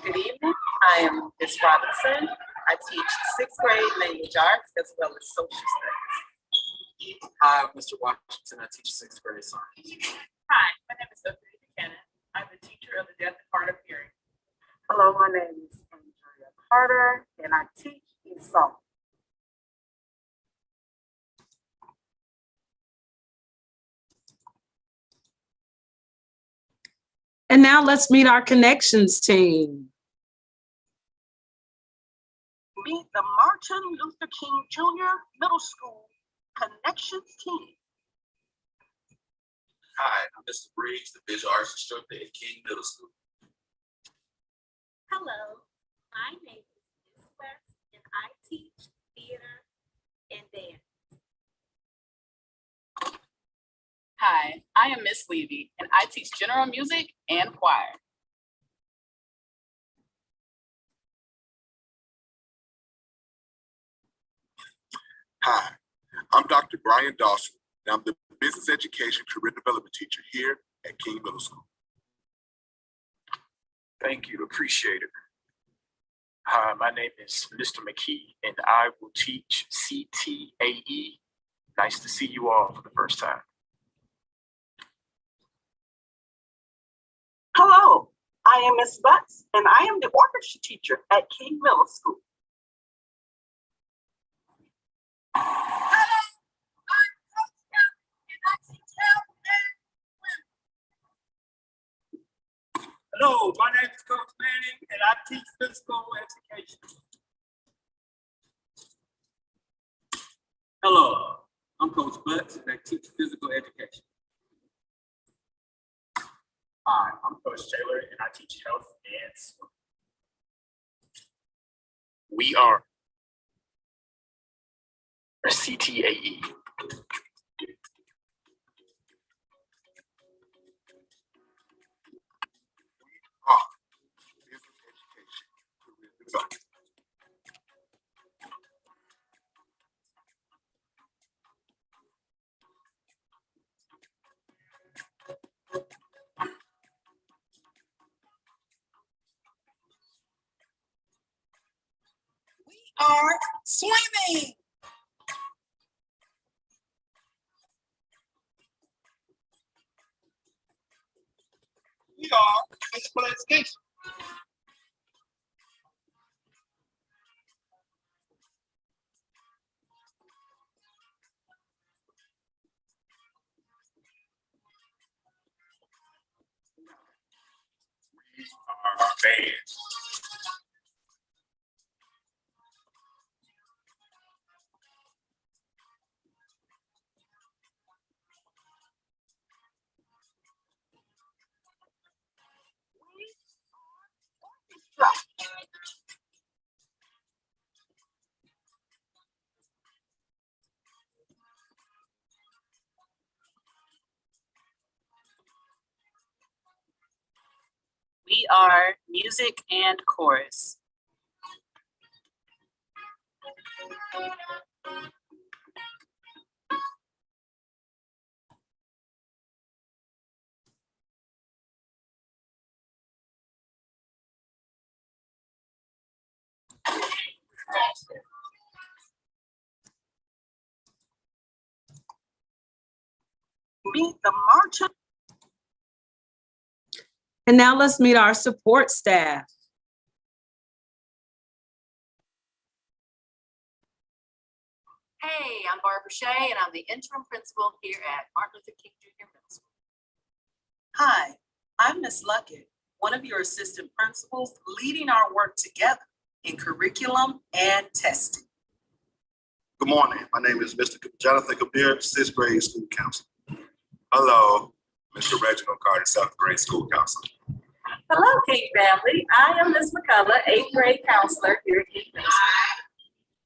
[SPEAKER 3] Good evening. I am Ms. Robinson. I teach sixth grade language arts as well as social studies.
[SPEAKER 5] Hi, I'm Mr. Washington. I teach sixth grade science.
[SPEAKER 31] Hi, my name is Sophie Buchanan. I'm the teacher of the deaf and hard of hearing.
[SPEAKER 23] Hello, my name is Andrea Carter and I teach ESOL.
[SPEAKER 13] And now let's meet our connections team.
[SPEAKER 23] Meet the Martin Luther King Jr. Middle School Connections team.
[SPEAKER 19] Hi, I'm Mr. Briggs, the visual arts instructor at King Middle School.
[SPEAKER 31] Hello, my name is Ms. West and I teach theater and dance.
[SPEAKER 6] Hi, I am Miss Levy and I teach general music and choir.
[SPEAKER 30] Hi, I'm Dr. Brian Dawson, and I'm the business education career development teacher here at King Middle School.
[SPEAKER 32] Thank you, appreciate it. Hi, my name is Mr. McKee and I will teach CTAE. Nice to see you all for the first time.
[SPEAKER 23] Hello, I am Ms. Butts and I am the orchestra teacher at King Middle School.
[SPEAKER 32] Hello, my name is Coach Manning and I teach physical education.
[SPEAKER 5] Hello, I'm Coach Butts and I teach physical education.
[SPEAKER 32] Hi, I'm Coach Taylor and I teach health and swim. We are CTAE.
[SPEAKER 3] Are swimming.
[SPEAKER 32] We are physical education. We are band.
[SPEAKER 6] We are music and chorus.
[SPEAKER 3] meet the march.
[SPEAKER 13] And now let's meet our support staff.
[SPEAKER 4] Hey, I'm Barbara Shea, and I'm the interim principal here at Martin Luther King Jr. Middle School.
[SPEAKER 3] Hi, I'm Miss Luckett, one of your assistant principals, leading our work together in curriculum and testing.
[SPEAKER 30] Good morning. My name is Mr. Jonathan Kabir, 6th grade school counselor. Hello, Mr. Reginald Carter, 7th grade school counselor.
[SPEAKER 31] Hello, King family. I am Miss McCullough, 8th grade counselor here at King Middle School.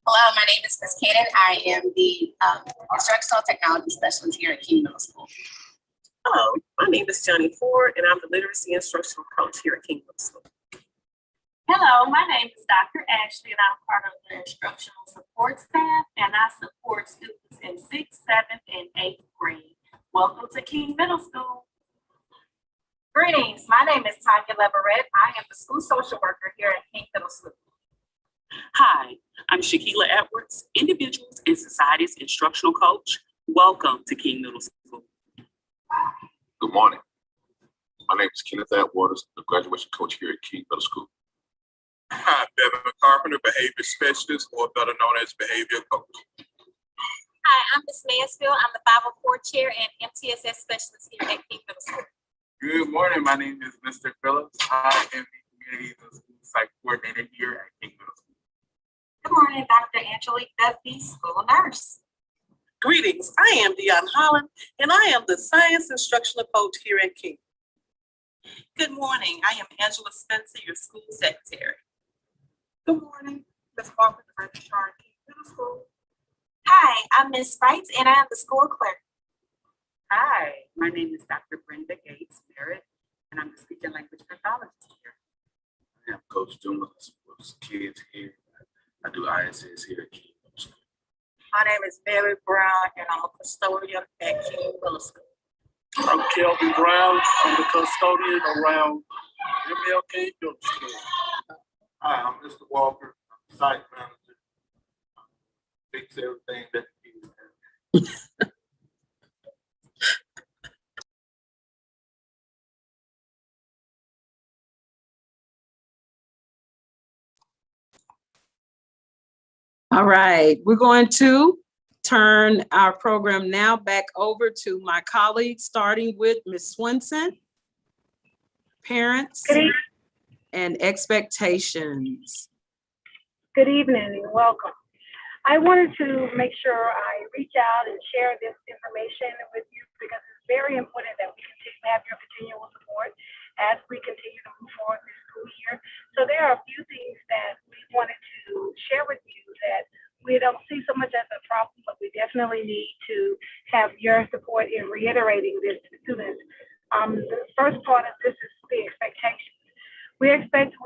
[SPEAKER 31] Hello, my name is Miss Kaden. I am the instructional technology specialist here at King Middle School.
[SPEAKER 3] Hello, my name is Johnny Ford, and I'm the literacy instructional coach here at King Middle School.
[SPEAKER 31] Hello, my name is Dr. Ashley, and I'm part of the instructional support staff, and I support students in 6th, 7th, and 8th grade. Welcome to King Middle School. Greetings, my name is Tanya Leverett. I am the school social worker here at King Middle School.
[SPEAKER 3] Hi, I'm Shaquila Edwards, Individuals and Societies Instructional Coach. Welcome to King Middle School.
[SPEAKER 5] Good morning. My name is Kenneth Atwaters, the graduation coach here at King Middle School.
[SPEAKER 30] Hi, Devin Carpenter, behavior specialist, or better known as behavior coach.
[SPEAKER 31] Hi, I'm Ms. Mansfield. I'm the 504 chair and MTSS specialist here at King Middle School.
[SPEAKER 2] Good morning. My name is Mr. Phillips. I am the Communities and School Site Coordinator here at King Middle School.
[SPEAKER 31] Good morning, Dr. Angelique Duffy, school nurse.
[SPEAKER 3] Greetings, I am Deion Holland, and I am the science instructional coach here at King. Good morning, I am Angela Spencer, your school secretary.
[SPEAKER 31] Good morning, Ms. Walker, the registrar at King Middle School. Hi, I'm Ms. Wrights, and I am the school clerk.
[SPEAKER 7] Hi, my name is Dr. Brenda Gates Merritt, and I'm the speech and language pathologist here.
[SPEAKER 2] I am Coach Dumas with kids here. I do ISS here at King Middle School.
[SPEAKER 31] My name is Mary Brown, and I'm a custodian at King Middle School.
[SPEAKER 32] I'm Kelvin Brown. I'm the custodian around MLK Middle School.
[SPEAKER 30] Hi, I'm Mr. Walker, I'm the site manager. Fix everything that you need.
[SPEAKER 13] All right, we're going to turn our program now back over to my colleagues, starting with Ms. Swenson. Parents and expectations.
[SPEAKER 8] Good evening and welcome. I wanted to make sure I reach out and share this information with you because it's very important that we continue to have your continual support as we continue to move forward this school year. So there are a few things that we wanted to share with you that we don't see so much as a problem, but we definitely need to have your support in reiterating this to students. The first part of this is the expectations. We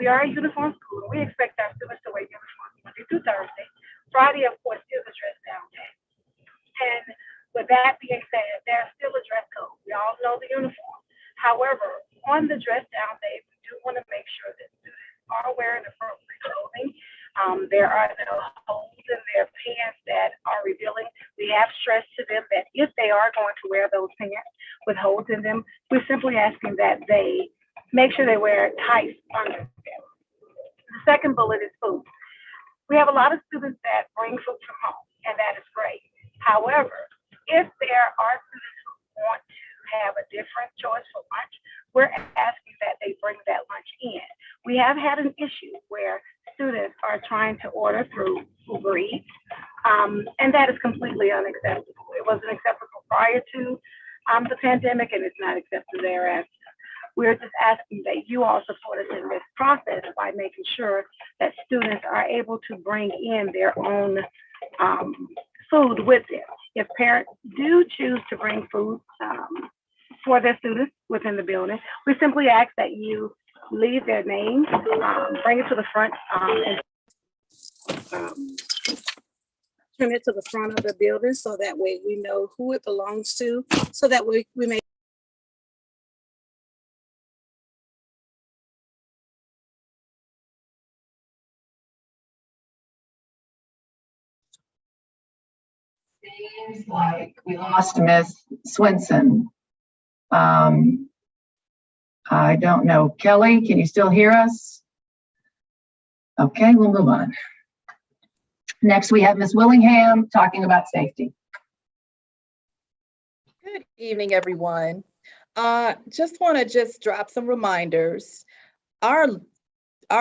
[SPEAKER 8] are a uniform school. We expect our students to wear uniforms Monday through Thursday. Friday, of course, is a dress down day. And with that being said, there's still a dress code. We all know the uniform. However, on the dress down day, we do want to make sure that students are wearing appropriate clothing. There are no holes in their pants that are revealing. We have stressed to them that if they are going to wear those pants with holes in them, we're simply asking that they make sure they wear tights under them. The second bullet is food. We have a lot of students that bring food from home, and that is great. However, if there are students who want to have a different choice for lunch, we're asking that they bring that lunch in. We have had an issue where students are trying to order through Uber Eats, and that is completely unacceptable. It wasn't acceptable prior to the pandemic, and it's not acceptable thereafter. We're just asking that you all support us in this process by making sure that students are able to bring in their own food with them. If parents do choose to bring food for their students within the building, we simply ask that you leave their names, bring it to the front, and turn it to the front of the building so that way we know who it belongs to, so that we may
[SPEAKER 1] Seems like we lost Miss Swinson. I don't know. Kelly, can you still hear us? Okay, we'll move on. Next, we have Miss Willingham talking about safety.
[SPEAKER 9] Good evening, everyone. Just want to drop some reminders. Our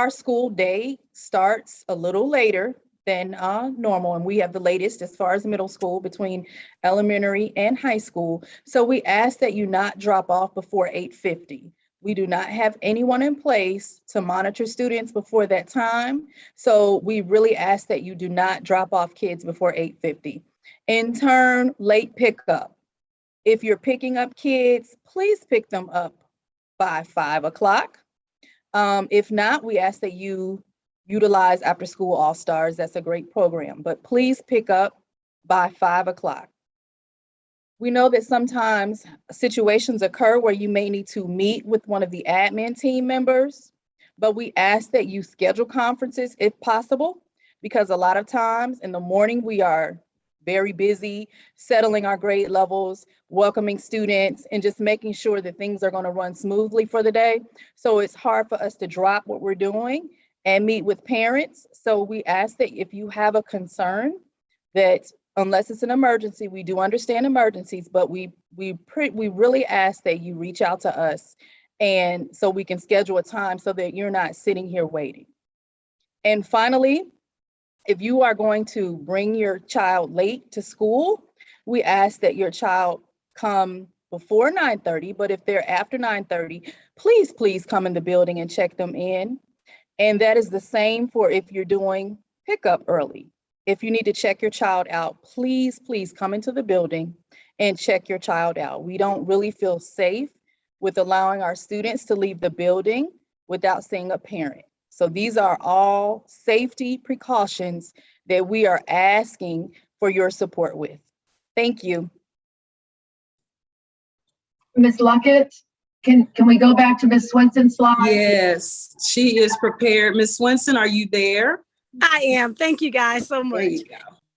[SPEAKER 9] school day starts a little later than normal, and we have the latest as far as middle school between elementary and high school. So we ask that you not drop off before 8:50. We do not have anyone in place to monitor students before that time. So we really ask that you do not drop off kids before 8:50. In turn, late pickup. If you're picking up kids, please pick them up by 5 o'clock. If not, we ask that you utilize After School AllStars. That's a great program, but please pick up by 5 o'clock. We know that sometimes situations occur where you may need to meet with one of the admin team members, but we ask that you schedule conferences if possible, because a lot of times in the morning we are very busy settling our grade levels, welcoming students, and just making sure that things are going to run smoothly for the day. So it's hard for us to drop what we're doing and meet with parents. So we ask that if you have a concern, that unless it's an emergency, we do understand emergencies, but we really ask that you reach out to us, and so we can schedule a time so that you're not sitting here waiting. And finally, if you are going to bring your child late to school, we ask that your child come before 9:30, but if they're after 9:30, please come in the building and check them in. And that is the same for if you're doing pickup early. If you need to check your child out, please come into the building and check your child out. We don't really feel safe with allowing our students to leave the building without seeing a parent. So these are all safety precautions that we are asking for your support with. Thank you.
[SPEAKER 1] Ms. Luckett, can we go back to Ms. Swinson's slide?
[SPEAKER 13] Yes, she is prepared. Ms. Swinson, are you there?
[SPEAKER 8] I am. Thank you guys so much.
[SPEAKER 13] There you go.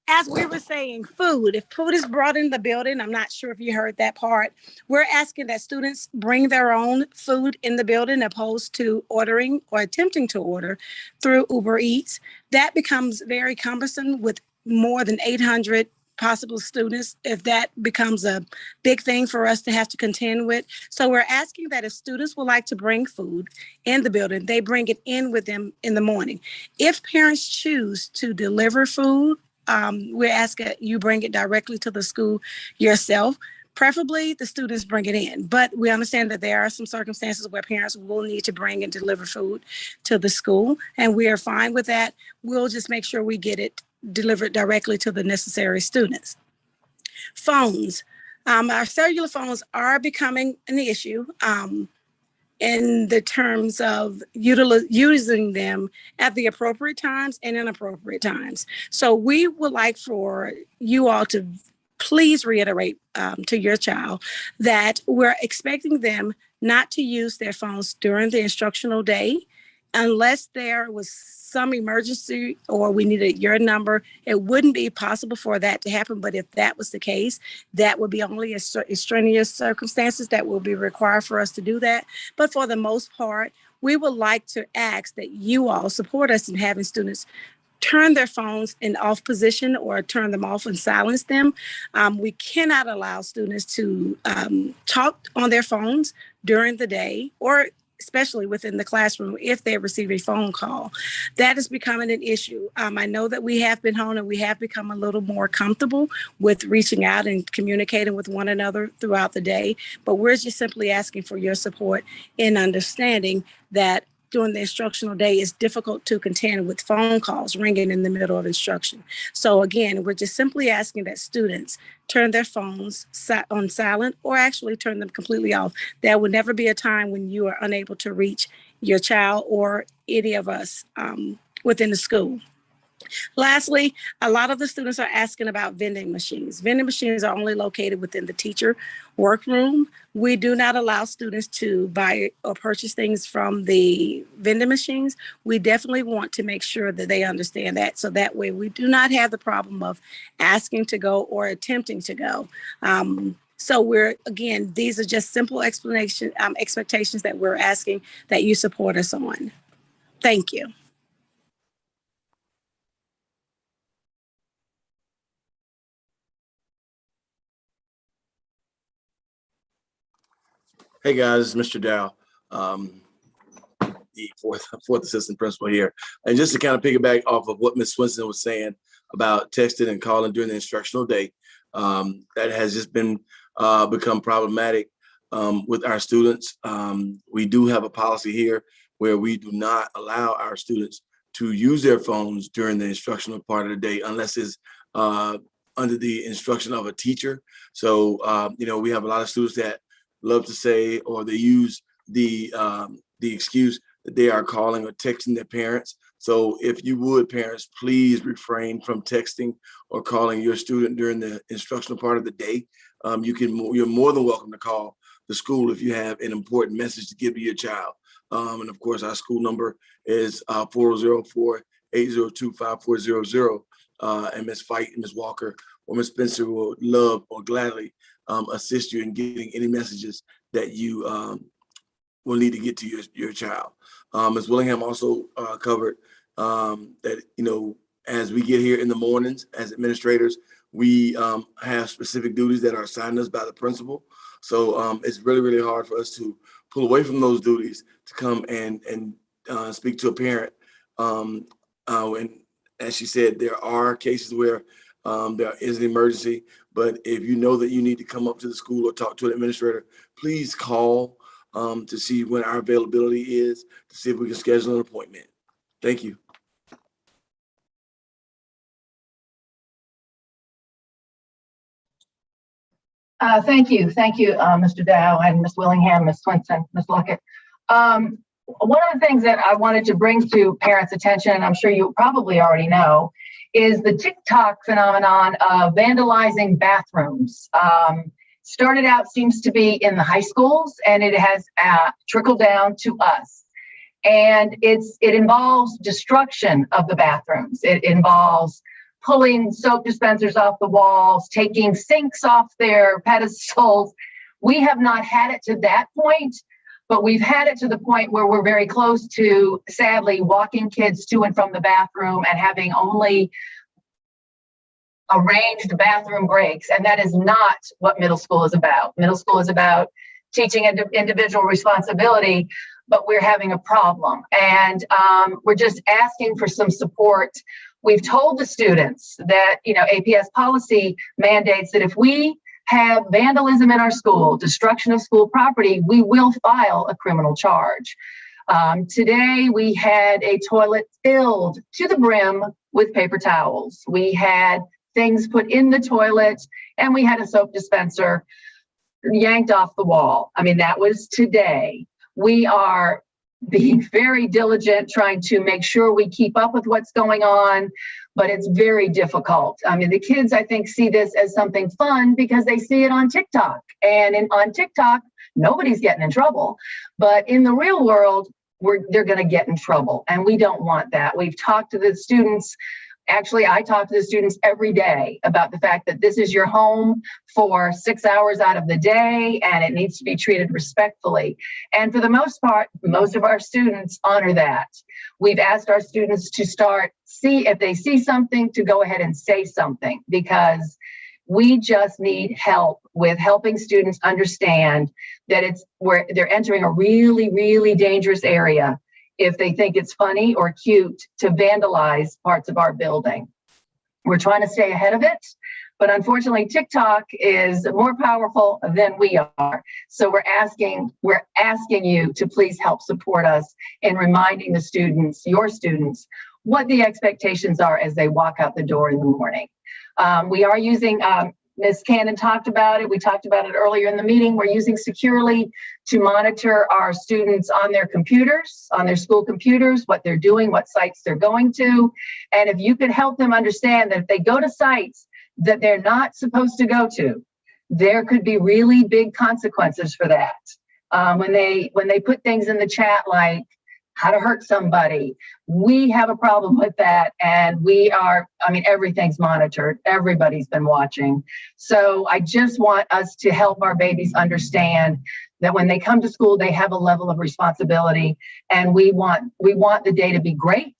[SPEAKER 8] As we were saying, food. If food is brought in the building, I'm not sure if you heard that part. We're asking that students bring their own food in the building opposed to ordering or attempting to order through Uber Eats. That becomes very cumbersome with more than 800 possible students if that becomes a big thing for us to have to contend with. So we're asking that if students would like to bring food in the building, they bring it in with them in the morning. If parents choose to deliver food, we're asking you bring it directly to the school yourself. Preferably the students bring it in, but we understand that there are some circumstances where parents will need to bring and deliver food to the school, and we are fine with that. We'll just make sure we get it delivered directly to the necessary students. Phones. Our cellular phones are becoming an issue in the terms of using them at the appropriate times and inappropriate times. So we would like for you all to please reiterate to your child that we're expecting them not to use their phones during the instructional day unless there was some emergency or we needed your number. It wouldn't be possible for that to happen, but if that was the case, that would be only extraneous circumstances that will be required for us to do that. But for the most part, we would like to ask that you all support us in having students turn their phones in off position or turn them off and silence them. We cannot allow students to talk on their phones during the day or especially within the classroom if they receive a phone call. That is becoming an issue. I know that we have been home and we have become a little more comfortable with reaching out and communicating with one another throughout the day, but we're just simply asking for your support in understanding that during the instructional day, it's difficult to contend with phone calls ringing in the middle of instruction. So again, we're just simply asking that students turn their phones on silent or actually turn them completely off. There will never be a time when you are unable to reach your child or any of us within the school.
[SPEAKER 10] Lastly, a lot of the students are asking about vending machines. Vending machines are only located within the teacher workroom. We do not allow students to buy or purchase things from the vending machines. We definitely want to make sure that they understand that, so that way we do not have the problem of asking to go or attempting to go. So again, these are just simple expectations that we're asking that you support us on. Thank you.
[SPEAKER 11] Hey guys, Mr. Dow, the fourth assistant principal here. And just to kind of piggyback off of what Ms. Swinson was saying about texting and calling during the instructional day, that has just been become problematic with our students. We do have a policy here where we do not allow our students to use their phones during the instructional part of the day unless it's under the instruction of a teacher. So, we have a lot of students that love to say, or they use the excuse that they are calling or texting their parents. So if you would, parents, please refrain from texting or calling your student during the instructional part of the day. You're more than welcome to call the school if you have an important message to give to your child. And of course, our school number is 404-802-5400. And Ms. Fight and Ms. Walker or Ms. Spencer will love or gladly assist you in getting any messages that you will need to get to your child. Ms. Willingham also covered that, as we get here in the mornings as administrators, we have specific duties that are assigned us by the principal. So it's really, really hard for us to pull away from those duties to come and speak to a parent. And as she said, there are cases where there is an emergency, but if you know that you need to come up to the school or talk to an administrator, please call to see when our availability is, to see if we can schedule an appointment. Thank you.
[SPEAKER 1] Thank you, Mr. Dow and Ms. Willingham, Ms. Swinson, Ms. Luckett. One of the things that I wanted to bring to parents' attention, and I'm sure you probably already know, is the TikTok phenomenon of vandalizing bathrooms. Started out, seems to be in the high schools, and it has trickled down to us. And it involves destruction of the bathrooms. It involves pulling soap dispensers off the walls, taking sinks off their pedestals. We have not had it to that point, but we've had it to the point where we're very close to, sadly, walking kids to and from the bathroom and having only arranged bathroom breaks. And that is not what middle school is about. Middle school is about teaching individual responsibility, but we're having a problem. And we're just asking for some support. We've told the students that, APS policy mandates that if we have vandalism in our school, destruction of school property, we will file a criminal charge. Today, we had a toilet filled to the brim with paper towels. We had things put in the toilet, and we had a soap dispenser yanked off the wall. I mean, that was today. We are being very diligent, trying to make sure we keep up with what's going on, but it's very difficult. I mean, the kids, I think, see this as something fun because they see it on TikTok. And on TikTok, nobody's getting in trouble. But in the real world, they're going to get in trouble. And we don't want that. We've talked to the students. Actually, I talk to the students every day about the fact that this is your home for 6 hours out of the day, and it needs to be treated respectfully. And for the most part, most of our students honor that. We've asked our students to see if they see something, to go ahead and say something, because we just need help with helping students understand that they're entering a really, really dangerous area if they think it's funny or cute to vandalize parts of our building. We're trying to stay ahead of it, but unfortunately TikTok is more powerful than we are. So we're asking you to please help support us in reminding the students, your students, what the expectations are as they walk out the door in the morning. We are using Ms. Cannon talked about it. We talked about it earlier in the meeting. We're using Securely to monitor our students on their computers, on their school computers, what they're doing, what sites they're going to. And if you could help them understand that if they go to sites that they're not supposed to go to, there could be really big consequences for that. When they put things in the chat like how to hurt somebody, we have a problem with that. And everything's monitored. Everybody's been watching. So I just want us to help our babies understand that when they come to school, they have a level of responsibility, and we want the day to be great,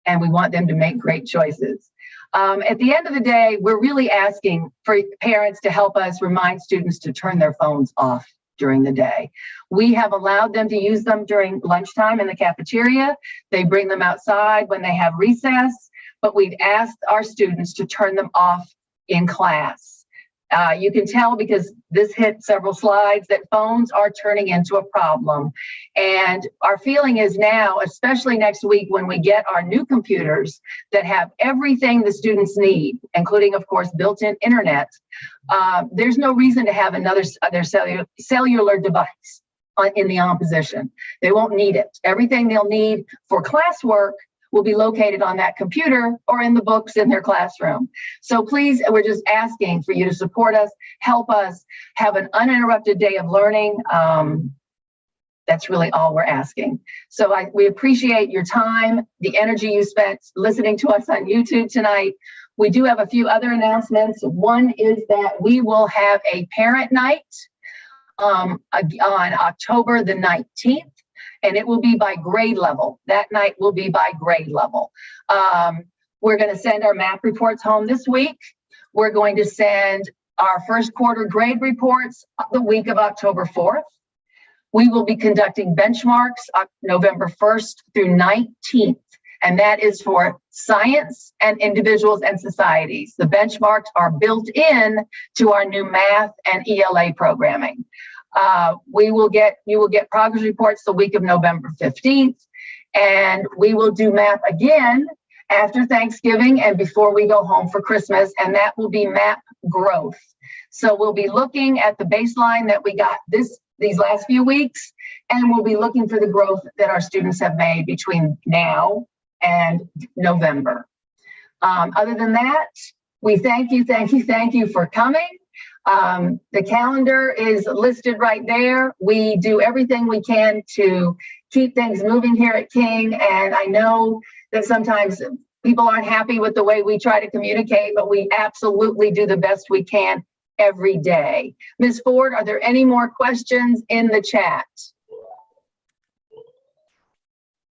[SPEAKER 1] and we want them to make great choices. At the end of the day, we're really asking for parents to help us remind students to turn their phones off during the day. We have allowed them to use them during lunchtime in the cafeteria. They bring them outside when they have recess, but we've asked our students to turn them off in class. You can tell because this hit several slides that phones are turning into a problem. And our feeling is now, especially next week when we get our new computers that have everything the students need, including, of course, built-in internet, there's no reason to have another cellular device in the opposition. They won't need it. Everything they'll need for classwork will be located on that computer or in the books in their classroom. So please, we're just asking for you to support us, help us have an uninterrupted day of learning. That's really all we're asking. So we appreciate your time, the energy you spent listening to us on YouTube tonight. We do have a few other announcements. One is that we will have a parent night on October the 19th. And it will be by grade level. That night will be by grade level. We're going to send our math reports home this week. We're going to send our first quarter grade reports the week of October 4th. We will be conducting benchmarks November 1st through 19th. And that is for science and individuals and societies. The benchmarks are built in to our new math and ELA programming. You will get progress reports the week of November 15th, and we will do MAP again after Thanksgiving and before we go home for Christmas, and that will be MAP growth. So we'll be looking at the baseline that we got these last few weeks, and we'll be looking for the growth that our students have made between now and November. Other than that, we thank you for coming. The calendar is listed right there. We do everything we can to keep things moving here at King. And I know that sometimes people aren't happy with the way we try to communicate, but we absolutely do the best we can every day. Ms. Ford, are there any more questions in the chat?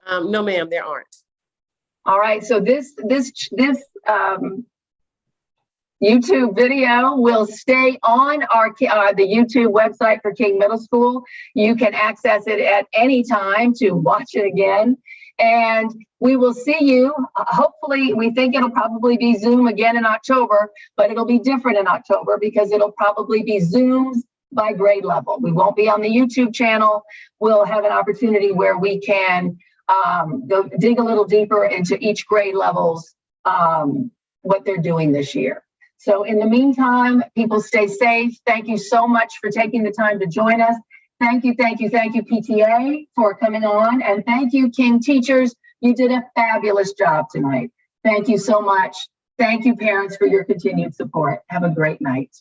[SPEAKER 12] No, ma'am, there aren't.
[SPEAKER 1] All right, so this YouTube video will stay on the YouTube website for King Middle School. You can access it at any time to watch it again. And we will see you. Hopefully, we think it'll probably be Zoom again in October, but it'll be different in October because it'll probably be Zooms by grade level. We won't be on the YouTube channel. We'll have an opportunity where we can go dig a little deeper into each grade level's what they're doing this year. So in the meantime, people stay safe. Thank you so much for taking the time to join us. Thank you, PTA, for coming on. And thank you, King teachers. You did a fabulous job tonight. Thank you so much. Thank you, parents, for your continued support. Have a great night.